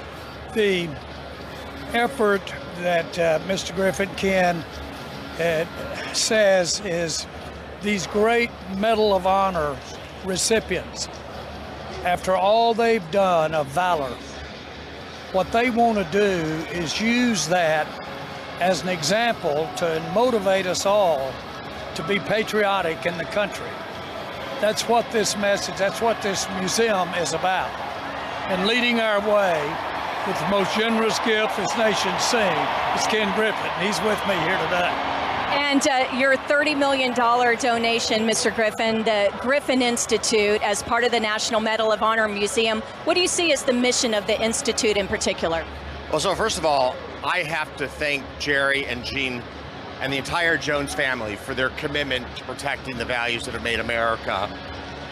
The effort that Mr. Griffin, Ken, says is these great Medal of Honor recipients, after all they've done of valor, what they want to do is use that as an example to motivate us all to be patriotic in the country. That's what this message, that's what this museum is about. And leading our way with the most generous gift this nation's seen is Ken Griffin. He's with me here today. And your $30 million donation, Mr. Griffin, the Griffin Institute, as part of the National Medal of Honor Museum, what do you see as the mission of the Institute in particular? Well, so first of all, I have to thank Jerry and Jean and the entire Jones family for their commitment to protecting the values that have made America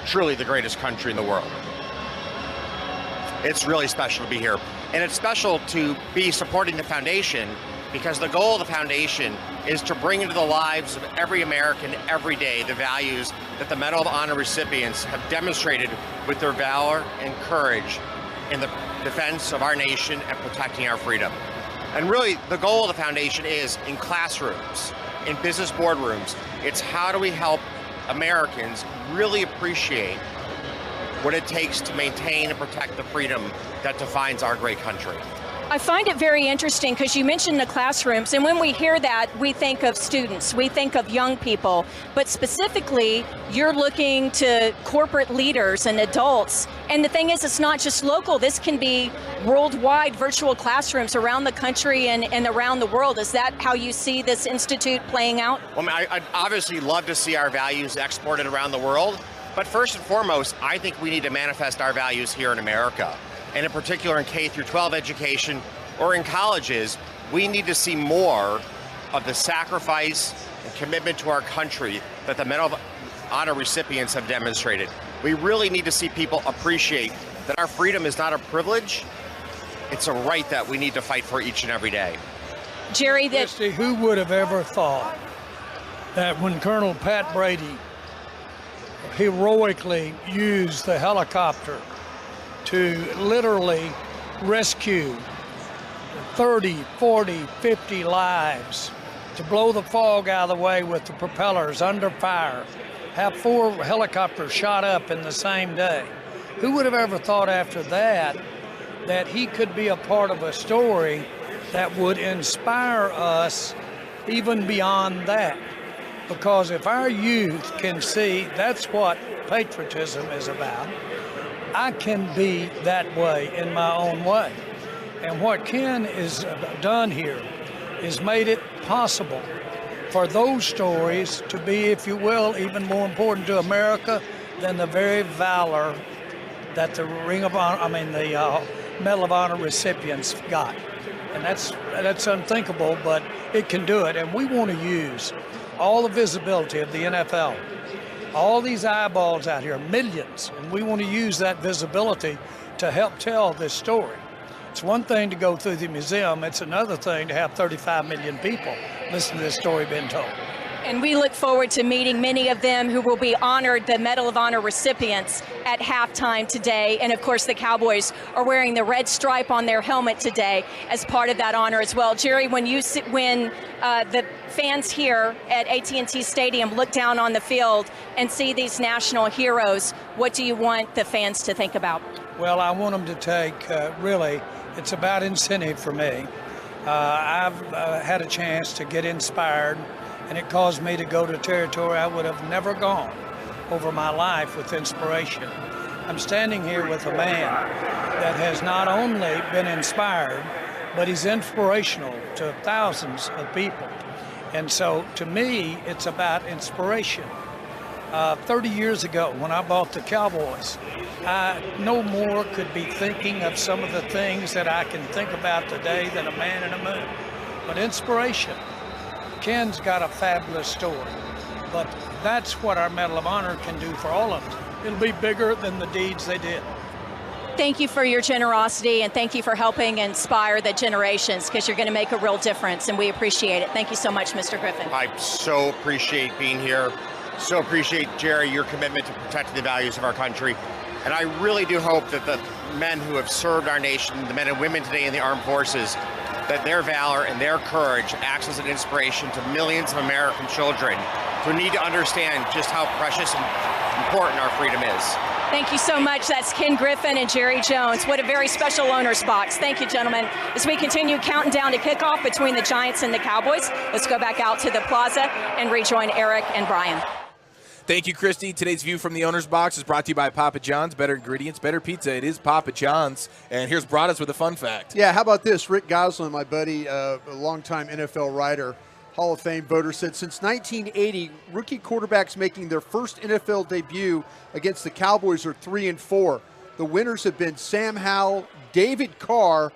truly the greatest country in the world. It's really special to be here. And it's special to be supporting the foundation because the goal of the foundation is to bring into the lives of every American every day the values that the Medal of Honor recipients have demonstrated with their valor and courage in the defense of our nation and protecting our freedom. And really, the goal of the foundation is in classrooms, in business boardrooms, it's how do we help Americans really appreciate what it takes to maintain and protect the freedom that defines our great country. I find it very interesting because you mentioned the classrooms, and when we hear that, we think of students, we think of young people, but specifically, you're looking to corporate leaders and adults. And the thing is, it's not just local. This can be worldwide virtual classrooms around the country and around the world. Is that how you see this institute playing out? Well, I'd obviously love to see our values exported around the world, but first and foremost, I think we need to manifest our values here in America. And in particular in K-12 education or in colleges, we need to see more of the sacrifice and commitment to our country that the Medal of Honor recipients have demonstrated. We really need to see people appreciate that our freedom is not a privilege, it's a right that we need to fight for each and every day. Jerry, Christy, who would have ever thought that when Colonel Pat Brady heroically used the helicopter to literally rescue 30, 40, 50 lives, to blow the fog out of the way with the propellers under fire, have 4 helicopters shot up in the same day. Who would have ever thought after that that he could be a part of a story that would inspire us even beyond that? Because if our youth can see that's what patriotism is about, I can be that way in my own way. And what Ken has done here is made it possible for those stories to be, if you will, even more important to America than the very valor that the Medal of Honor recipients got. And that's unthinkable, but it can do it. And we want to use all the visibility of the NFL, all these eyeballs out here, millions, and we want to use that visibility to help tell this story. It's one thing to go through the museum, it's another thing to have 35 million people listen to this story being told. And we look forward to meeting many of them who will be honored, the Medal of Honor recipients, at halftime today. And of course, the Cowboys are wearing the red stripe on their helmet today as part of that honor as well. Jerry, when the fans here at AT&T Stadium look down on the field and see these national heroes, what do you want the fans to think about? Well, I want them to take, really, it's about incentive for me. I've had a chance to get inspired, and it caused me to go to territory I would have never gone over my life with inspiration. I'm standing here with a man that has not only been inspired, but he's inspirational to thousands of people. And so to me, it's about inspiration. 30 years ago when I bought the Cowboys, I no more could be thinking of some of the things that I can think about today than a man in the moon. But inspiration. Ken's got a fabulous story, but that's what our Medal of Honor can do for all of us. It'll be bigger than the deeds they did. Thank you for your generosity, and thank you for helping inspire the generations, because you're going to make a real difference, and we appreciate it. Thank you so much, Mr. Griffin. I so appreciate being here. So appreciate, Jerry, your commitment to protecting the values of our country. And I really do hope that the men who have served our nation, the men and women today in the armed forces, that their valor and their courage acts as an inspiration to millions of American children who need to understand just how precious and important our freedom is. Thank you so much. That's Ken Griffin and Jerry Jones. What a very special owner's box. Thank you, gentlemen. As we continue counting down to kickoff between the Giants and the Cowboys, let's go back out to the plaza and rejoin Eric and Bryan. Thank you, Christy. Today's View from the Owner's Box is brought to you by Papa John's. Better ingredients, better pizza. It is Papa John's. And here's Broaddus with a fun fact. Yeah, how about this? Rick Goslin, my buddy, a longtime NFL writer, Hall of Fame voter, said since 1980, rookie quarterbacks making their first NFL debut against the Cowboys are 3-4. The winners have been Sam Howell, David Carr,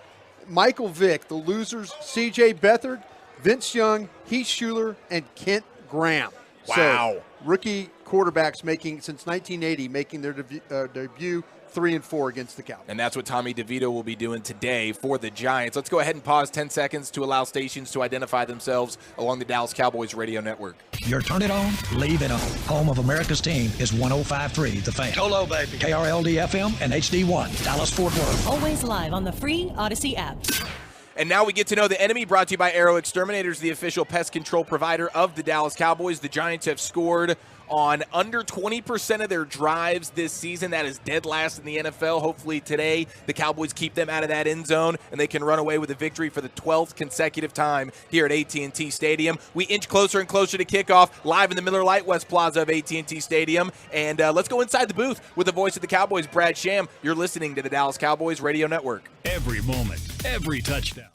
Michael Vick. The losers, C.J. Beathard, Vince Young, Heath Shuler, and Kent Graham. Wow. So, rookie quarterbacks making since 1980 making their debut 3-4 against the Cowboys. And that's what Tommy DeVito will be doing today for the Giants. Let's go ahead and pause 10 seconds to allow stations to identify themselves along the Dallas Cowboys radio network. Your turn it on, leave it on. Home of America's team is 105.3 The Fan. Hello, baby. KRLD FM and HD1, Dallas Fort Worth. Always live on the free Odyssey app. And now we get to know the enemy, brought to you by Aero Exterminators, the official pest control provider of the Dallas Cowboys. The Giants have scored on under 20% of their drives this season. That is dead last in the NFL. Hopefully today the Cowboys keep them out of that end zone and they can run away with a victory for the 12th consecutive time here at AT&T Stadium. We inch closer and closer to kickoff live in the Miller Lite West Plaza of AT&T Stadium. And let's go inside the booth with the voice of the Cowboys, Brad Sham. You're listening to the Dallas Cowboys Radio Network. Every moment, every touchdown.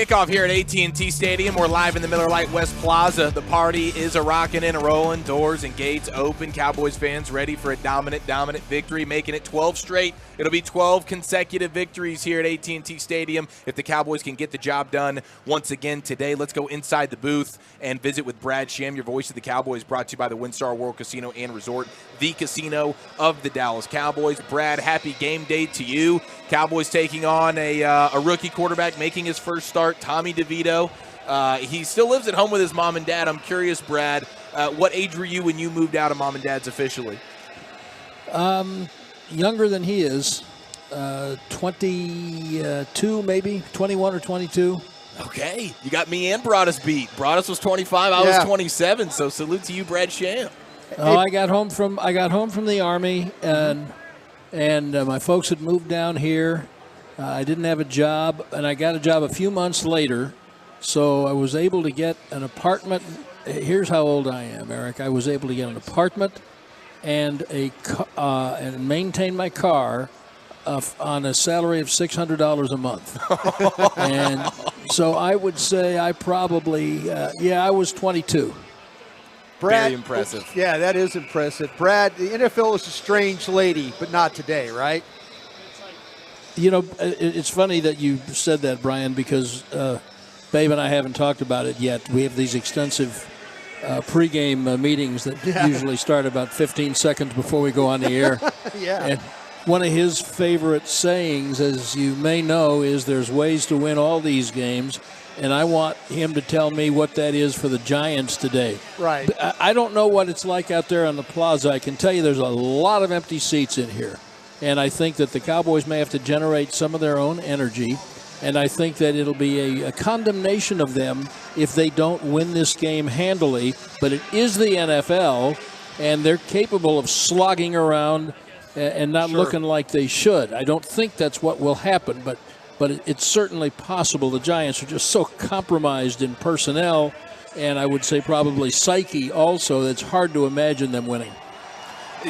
Kickoff here at AT&T Stadium. We're live in the Miller Lite West Plaza. The party is a-rockin' and a-rollin'. Doors and gates open. Cowboys fans ready for a dominant victory, making it 12 straight. It'll be 12 consecutive victories here at AT&T Stadium if the Cowboys can get the job done once again today. Let's go inside the booth and visit with Brad Sham, your voice of the Cowboys, brought to you by the WinStar World Casino and Resort, the casino of the Dallas Cowboys. Brad, happy game day to you. Cowboys taking on a rookie quarterback making his first start, Tommy DeVito. He still lives at home with his mom and dad. I'm curious, Brad, what age were you when you moved out of mom and dad's officially? Younger than he is, 22 maybe, 21 or 22. Okay, you got me and Broaddus beat. Broaddus was 25, I was 27. So salute to you, Brad Sham. Oh, I got home from the Army, and my folks had moved down here. I didn't have a job, and I got a job a few months later, so I was able to get an apartment. Here's how old I am, Eric. I was able to get an apartment and and maintain my car on a salary of $600 a month. And so I would say I probably, I was 22. Brad, very impressive. Yeah, that is impressive. Brad, the NFL is a strange lady, but not today, right? You know, it's funny that you said that, Brian, because Babe and I haven't talked about it yet. We have these extensive pregame meetings that usually start about 15 seconds before we go on the air. Yeah. And one of his favorite sayings, as you may know, is there's ways to win all these games, and I want him to tell me what that is for the Giants today. Right. I don't know what it's like out there on the plaza. I can tell you there's a lot of empty seats in here, and I think that the Cowboys may have to generate some of their own energy, and I think that it'll be a condemnation of them if they don't win this game handily, but it is the NFL, and they're capable of slogging around and not looking like they should. I don't think that's what will happen, but it's certainly possible. The Giants are just so compromised in personnel, and I would say probably psyche also, that it's hard to imagine them winning.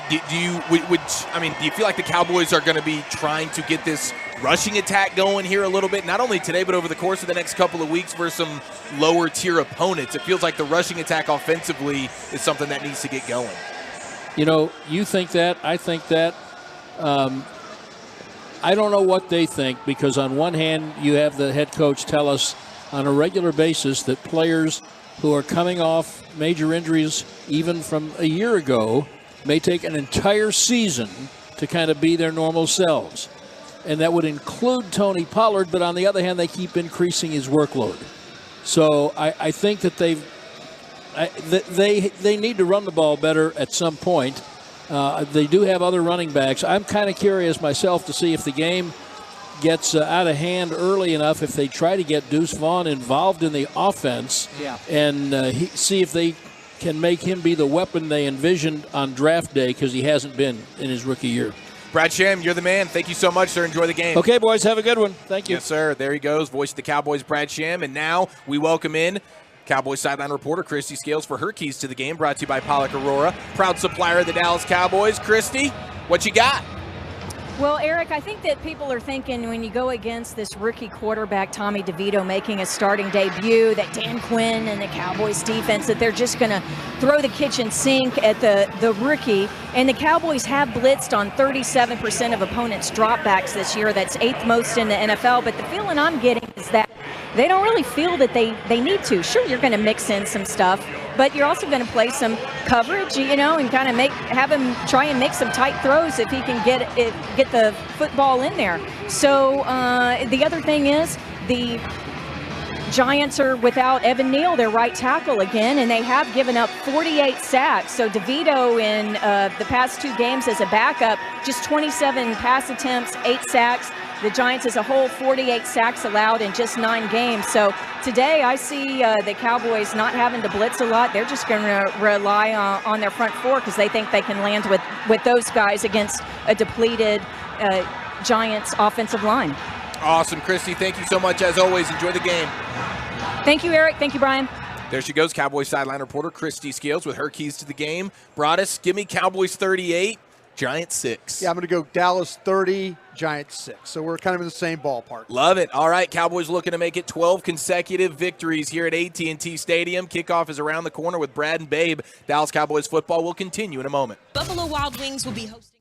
Do you feel like the Cowboys are going to be trying to get this rushing attack going here a little bit, not only today but over the course of the next couple of weeks for some lower tier opponents? It feels like the rushing attack offensively is something that needs to get going. You know, you think that, I think that. I don't know what they think, because on one hand, you have the head coach tell us on a regular basis that players who are coming off major injuries, even from a year ago, may take an entire season to kind of be their normal selves. And that would include Tony Pollard, but on the other hand, they keep increasing his workload. So I think that they need to run the ball better at some point. They do have other running backs. I'm kind of curious myself to see if the game gets out of hand early enough, if they try to get Deuce Vaughn involved in the offense, and see if they can make him be the weapon they envisioned on draft day, because he hasn't been in his rookie year. Brad Sham, you're the man. Thank you so much, sir. Enjoy the game. Okay, boys, have a good one. Thank you. Yes, sir. There he goes, voice of the Cowboys, Brad Sham. And now we welcome in Cowboys sideline reporter Christy Scales for her keys to the game, brought to you by Pollock Aurora, proud supplier of the Dallas Cowboys. Christy, what you got? Well, Eric, I think that people are thinking when you go against this rookie quarterback, Tommy DeVito, making a starting debut, that Dan Quinn and the Cowboys defense, that they're just going to throw the kitchen sink at the rookie. And the Cowboys have blitzed on 37% of opponents' dropbacks this year. That's 8th most in the NFL. But the feeling I'm getting is that they don't really feel that they need to. Sure, you're going to mix in some stuff, but you're also going to play some coverage, you know, and kind of have him try and make some tight throws if he can get the football in there. So the other thing is the Giants are without Evan Neal, their right tackle again, and they have given up 48 sacks. So DeVito in the past 2 games as a backup, just 27 pass attempts, 8 sacks. The Giants as a whole, 48 sacks allowed in just 9 games. So today I see the Cowboys not having to blitz a lot. They're just going to rely on their front 4 because they think they can land with those guys against a depleted Giants offensive line. Awesome, Christy. Thank you so much, as always. Enjoy the game. Thank you, Eric. Thank you, Brian. There she goes, Cowboys sideline reporter Christy Scales with her keys to the game. Broaddus, give me Cowboys 38, Giants 6. Yeah, I'm going to go Dallas 30, Giants 6. So we're kind of in the same ballpark. Love it. All right, Cowboys looking to make it 12 consecutive victories here at AT&T Stadium. Kickoff is around the corner with Brad and Babe. Dallas Cowboys football will continue in a moment. Buffalo Wild Wings will be hosting.